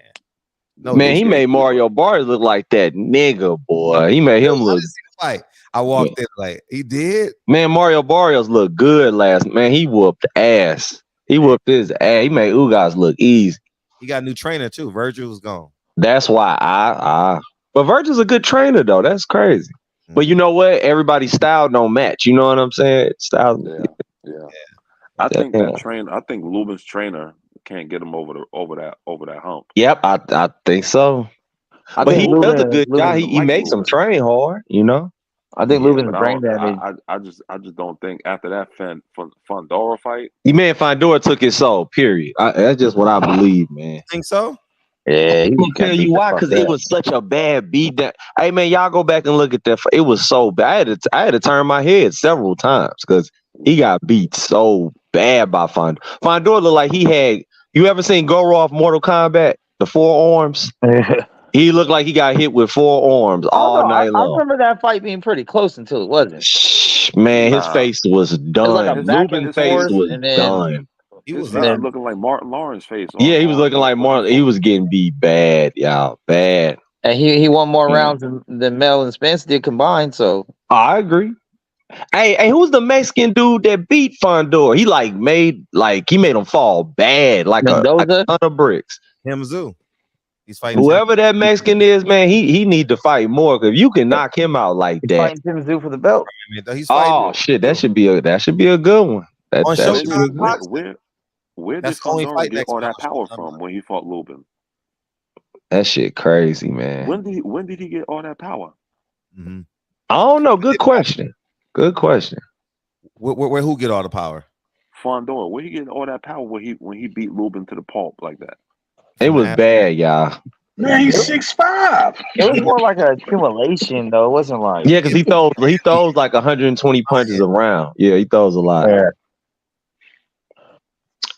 No, man, he made Mario Barrios look like that nigga, boy. He made him look. I walked in like he did. Man, Mario Barrios looked good last. Man, he whooped ass. He whooped his ass. He made Ugas look easy. He got a new trainer too. Virgil was gone. That's why but Virgil's a good trainer though. That's crazy. Mm-hmm. But you know what? Everybody's style don't match. You know what I'm saying? Style. Yeah. I think Lubin's trainer can't get him over that hump. Yep, I think so. But he does a good job. He makes him train hard, you know. I think Lubin's brain damage. I just don't think after that Fondora fight. You man, Fondora took his soul. Period. That's just what I believe, man. Think so? Yeah, he can tell you why, because it was such a bad beat. That hey man, y'all go back and look at that. It was so bad. I had to turn my head several times because he got beat so bad by Fondora. Fondora looked like he had. You ever seen Goro off Mortal Kombat? The 4 arms? He looked like he got hit with 4 arms all night long. I remember that fight being pretty close until it wasn't. Man, his face was done. Lubin's face was done. He was looking like Martin Lawrence's face. Yeah, he was looking like Martin. He was getting beat bad, y'all. Bad. And he won more rounds than Mel and Spence did combined, so. I agree. Hey, who's the Mexican dude that beat Fondor? He made him fall bad, like a ton of bricks. Himzu. He's fighting. Whoever that Mexican is, man, he need to fight more. Because if you can knock him out like that, fighting Himzu for the belt. Shit, that should be a good one. Where did Fondor get all that power from when he fought Lubin? That shit crazy, man. When did he get all that power? Mm-hmm. I don't know. Good question. Good question. Where who get all the power? Fondor. Where he get all that power when he beat Lubin to the pulp like that? It was bad, y'all. Man, he's 6'5". It was more like an accumulation, though. It wasn't like because he throws like 120 punches a round. Yeah, he throws a lot. Yeah.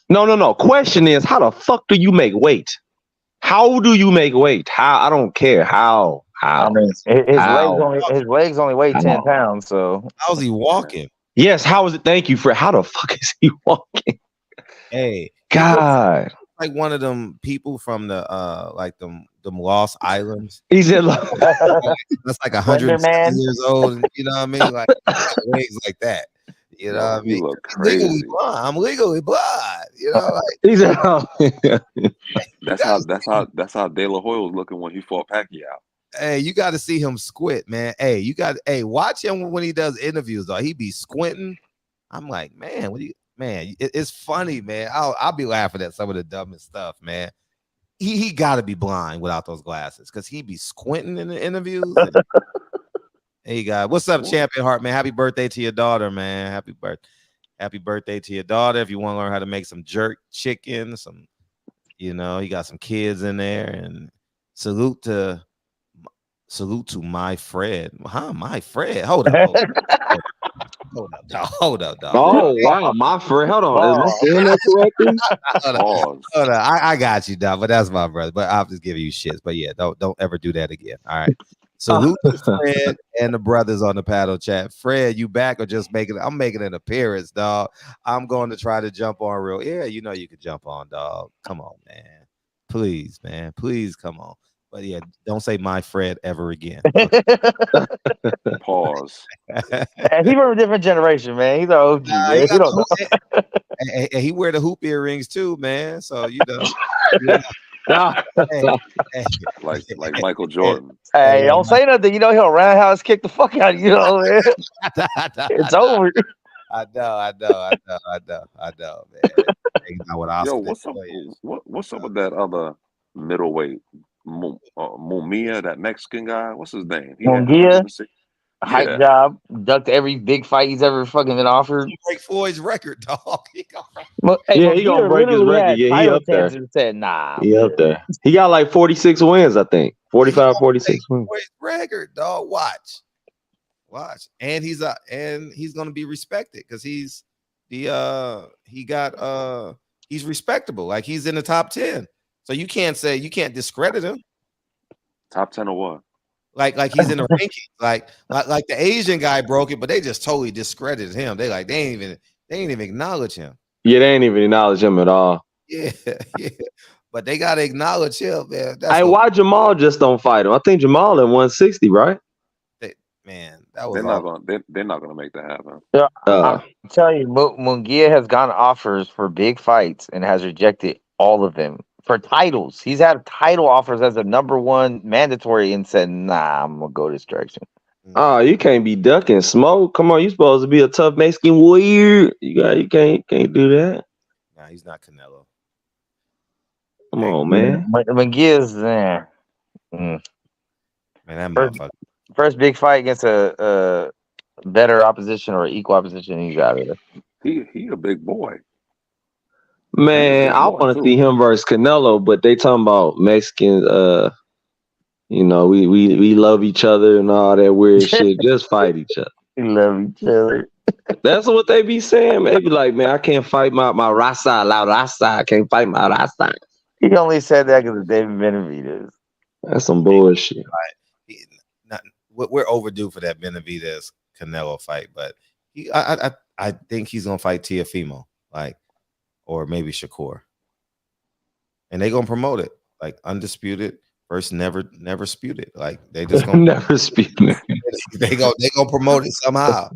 No. Question is, how the fuck do you make weight? How do you make weight? How? I don't care. How? I mean, his legs only weigh 10 pounds. So how's he walking? Yes. How is it? Thank you, Fred. How the fuck is he walking? Hey, God. Like one of them people from the them Lost Islands. He said, That's like 100 Man. years old. You know what I mean? Like legs like that. You know what I mean? Look I'm legally crazy. blind. I'm legally blind. You know, like he said, That's how De La Hoya was looking when he fought Pacquiao. hey, you got to see him squint, man. Hey, watch him when he does interviews. Though he be squinting. I'm like, man, it's funny, man. I'll be laughing at some of the dumbest stuff, man. He got to be blind without those glasses because he be squinting in the interviews. Hey, guys, what's up, Champion Heart, man? Happy birthday to your daughter, man. Happy birthday to your daughter. If you want to learn how to make some jerk chicken, you got some kids in there, and salute to my Fred. My Fred. Hold up. Hold up, dog. oh, wow, my friend. Hold on. Am I saying that correctly? Hold on. I got you, dog, but that's my brother. But I'll just give you shits. But yeah, don't ever do that again. All right. Salute to Fred and the brothers on the paddle chat. Fred, you back or just I'm making an appearance, dog. I'm going to try to jump on real. Yeah, you know you could jump on, dog. Come on, man. Please, man. Please come on. But yeah, don't say my Fred ever again. Pause. And he's from a different generation, man. He's an OG, man. He don't know. And he wear the hoop earrings too, man. So you know. like Michael Jordan. Hey, don't say nothing. You know he'll roundhouse kick the fuck out of you. Man. It's over. I know, man. Yo, what's up with that other middleweight, Mumia, that Mexican guy? What's his name? Munguia, hype job, ducked every big fight he's ever fucking been offered. Break Floyd's record, dog. He gonna break his record. Yeah, he up there. Said, nah, he up there. He got like 46 wins, I think. 46 wins. Record, dog. Watch, and he's gonna be respected because he's respectable. Like he's in the top 10. So you can't discredit him. Top 10 or what? Like he's in the rankings. Like the Asian guy broke it, but they just totally discredited him. They ain't even acknowledge him. Yeah, they ain't even acknowledge him at all. Yeah. But they gotta acknowledge him, man. Why Jamal just don't fight him? I think Jamal at 160, right? They're not gonna make that happen. Yeah, I'm telling you, Munguia has gotten offers for big fights and has rejected all of them for titles. He's had title offers as a number one mandatory and said, "Nah, I'm gonna go this direction." Oh, you can't be ducking smoke. Come on, you supposed to be a tough Mexican warrior. You can't do that. Nah, he's not Canelo. Come on, man. Munguia's there. Man, that motherfucker. First big fight against a better opposition or equal opposition, he's out of there. He a big boy. Man, I want to see him versus Canelo, but they talking about Mexicans. We love each other and all that weird shit. Just fight each other. We love each other. That's what they be saying. Man. They be like, man, I can't fight my raza, la raza. I can't fight my raza. He only said that because of David Benavidez. That's some bullshit. We're overdue for that Benavidez Canelo fight, but I think he's gonna fight Teofimo, or maybe Shakur, and they gonna promote it like undisputed versus never disputed. Like they just gonna never disputed. they gonna promote it somehow.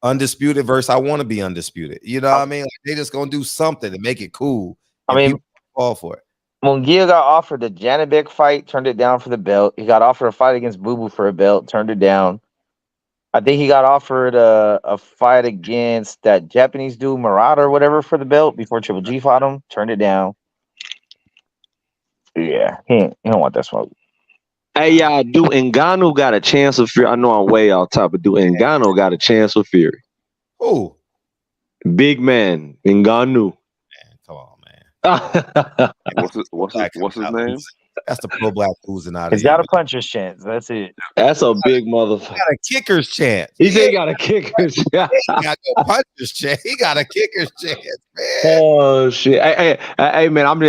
Undisputed versus I want to be undisputed. You know what I mean? Like, they just gonna do something to make it cool. I mean, people fall for it. Munguia got offered the Janibek fight, turned it down for the belt. He got offered a fight against Boo Boo for a belt, turned it down. I think he got offered a fight against that Japanese dude, Murata or whatever, for the belt before Triple G fought him, turned it down. Yeah, he don't want that smoke. Hey, y'all, do Ngannou got a chance with Fury? I know I'm way off top, but do Ngannou got a chance with Fury? Who? Big man, Ngannou. Man, come on, man. What's his name? That's the pro black oozing out of He's got a puncher's chance. That's it. That's a big motherfucker. He got a kicker's chance. He said he got a kicker's chance. He got a puncher's chance. He got a kicker's chance, man. Oh shit! Hey, man, I'm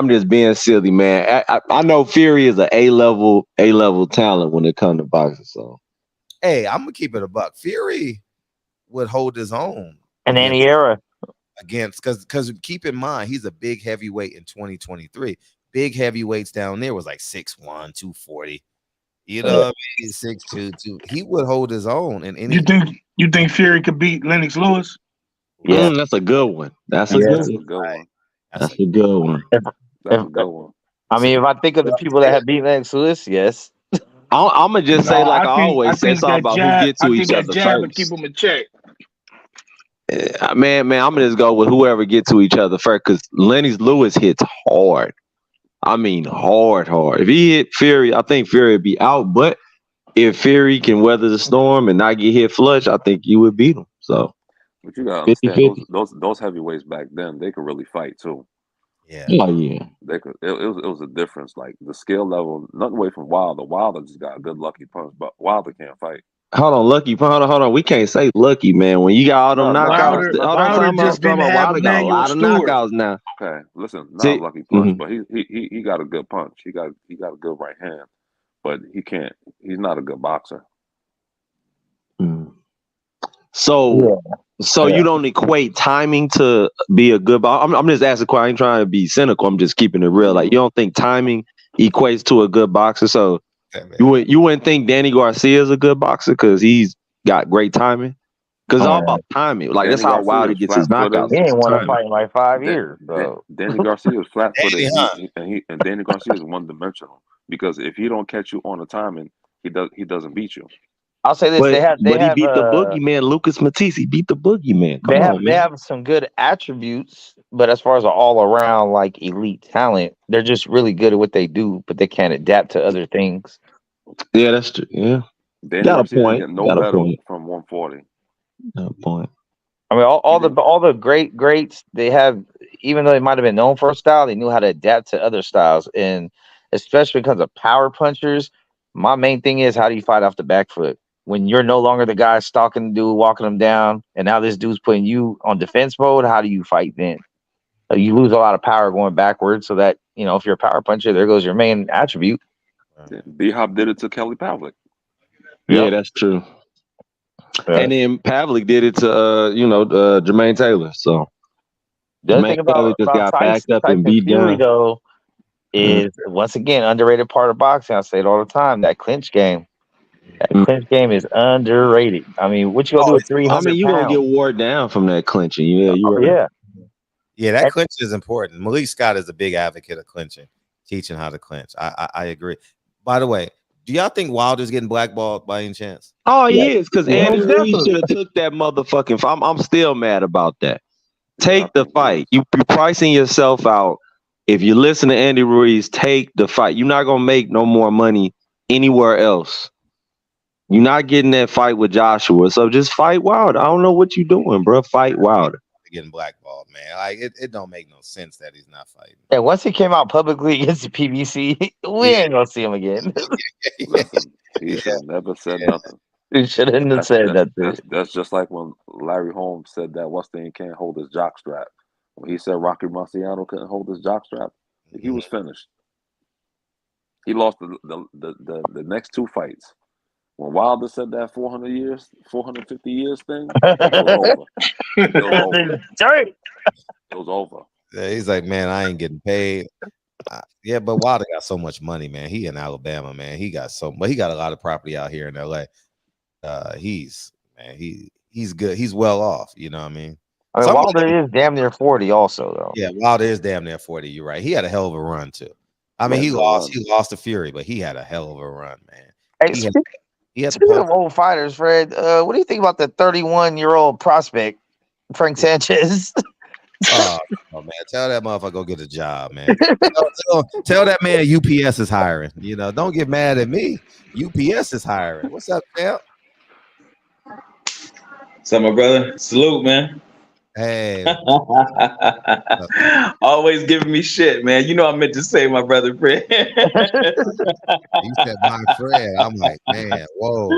just being silly, man. I know Fury is an A level talent when it comes to boxing. So, hey, I'm gonna keep it a buck. Fury would hold his own in any era against, because keep in mind he's a big heavyweight in 2023. big heavyweights down there was like 6'1", 240. You know what I mean? 6'2", 2. He would hold his own in any. You think Fury could beat Lennox Lewis? Yeah, that's a good one. That's a good one. That's a good one. That's a good one. I mean, if I think of the people that have beat Lennox Lewis, yes. I'm gonna just say, like I always say, it's all about who get to each other first. Keep them in check. Man, I'm gonna just go with whoever get to each other first, because Lennox Lewis hits hard. I mean, hard. If he hit Fury, I think Fury would be out. But if Fury can weather the storm and not get hit flush, I think you would beat him. So, but you gotta understand those heavyweights back then, they could really fight too. Yeah. Oh yeah. They could. It was a difference. Like the skill level, nothing away from Wilder. Wilder just got a good lucky punch, but Wilder can't fight. Hold on, Lucky. Hold on. We can't say Lucky, man. When you got all them knockouts, Wilder just didn't have got a lot of knockouts now. Okay, listen, not a lucky punch, but he got a good punch. He got a good right hand, but he can't. He's not a good boxer. So you don't equate timing to be a good boxer. I'm just asking. I ain't trying to be cynical. I'm just keeping it real. Like, you don't think timing equates to a good boxer? So you wouldn't think Danny Garcia is a good boxer because he's got great timing. Because it's all about timing. Like, that's how Wilder gets his knockouts. He ain't won a fight in like 5 years, bro. Danny Garcia is flat-footed, and Danny Garcia is one-dimensional. Because if he don't catch you on the timing, he doesn't beat you. I'll say this: they he beat the boogeyman, Lucas Matisse. He beat the boogeyman. They have some good attributes, but as far as an all-around like elite talent, they're just really good at what they do, but they can't adapt to other things. Yeah, that's true. Yeah, Danny Garcia got no better from 140. Got a point. I mean, all the greats they have, even though they might have been known for a style, they knew how to adapt to other styles, and especially because of power punchers. My main thing is, how do you fight off the back foot? When you're no longer the guy stalking the dude, walking him down, and now this dude's putting you on defense mode, how do you fight then? You lose a lot of power going backwards, so that, if you're a power puncher, there goes your main attribute. B-Hop did it to Kelly Pavlik. Yeah, that's true. And then Pavlik did it to, Jermaine Taylor. So the other thing about just got backed up and beat down. Though, is once again underrated part of boxing. I say it all the time. That clinch game. That clinch game is underrated. I mean, what you gonna do with 300? I mean, you gonna get wore down from that clinching. Yeah, Yeah, that clinch is important. Malik Scott is a big advocate of clinching, teaching how to clinch. I agree. By the way, do y'all think Wilder's getting blackballed by any chance? Oh, he is, because Andy Ruiz should have took that motherfucking fight. I'm still mad about that. Take the fight. You're pricing yourself out. If you listen to Andy Ruiz, take the fight. You're not gonna make no more money anywhere else. You're not getting that fight with Joshua, so just fight Wilder. I don't know what you're doing, bro. Fight Wilder. Getting blackballed, man. Like, it don't make no sense that he's not fighting. And once he came out publicly against the PBC, we ain't gonna see him again. Listen, he should have never said nothing. He shouldn't have said that. That's just like when Larry Holmes said that Weston can't hold his jock strap. When he said Rocky Marciano couldn't hold his jock strap, he was finished. He lost the next two fights. When Wilder said that 450 years thing, it was over. It was over. Yeah, he's like, man, I ain't getting paid. Yeah, but Wilder got so much money, man. He in Alabama, man. He got a lot of property out here in LA. He's good. He's well off. You know what I mean? Wilder is damn near 40 also, though. Yeah, Wilder is damn near 40. You're right. He had a hell of a run too. I mean, he lost to Fury, but he had a hell of a run, man. Hey, speaking of old fighters, Fred, what do you think about the 31-year-old prospect, Frank Sanchez? Oh man, tell that motherfucker go get a job, man. Tell that man UPS is hiring. Don't get mad at me. UPS is hiring. What's up, champ? What's up, my brother? Salute, man. Hey. Always giving me shit, man. I meant to say my brother Fred. You said my friend. I'm like, man, whoa,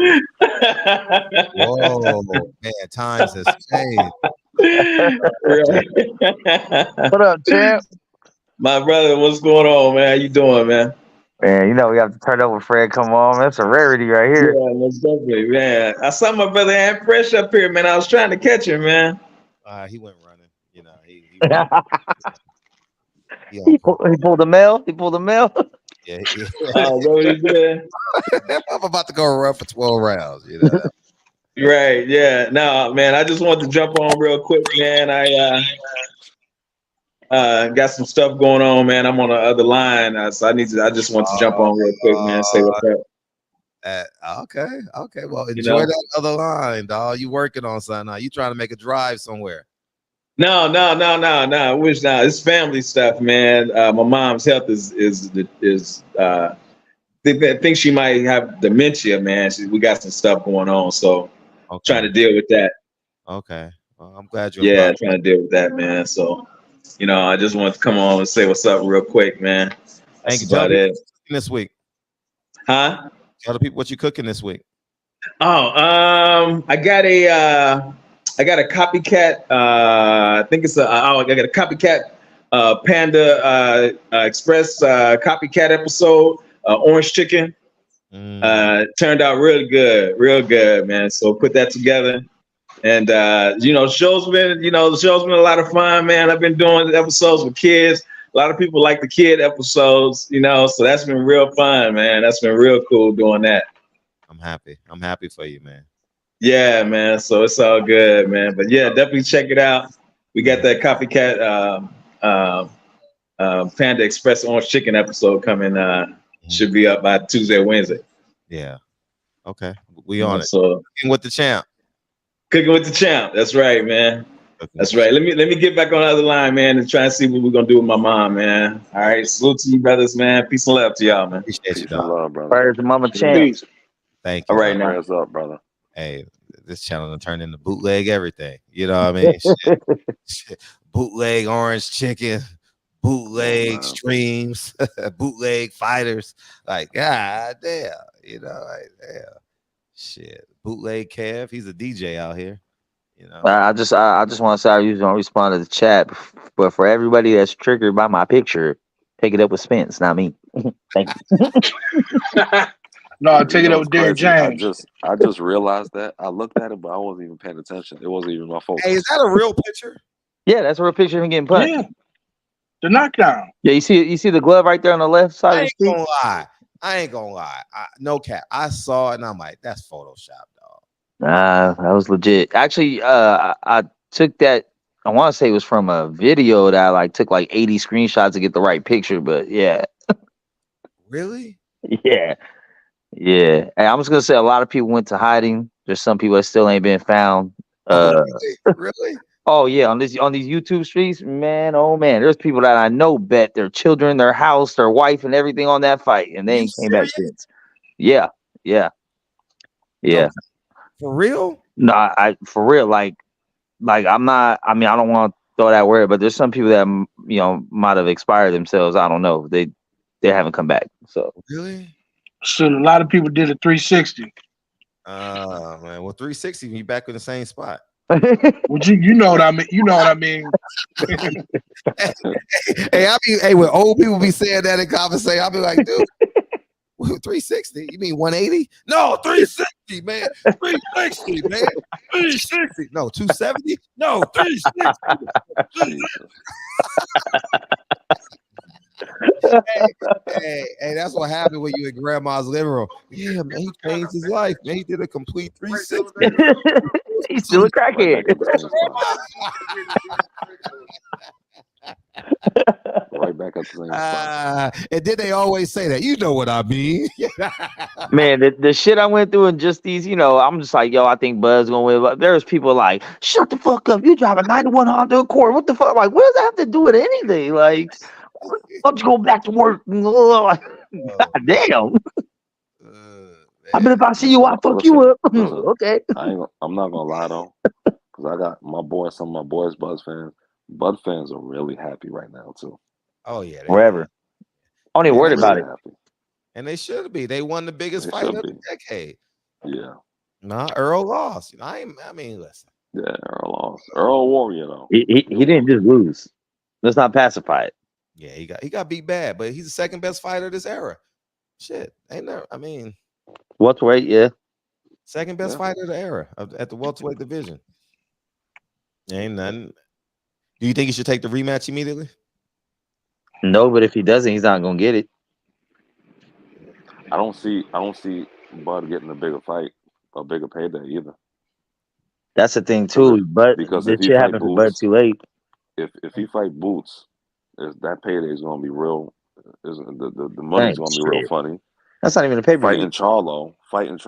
man, times has changed. What up, champ? My brother, what's going on, man? How you doing, man? Man, we have to turn over Fred. Come on, that's a rarity right here. Yeah, most definitely, man. I saw my brother had fresh up here, man. I was trying to catch him, man. He went running. He He pulled the mail. He pulled the mail. Yeah, What he did? I'm about to go run for 12 rounds. You know. Right. Yeah. No, man. I just wanted to jump on real quick, man. I got some stuff going on, man. I'm on the other line, so I just want to jump on real quick, man. Say what's up. Okay. Well, You enjoy know? that other line, dog. You working on something now? You trying to make a drive somewhere? No. I wish not. It's family stuff, man. My mom's health is think she might have dementia, man. We got some stuff going on, so trying to deal with that. Okay. Well, I'm glad you're Yeah, trying to deal with that, man. So, I just wanted to come on and say what's up real quick, man. That's about it. This week, huh? Tell the people what you cooking this week. Oh, I got a copycat. I think it's I got a copycat Panda Express copycat episode. Orange chicken. Turned out real good, man. So put that together. And the show's been a lot of fun, man. I've been doing episodes with kids. A lot of people like the kid episodes, so that's been real fun, man. That's been real cool doing that. I'm happy for you, man. Yeah, man. So it's all good, man. But yeah, definitely check it out. We got that copycat Panda Express Orange Chicken episode coming. Should be up by Tuesday or Wednesday. Yeah. Okay. We on it. So Cooking with the champ. Cooking with the champ. That's right, man. That's right. Let me get back on the other line, man, and try and see what we're gonna do with my mom, man. All right. Salute to you, brothers, man. Peace and love to y'all, man. Appreciate you, Peace and dog. love, brother. Prayers to Mama Champ. Thank you. All right, now. Prayers up, brother. Hey, this channel done turned into bootleg everything. You know what I mean? Shit. Bootleg orange chicken, bootleg streams, bootleg fighters. Like, god damn, like damn. Shit. Bootleg Kev, he's a DJ out here. I just want to say I usually don't respond to the chat, but for everybody that's triggered by my picture, take it up with Spence, not me. Thank you. No, I'll take it up with Derek James. I just realized that. I looked at it, but I wasn't even paying attention. It wasn't even my focus. Hey, is that a real picture? Yeah, that's a real picture of him getting punched. Yeah. The knockdown. Yeah, you see the glove right there on the left side of the screen? I ain't gonna lie. No cap. I saw it and I'm like, that's Photoshop, dog. Nah, that was legit. Actually, I took that. I want to say it was from a video that I took 80 screenshots to get the right picture, but yeah. Really? Yeah. Yeah. And I'm just gonna say a lot of people went to hiding. There's some people that still ain't been found. Really? Oh yeah, on these YouTube streets, man. Oh man, there's people that I know bet their children, their house, their wife, and everything on that fight, and they ain't came back since. Yeah. No, for real? No, I for real. Like I'm not. I mean, I don't want to throw that word, but there's some people that might have expired themselves. I don't know. They haven't come back. So really, so a lot of people did a 360. Man. Well, 360, you back in the same spot. Well, you know what I mean. You know what I mean. Hey, when old people be saying that in conversation, I'll be like, dude, 360? You mean 180? No, 360, man. 360, man. 360. No, 270? No, 360. Hey, that's what happened when you in grandma's living room. Yeah, man, he changed his life, man. He did a complete 360. He's still a crackhead. Right back up to the same spot. And then they always say that. You know what I mean? Man, the shit I went through and just these, I'm just like, yo, I think Buzz gonna win. But there's people like, shut the fuck up. You drive a 91 Honda Accord. What the fuck? Like, what does that have to do with anything? Like, why don't you go back to work? God damn. I bet if I see you, I'll fuck you up. Okay. I'm not gonna lie though, because I got some of my boys, Buzz fans. Bud fans are really happy right now too. Oh yeah, wherever. I don't even worry about it. Happy. And they should be. They won the biggest fight of the decade. Yeah. Nah, Earl lost. I mean, listen. Yeah, Earl lost. Earl Warrior though. He didn't just lose. Let's not pacify it. Yeah, he got beat bad, but he's the second best fighter of this era. Shit, ain't there? I mean, welterweight, yeah. Second best fighter of the era at the welterweight division. Ain't nothing. Do you think he should take the rematch immediately? No, but if he doesn't, he's not gonna get it. I don't see Bud getting a bigger fight, a bigger payday either. That's the thing too. But Because this if he shit fight happened for Bud Boots, too late. if he fight Boots, that payday is gonna be real. The money's gonna be real funny. That's not even a pay-per-view. Fighting Charlo,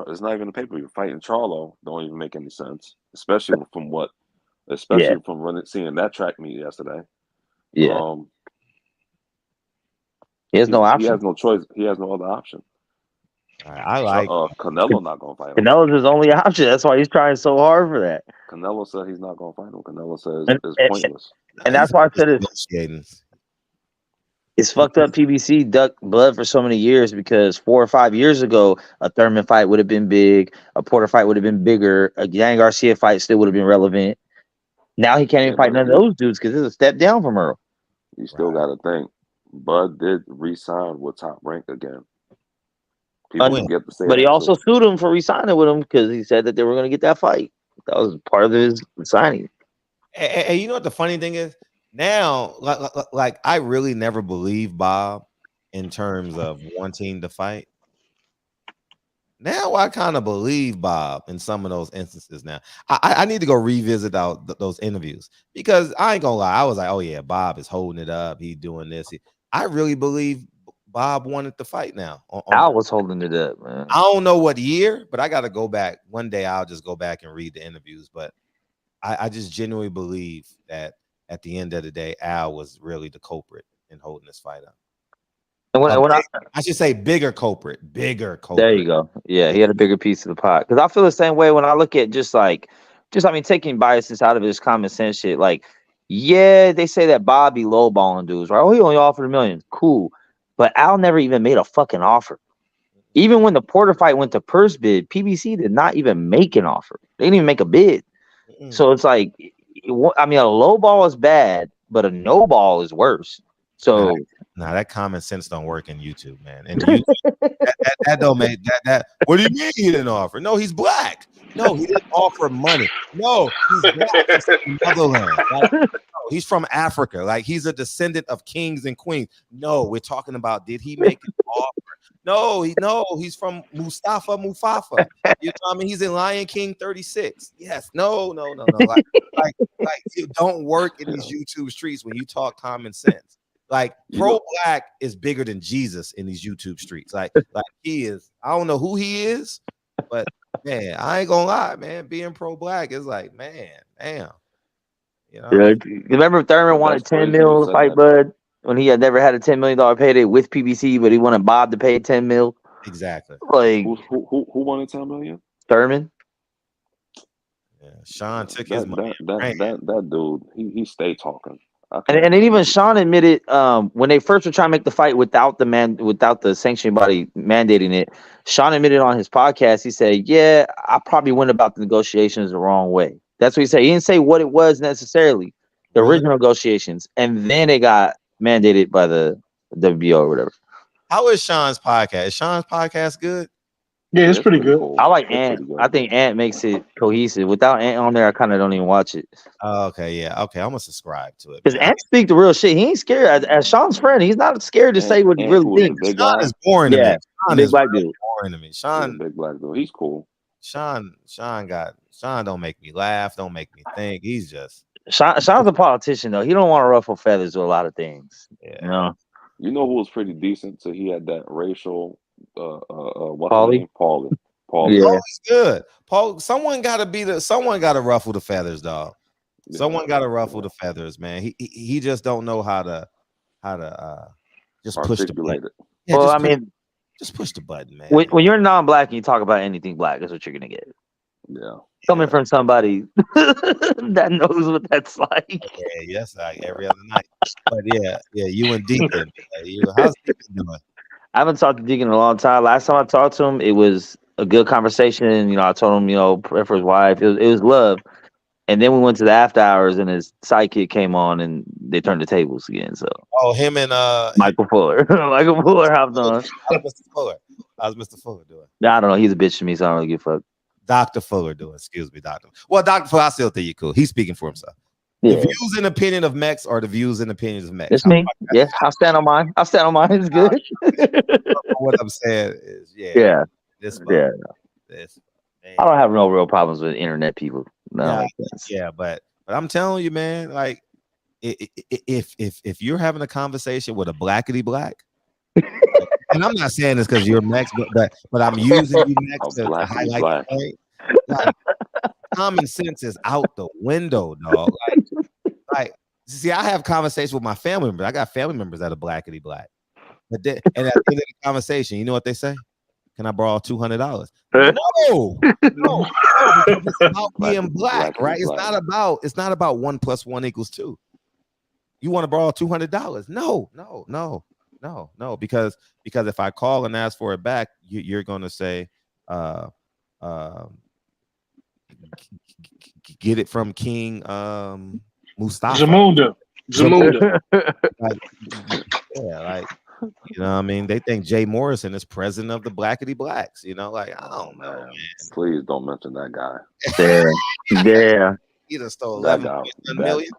it's not even a pay-per-view. Fighting Charlo don't even make any sense, especially from seeing that track meet yesterday. Yeah. He has no option. He has no choice. He has no other option. I like Canelo not gonna fight him. Canelo's his only option. That's why he's trying so hard for that. Canelo said he's not gonna fight him. Canelo says it's pointless. And that's why I said it's fucked up. PBC ducked blood for so many years because 4 or 5 years ago, a Thurman fight would have been big. A Porter fight would have been bigger. A Yang Garcia fight still would have been relevant. Now he can't even fight none of those dudes because it's a step down from Earl. You still got to think. Bud did re-sign with Top Rank again. People get to say but he also sued him for re-signing with him because he said that they were going to get that fight. That was part of his signing. And you know what the funny thing is? Now, like I really never believed Bob in terms of wanting to fight. Now I kind of believe Bob in some of those instances. Now I need to go revisit those interviews because I ain't gonna lie. I was like, oh yeah, Bob is holding it up. He doing this. I really believe Bob wanted to fight now. Al was holding it up, man. I don't know what year, but I got to go back. One day I'll just go back and read the interviews. But I just genuinely believe that at the end of the day, Al was really the culprit in holding this fight up. And I should say bigger culprit. There you go. Yeah, he had a bigger piece of the pot. Because I feel the same way when I look at taking biases out of it, just common sense shit. Like, yeah, they say that Bobby lowballing dudes, right? Oh, he only offered $1 million. Cool. But Al never even made a fucking offer. Even when the Porter fight went to purse bid, PBC did not even make an offer. They didn't even make a bid. So it's like, I mean, a low ball is bad, but a no ball is worse. So nah, that common sense don't work in YouTube, man. And YouTube, that don't make that. What do you mean he didn't offer? No, he's black. No, he didn't offer money. No, he's black. He's from the motherland. Like, no, he's from Africa. Like he's a descendant of kings and queens. No, we're talking about did he make an offer? No, he's from Mufafa. You know what I mean? He's in Lion King 36. Yes, no. Like you don't work in these YouTube streets when you talk common sense. Like pro-black is bigger than Jesus in these YouTube streets. Like he is. I don't know who he is, but man, I ain't gonna lie, man. Being pro-black is like, man, damn. You know. Yeah, remember Thurman wanted 10 mil to fight Bud when he had never had a $10 million payday with PBC, but he wanted Bob to pay 10 mil. Exactly. Like who wanted 10 million? Thurman. Yeah, Sean took his money. That dude, he stayed talking. And then even Sean admitted when they first were trying to make the fight without the sanctioning body mandating it, Sean admitted on his podcast, he said, yeah, I probably went about the negotiations the wrong way. That's what he said. He didn't say what it was necessarily, the original negotiations, and then it got mandated by the WBO or whatever. How is Sean's podcast? Is Sean's podcast good? Yeah, it's pretty good. I like Ant. I think Ant makes it cohesive. Without Ant on there, I kind of don't even watch it. Oh, okay, yeah, okay. I'm gonna subscribe to it because Ant speak the real shit. He ain't scared. As Sean's friend, he's not scared to say what he really thinks. Sean is boring to me. Sean big is black really dude. boring to me. Sean, big black dude. He's cool. Sean don't make me laugh. Don't make me think. He's just Sean's a politician though. He don't want to ruffle feathers with a lot of things. Yeah. You know who was pretty decent? So he had that racial Paulie. Paulie. Yeah. Paulie's good. Someone gotta ruffle the feathers, dog. Yeah. Someone gotta ruffle the feathers, man. He just don't know how to just push the button. Yeah, well, I mean, just push the button, man. When you're non-black and you talk about anything black, that's what you're gonna get. Yeah. Coming from somebody that knows what that's like. Yeah, yes, like every other night. But yeah, you and Deacon. How's Deacon doing? I haven't talked to Deacon in a long time. Last time I talked to him, it was a good conversation. You know, I told him, pray for his wife. It was love. And then we went to the after hours, and his sidekick came on, and they turned the tables again. So, him and Michael Fuller, hopped on. How's Mr. Fuller doing? Nah, I don't know. He's a bitch to me, so I don't really give a fuck. Dr. Fuller doing. Excuse me, Doctor. Well, Dr. Fuller, I still think you're cool. He's speaking for himself. The views and opinion of Mex are the views and opinions of Mex. It's me. Yeah, I'll stand on mine. It's good. What I'm saying is, Yeah. This, Yeah. this. Man. I don't have no real problems with internet people. No. But I'm telling you, man, like if you're having a conversation with a blackity black, and I'm not saying this because you're Mex, but I'm using you Mex to highlight the point. Like, common sense is out the window, dog. Like, see, I have conversations with my family members. I got family members that are blackity black. But and at the end of the conversation, you know what they say? Can I borrow $200? No, because it's about being black, right? It's not about 1 + 1 = 2. You want to borrow $200? No, because if I call and ask for it back, you're going to say, get it from King Mustafa. Zamunda. Like, you know what I mean? They think Jay Morrison is president of the Blackity Blacks. You know, like, I don't know, man. Please don't mention that guy. Yeah. He done stole $11 million.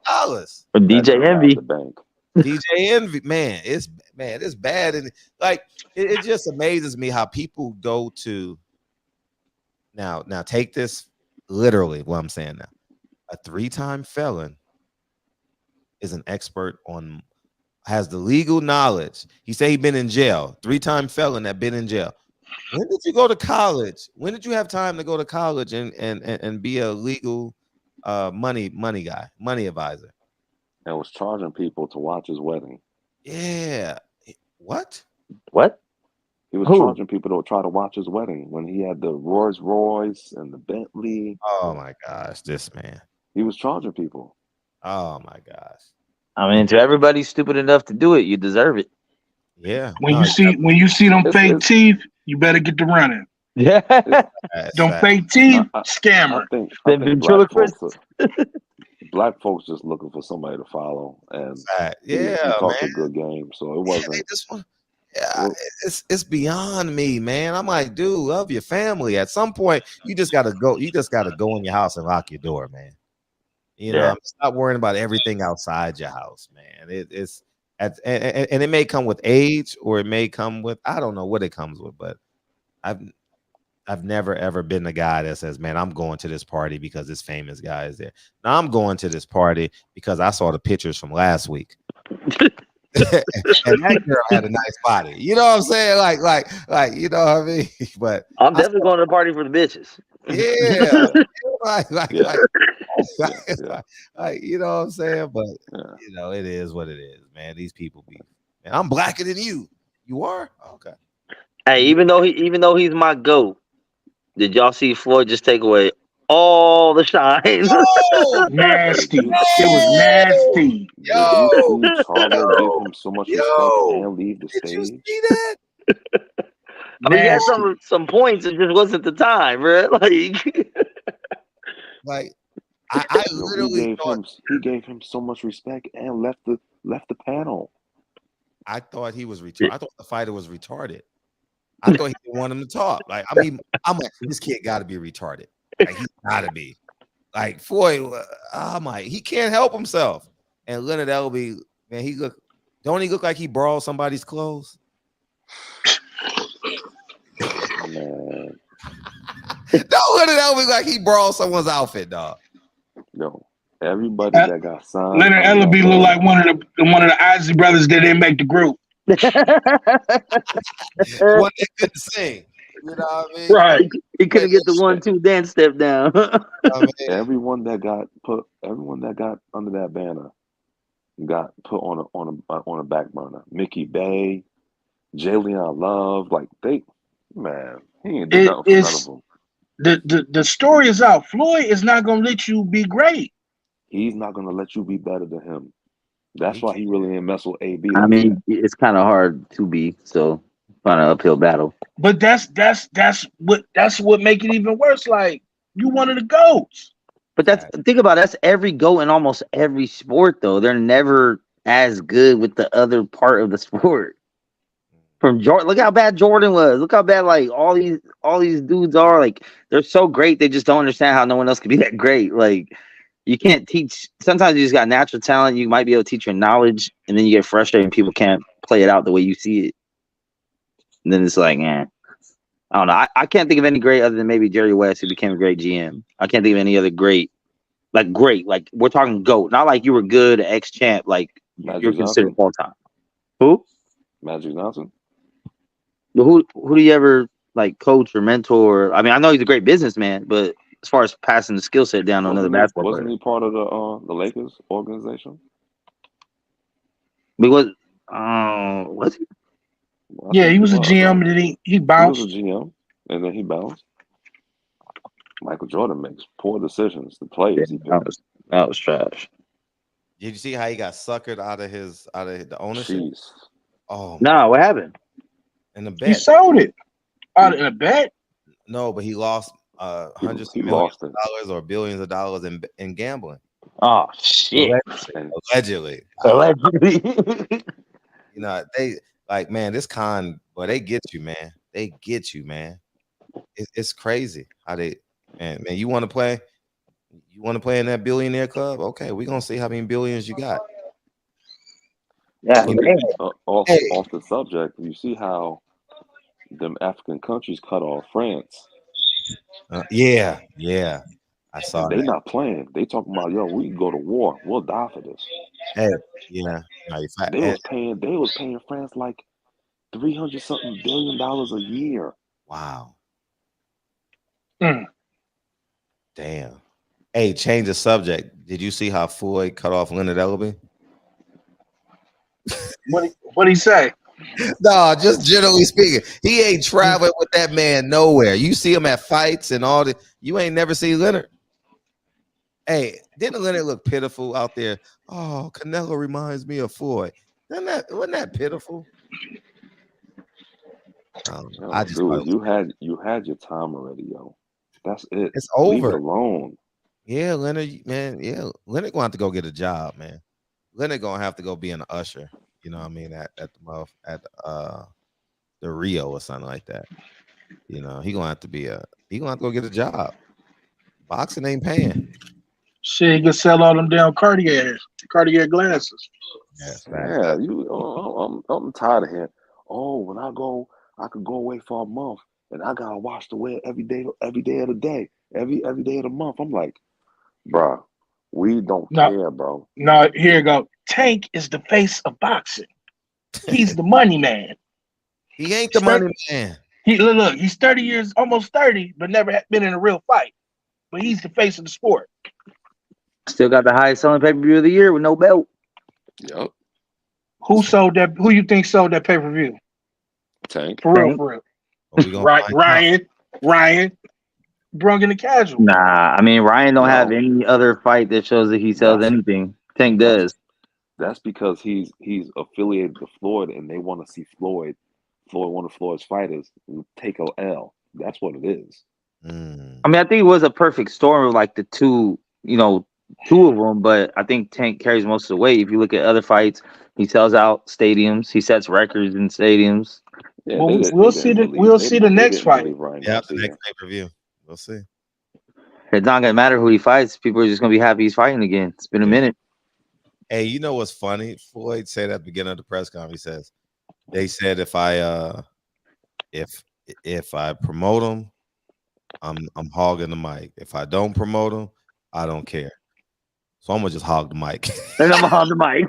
From DJ Envy. DJ Envy, man, it's bad. And like, it just amazes me how people go to now take this literally what I'm saying now. A 3-time felon is an expert on, has the legal knowledge. He said he been in jail. 3-time felon that been in jail. When did you go to college? When did you have time to go to college and be a legal money guy, money advisor? And was charging people to watch his wedding. Yeah. What? He was charging people to try to watch his wedding when he had the Rolls Royce and the Bentley. Oh my gosh, this man. He was charging people. Oh my gosh. I mean, to everybody stupid enough to do it, you deserve it. Yeah. When you see them fake teeth, you better get to running. Yeah. Them fake teeth, scammer. I think black folks just looking for somebody to follow, and he talked a good game, so it wasn't. It's beyond me, man. I'm like, dude, love your family. At some point, you just gotta go. You just gotta go in your house and lock your door, man. You know, stop worrying about everything outside your house, man. And it may come with age, or it may come with, I don't know what it comes with, but I've never ever been the guy that says, man, I'm going to this party because this famous guy is there. Now I'm going to this party because I saw the pictures from last week. And that girl had a nice body. You know what I'm saying? Like, you know what I mean? But I'm definitely going to the party for the bitches. Yeah. Like, you know what I'm saying? But you know, it is what it is, man. These people be, man, I'm blacker than you. You are? Okay. Hey, even though he's my GOAT, did y'all see Floyd just take away all the shine? Nasty. It was nasty. Charlo gave him so much respect and leave the stage. Did you see that? I mean, he had some points. It just wasn't the time, bro. Like I literally he gave him so much respect and left the panel. I thought he was retarded. I thought the fighter was retarded. I thought he didn't want him to talk. Like, I mean, I'm like, this kid got to be retarded. Like, he's got to be. Like, Floyd, I'm like, he can't help himself. And Leonard Elby, man, don't he look like he borrowed somebody's clothes? Man. Don't Leonard Elby like he borrowed someone's outfit, dog. No. Everybody that got signed. Leonard Elby look like one of the Ozzy brothers that didn't make the group. One that couldn't sing. You know what I mean? Right. He couldn't get the 1-2 dance step down. Everyone that got under that banner got put on a back burner. Mickey Bay, Jalen Love, like he ain't do nothing for none of them. The story is out. Floyd is not gonna let you be great. He's not gonna let you be better than him. That's why he really didn't mess with AB. I mean, it's kind of hard to be, so find an uphill battle. But that's what make it even worse. Like, you one of the GOATs. But think about it, that's every GOAT in almost every sport, though. They're never as good with the other part of the sport. From Jordan, look how bad Jordan was. Look how bad like all these dudes are. Like, they're so great, they just don't understand how no one else can be that great. Like, you can't teach. Sometimes you just got natural talent. You might be able to teach your knowledge, and then you get frustrated and people can't play it out the way you see it. And then it's like, man, I don't know. I can't think of any great other than maybe Jerry West, who became a great GM. I can't think of any other great. Like we're talking GOAT, not like you were good, ex-champ, like you're considered all time. Who? Magic Johnson. But who do you ever like coach or mentor? I mean, I know he's a great businessman, but as far as passing the skill set down to another basketball player, wasn't he part of the Lakers organization? Because was he? Well, Yeah, he was a GM, and then he bounced. He was a GM, and then he bounced. Michael Jordan makes poor decisions. The players he picked. That was trash. Did you see how he got suckered out of the ownership? Jeez. Oh no, what happened? In the bet. He sold it. Out in a bet? No, but he lost hundreds of millions of dollars or billions of dollars in gambling. Oh shit! Allegedly. You know, they like, man, this con, but they get you, man. They get you, man. It's crazy how they, man. You want to play? You want to play in that billionaire club? Okay, we're gonna see how many billions you got. Yeah. Off the subject, you see how them African countries cut off France. Yeah. I saw they not playing. They talking about, yo, we can go to war. We'll die for this. Hey, yeah. They was paying France like $300-something billion a year. Wow. Mm. Damn. Hey, change the subject. Did you see how Floyd cut off Leonard Ellaby? What'd he say? No, just generally speaking, he ain't traveling with that man nowhere. You see him at fights and all that. You ain't never seen Leonard. Hey, didn't Leonard look pitiful out there? Oh, Canelo reminds me of Floyd. Wasn't that pitiful? I just dude, you had your time already, yo. That's it. It's over. Leave it alone. Yeah, Leonard, man. Yeah, Leonard gonna have to go get a job, man. Leonard gonna have to go be an usher. You know what I mean? At the Rio or something like that. You know, he gonna have to go get a job. Boxing ain't paying. Shit, he could sell all them damn Cartier glasses. Yeah, I'm tired of hearing. Oh, when I could go away for a month and I gotta wash the wear every day of the day, every day of the month. I'm like, bro, we don't care, bro. No, here you go. Tank is the face of boxing. He's the money man. He ain't the money man. Look, he's 30 years, almost 30, but never been in a real fight. But he's the face of the sport. Still got the highest selling pay-per-view of the year with no belt. Yep. Who sold that? Who you think sold that pay-per-view? Tank. For real. Ryan. Brung in the casual. Nah, I mean Ryan don't have any other fight that shows that he sells anything. Tank does. That's because he's affiliated with Floyd, and they want to see Floyd, one of Floyd's fighters, take a L. That's what it is. I mean, I think it was a perfect storm of like the two of them, but I think Tank carries most of the weight. If you look at other fights, he sells out stadiums, he sets records in stadiums. Yeah, we'll see the next fight. Yeah, the next pay-per-view. We'll see. It's not gonna matter who he fights. People are just gonna be happy he's fighting again. It's been a minute. Hey, you know what's funny? Floyd said at the beginning of the press conference, he says, they said if I promote him, I'm hogging the mic. If I don't promote him, I don't care. So I'm gonna just hog the mic. And I'm gonna hog the mic.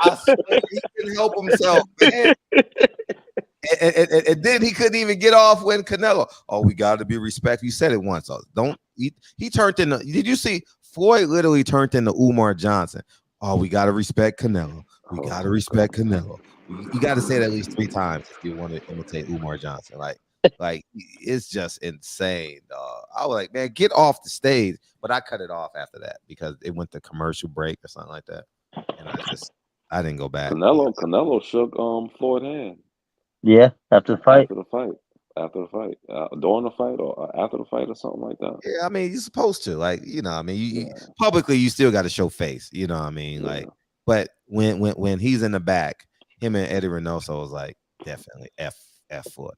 I swear, he couldn't help himself, man. And then he couldn't even get off when Canelo. Oh, we got to be respectful. You said it once. So he turned into. Did you see Floyd literally turned into Umar Johnson? Oh, we got to respect Canelo. We got to respect Canelo. You got to say it at least 3 times if you want to imitate Umar Johnson. Like it's just insane, dog. I was like, man, get off the stage. But I cut it off after that because it went to commercial break or something like that, and I didn't go back. Canelo shook Floyd's hand. Yeah, after the fight. During the fight or after the fight or something like that. Yeah, I mean, you're supposed to, like, you know, I mean, you publicly you still got to show face, you know what I mean? Like, but when he's in the back, him and Eddie Reynoso was like, definitely F Floyd.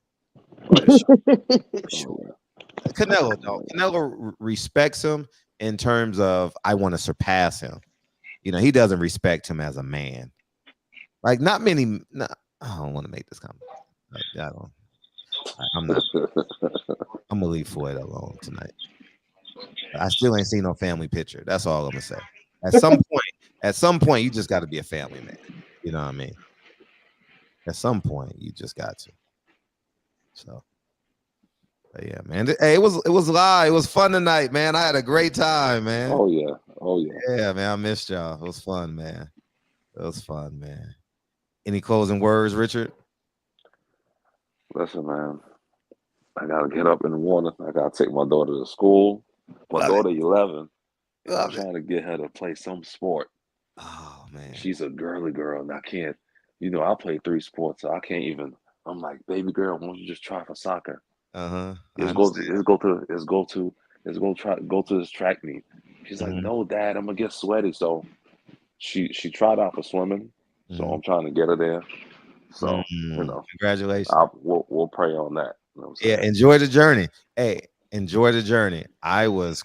For sure. Canelo, no. Canelo respects him in terms of I want to surpass him. You know, he doesn't respect him as a man. Like not many. No, I don't want to make this comment. I don't. I'm not. I'm gonna leave Floyd alone tonight. I still ain't seen no family picture. That's all I'm gonna say. At some point, you just got to be a family man. You know what I mean? At some point, you just got to. So, but yeah, man. Hey, it was live. It was fun tonight, man. I had a great time, man. Oh yeah. Yeah, man. I missed y'all. It was fun, man. It was fun, man. Any closing words, Richard? Listen, man. I gotta get up in the morning. I gotta take my daughter to school. My daughter 11. I'm trying to get her to play some sport. Oh man. She's a girly girl, and I can't. You know, I play 3 sports, so I can't even. I'm like, baby girl, why don't you just try for soccer? Let's go to this track meet. She's like, no, Dad, I'm gonna get sweaty. So she tried out for swimming. So I'm trying to get her there. So you know, congratulations. We'll pray on that. You know yeah, enjoy the journey. Hey, enjoy the journey. I was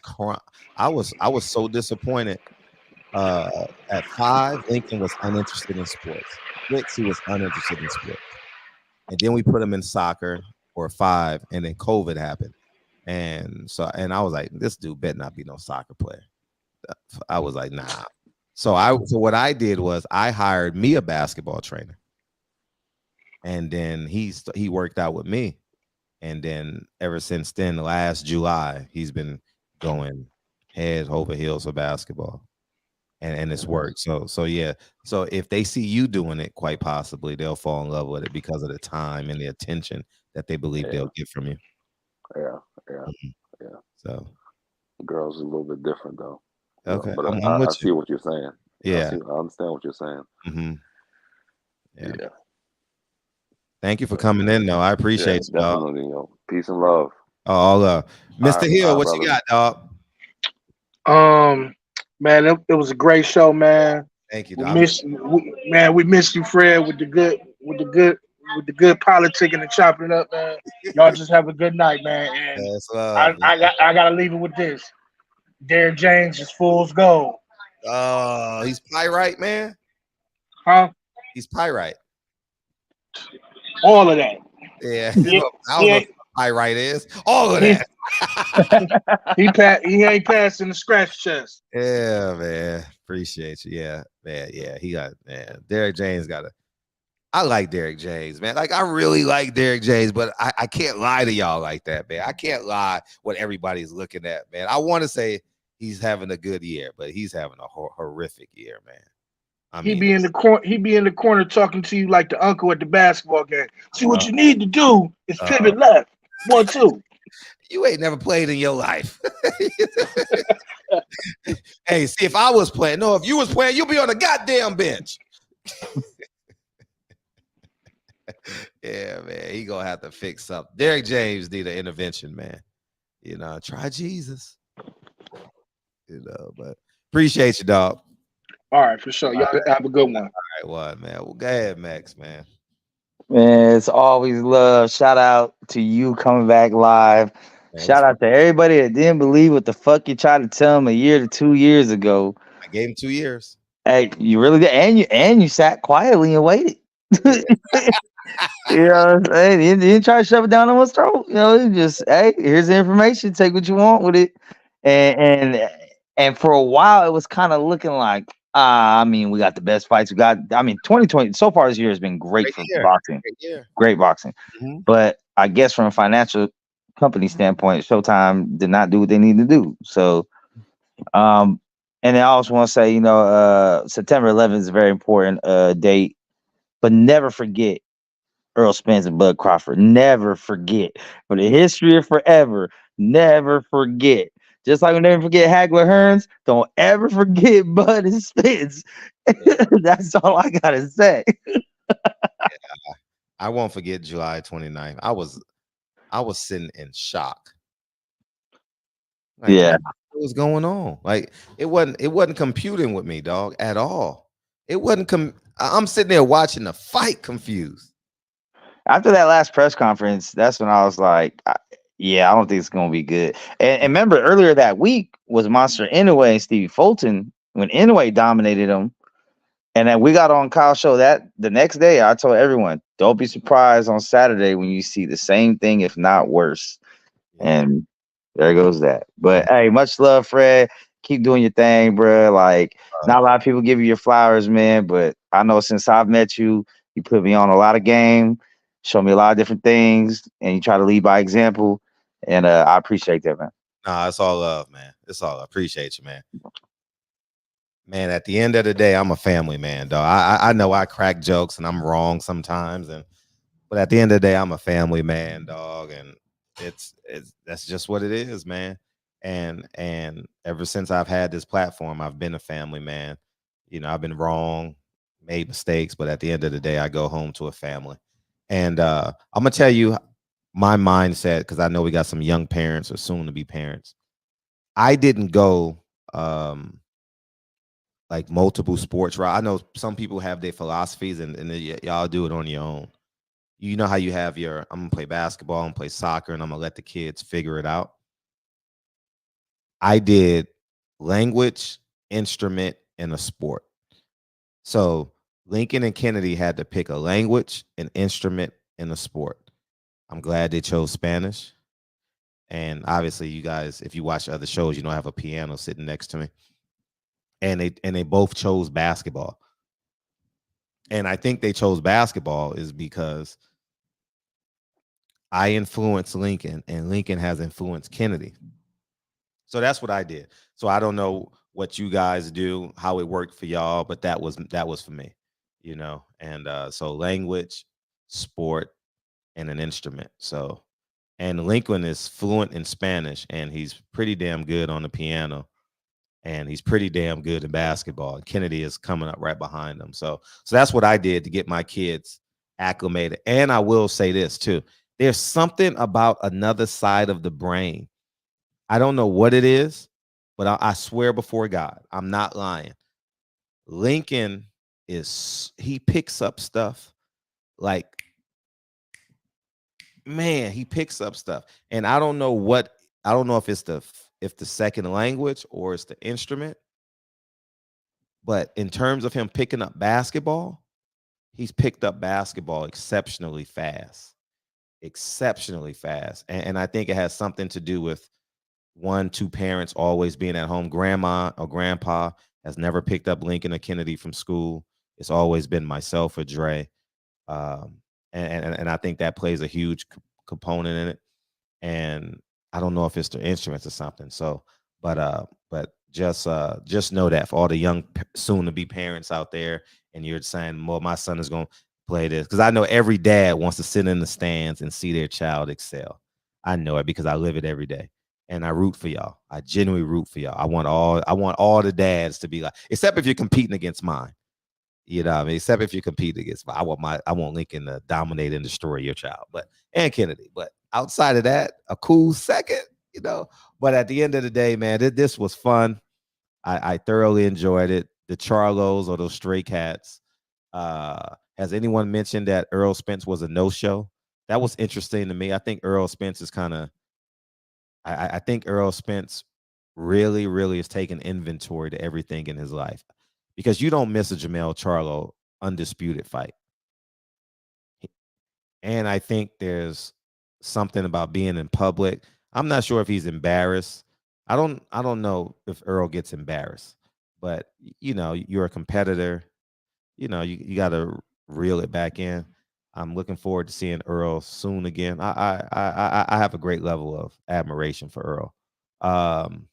so disappointed. At 5, Lincoln was uninterested in sports. 6, he was uninterested in sports. And then we put him in soccer for 5, and then COVID happened. And I was like, this dude better not be no soccer player. I was like, nah. So what I did was I hired me a basketball trainer. And then he worked out with me. And then ever since then, last July, he's been going head over heels for basketball. And it's worked. So yeah. So if they see you doing it, quite possibly they'll fall in love with it because of the time and the attention that they believe they'll get from you. Yeah. So the girls are a little bit different though. Okay. But I see what you're saying. Yeah. I understand what you're saying. Yeah. Thank you for coming in, though. I appreciate you, dog. Definitely, peace and love. Oh, all love. Mr. Hill, what you got, dog? Man, it was a great show, man. Thank you, dog. We missed you, Fred, with the good politicking and chopping it up, man. Y'all just have a good night, man. And I gotta leave it with this. Derrick James is fool's gold. Oh, he's pyrite, man. Huh? He's pyrite. All of that. Yeah. I don't know what pyrite is. All of that. He ain't passing the scratch test. Yeah, man. Appreciate you. Yeah, man. Yeah, Derrick James I like Derrick James, man. Like, I really like Derrick James, but I can't lie to y'all like that, man. I can't lie what everybody's looking at, man. I want to say he's having a good year, but he's having a horrific year, man. He be in the corner talking to you like the uncle at the basketball game. See, what you need to do is pivot left. 1-2. You ain't never played in your life. Hey, see, if I was playing, if you was playing, you'll be on the goddamn bench. Yeah, man, he gonna have to fix something. Derrick James need an intervention, man. You know, try Jesus. You know, but appreciate you, dog. All right, for sure. Y'all have a good one. All right, what, man? Well, go ahead, Max, man. Man, it's always love. Shout out to you coming back live. Man, shout out to everybody that didn't believe what the fuck you tried to tell him a year to 2 years ago. I gave him 2 years. Hey, you really did, and you sat quietly and waited. You know what I'm saying? You didn't try to shove it down someone's throat. You know, you just, hey, here's the information. Take what you want with it. And for a while, it was kind of looking like, I mean, we got the best fights. 2020 so far this year has been great for boxing. Great boxing. Mm-hmm. But I guess from a financial company standpoint, Showtime did not do what they needed to do. So, and I also want to say, September 11th is a very important date, but never forget Earl Spence and Bud Crawford. Never forget. For the history of forever, never forget. Just like we never forget Hagler Hearns, don't ever forget Bud and Spence. That's all I gotta say. I won't forget July 29th. I was sitting in shock. Like, what was going on? Like, it wasn't computing with me, dog, at all. It wasn't. I'm sitting there watching the fight, confused. After that last press conference, that's when I was like, Yeah, I don't think it's gonna be good. And remember earlier that week was Monster Inouye and Stevie Fulton when Inouye dominated him. And then we got on Kyle's show that the next day. I told everyone, don't be surprised on Saturday when you see the same thing, if not worse. And there goes that. But hey, much love, Fred. Keep doing your thing, bro. Like, not a lot of people give you your flowers, man. But I know since I've met you, you put me on a lot of game, show me a lot of different things, and you try to lead by example. And I appreciate that, man. Nah, it's all love, man. It's all. I appreciate you, man. Man, at the end of the day, I'm a family man, dog. I know I crack jokes and I'm wrong sometimes, but at the end of the day, I'm a family man, dog, and it's that's just what it is, man. And ever since I've had this platform, I've been a family man. You know, I've been wrong, made mistakes, but at the end of the day, I go home to a family. And I'm gonna tell you my mindset, because I know we got some young parents or soon to be parents. I didn't go like multiple sports, right? I know some people have their philosophies and y'all do it on your own. You know how you have your, I'm gonna play basketball, I'm gonna play soccer, and I'm gonna let the kids figure it out. I did language, instrument, and a sport. So Lincoln and Kennedy had to pick a language, an instrument, and a sport. I'm glad they chose Spanish. And obviously, you guys, if you watch other shows, you know I have a piano sitting next to me. And they both chose basketball. And I think they chose basketball is because I influenced Lincoln and Lincoln has influenced Kennedy. So that's what I did. So I don't know what you guys do, how it worked for y'all, but that was for me, you know. And so language, sport, and an instrument. So, and Lincoln is fluent in Spanish and he's pretty damn good on the piano. And he's pretty damn good in basketball. And Kennedy is coming up right behind him. So that's what I did to get my kids acclimated. And I will say this too. There's something about another side of the brain. I don't know what it is, but I swear before God, I'm not lying. Lincoln he picks up stuff like, man, he picks up stuff. And I don't know if it's the second language or it's the instrument. But in terms of him picking up basketball, he's picked up basketball exceptionally fast. And I think it has something to do with two parents always being at home. Grandma or grandpa has never picked up Lincoln or Kennedy from school. It's always been myself or Dre. And I think that plays a huge component in it. And I don't know if it's the instruments or something. So, but just know that for all the young soon to be parents out there, and you're saying, well, my son is going to play this, because I know every dad wants to sit in the stands and see their child excel. I know it because I live it every day, and I root for y'all. I genuinely root for y'all. I want all the dads to be like, except if you're competing against mine. You know what I mean? Except if you compete against mine. I want Lincoln to dominate and destroy your child, and Kennedy. But outside of that, a cool second, you know. But at the end of the day, man, this was fun. I thoroughly enjoyed it. The Charlos or those stray cats. Has anyone mentioned that Earl Spence was a no-show? That was interesting to me. I think Earl Spence is kind of, I think Earl Spence really, really is taking inventory to everything in his life, because you don't miss a Jermell Charlo undisputed fight. And I think there's something about being in public. I'm not sure if he's embarrassed. I don't know if Earl gets embarrassed, but you know, you're a competitor. You know, you got to reel it back in. I'm looking forward to seeing Earl soon again. I have a great level of admiration for Earl.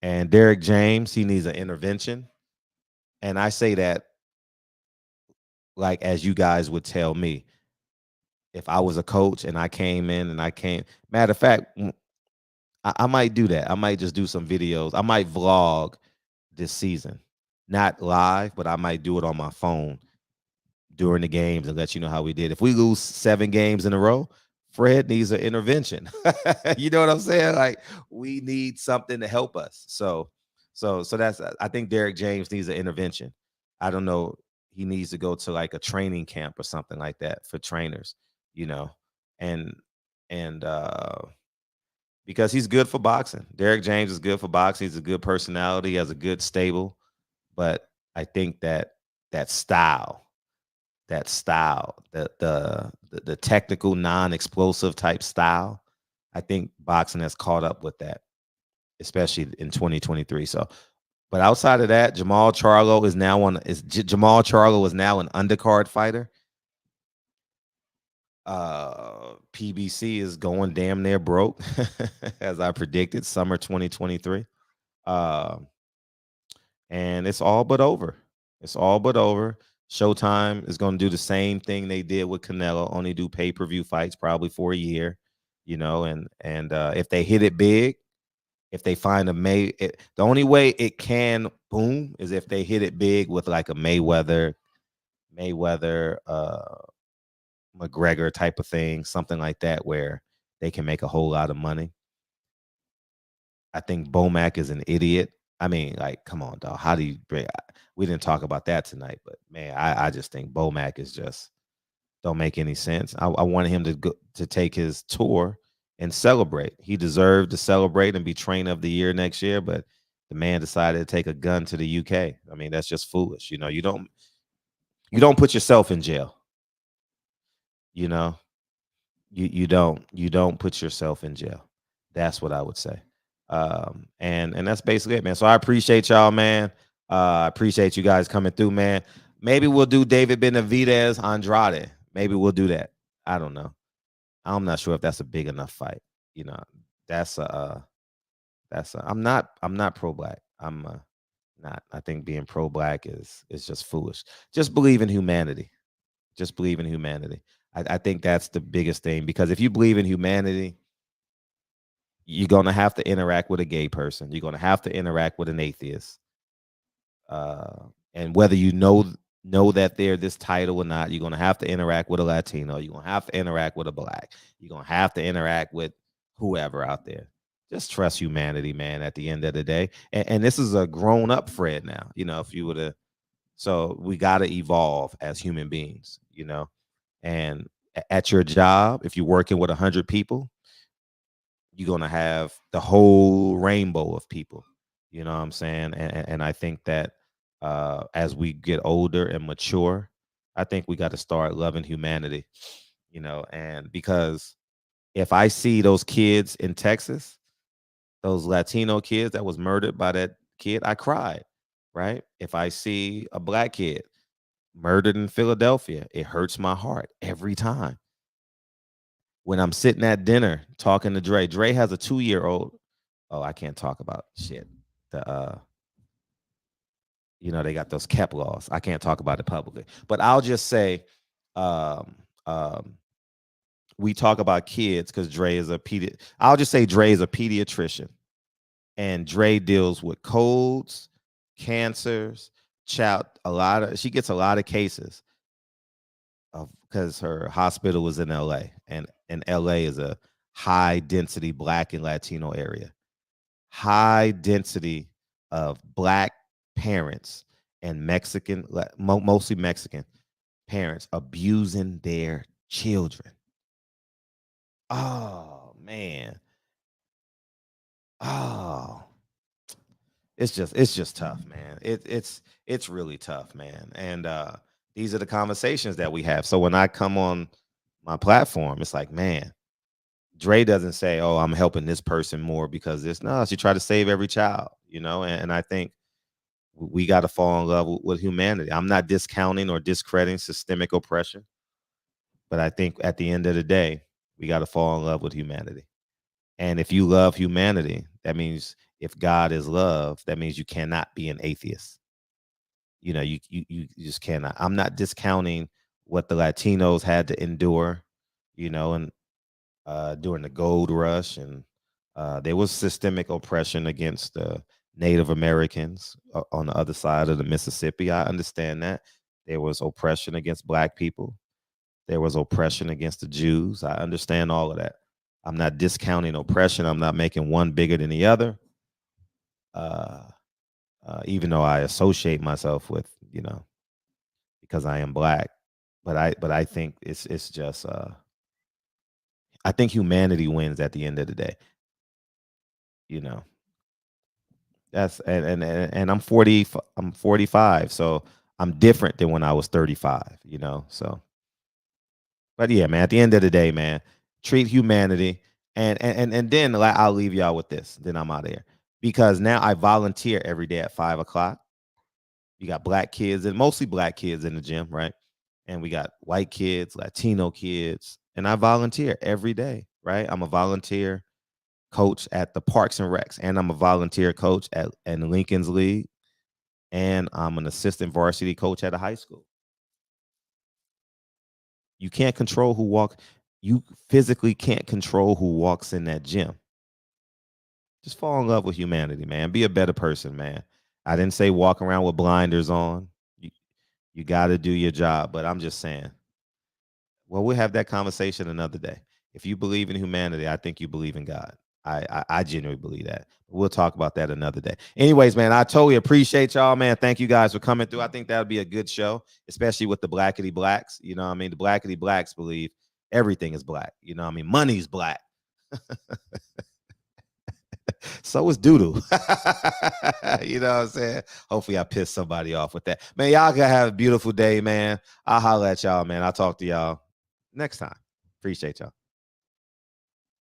And Derek James, he needs an intervention. And I say that like as you guys would tell me if I was a coach and I came in and matter of fact, I might do that. I might just do some videos. I might vlog this season, not live, but I might do it on my phone during the games and let you know how we did. If we lose 7 games in a row, Fred needs an intervention. You know what I'm saying? Like, we need something to help us. So that's, I think Derek James needs an intervention. I don't know. He needs to go to like a training camp or something like that for trainers, you know, and because he's good for boxing. Derek James is good for boxing. He's a good personality. He has a good stable. But I think that style, the technical, non-explosive type style, I think boxing has caught up with that, especially in 2023. So, but outside of that, Jamal Charlo is now an undercard fighter. PBC is going damn near broke, as I predicted, summer 2023. And it's all but over. It's all but over. Showtime is going to do the same thing they did with Canelo, only do pay-per-view fights probably for a year, and if they hit it big, if they find the only way it can boom is if they hit it big with like a Mayweather, McGregor type of thing, something like that, where they can make a whole lot of money. I think Bomac is an idiot. I mean, like, come on, dog. How do you bring? We didn't talk about that tonight, but man, I just think Bomac is just don't make any sense. I wanted him to take his tour and celebrate. He deserved to celebrate and be trainer of the year next year, but the man decided to take a gun to the UK. I mean, that's just foolish. You don't put yourself in jail. You don't put yourself in jail. That's what I would say. And that's basically it, man. So I appreciate y'all, man. I appreciate you guys coming through, man. Maybe we'll do David Benavidez Andrade. Maybe we'll do that. I don't know. I'm not sure if that's a big enough fight. I'm not pro-black. I'm not. I think being pro-black is just foolish. Just believe in humanity. Just believe in humanity. I think that's the biggest thing, because if you believe in humanity, you're going to have to interact with a gay person. You're going to have to interact with an atheist. And whether you know that they're this title or not, you're going to have to interact with a Latino. You're going to have to interact with a black. You're going to have to interact with whoever out there. Just trust humanity, man, at the end of the day. And this is a grown-up Fred now, if you were to. So we got to evolve as human beings, And at your job, if you're working with 100 people, you're going to have the whole rainbow of people. You know what I'm saying? And I think that as we get older and mature, I think we got to start loving humanity, and because if I see those kids in Texas, those Latino kids that was murdered by that kid, I cried, right? If I see a black kid murdered in Philadelphia, it hurts my heart every time. When I'm sitting at dinner talking to Dre has a 2-year-old. Oh, I can't talk about shit. They got those KEP laws. I can't talk about it publicly, but I'll just say, we talk about kids because I'll just say Dre is a pediatrician, and Dre deals with colds, cancers, she gets a lot of cases because her hospital was in LA, and LA is a high density Black and Latino area. High density of Black parents and mostly Mexican parents abusing their children. Oh man. Oh, it's just tough, man. It's really tough, man. And these are the conversations that we have. So when I come on my platform, it's like, man, Dre doesn't say, oh, I'm helping this person more because this. No, she try to save every child, and I think we got to fall in love with humanity. I'm not discounting or discrediting systemic oppression, but I think at the end of the day, we got to fall in love with humanity. And if you love humanity, that means if God is love, that means you cannot be an atheist. You just cannot. I'm not discounting what the Latinos had to endure, and during the gold rush, and there was systemic oppression against the Native Americans on the other side of the Mississippi. I understand that. There was oppression against Black people. There was oppression against the Jews. I understand all of that. I'm not discounting oppression. I'm not making one bigger than the other. Even though I associate myself with, because I am Black, but I think it's just I think humanity wins at the end of the day. you know, that's and I'm 40. I'm 45, so I'm different than when I was 35. You know, so. But yeah, man. At the end of the day, man, treat humanity, and then I'll leave y'all with this. Then I'm out of here because now I volunteer every day at 5:00. You got black kids and mostly black kids in the gym, right? And we got white kids, Latino kids, and I volunteer every day, right? I'm a volunteer coach at the Parks and Recs, and I'm a volunteer coach at Lincoln's League, and I'm an assistant varsity coach at a high school. You can't control who walks. You physically can't control who walks in that gym. Just fall in love with humanity, man. Be a better person, man. I didn't say walk around with blinders on. You got to do your job, but I'm just saying. Well, we'll have that conversation another day. If you believe in humanity, I think you believe in God. I genuinely believe that. We'll talk about that another day. Anyways, man, I totally appreciate y'all, man. Thank you guys for coming through. I think that would be a good show, especially with the Blackity Blacks. You know what I mean? The Blackity Blacks believe everything is black. You know what I mean? Money's black. So is doodle. You know what I'm saying? Hopefully I pissed somebody off with that. Man, y'all gotta have a beautiful day, man. I'll holler at y'all, man. I'll talk to y'all next time. Appreciate y'all.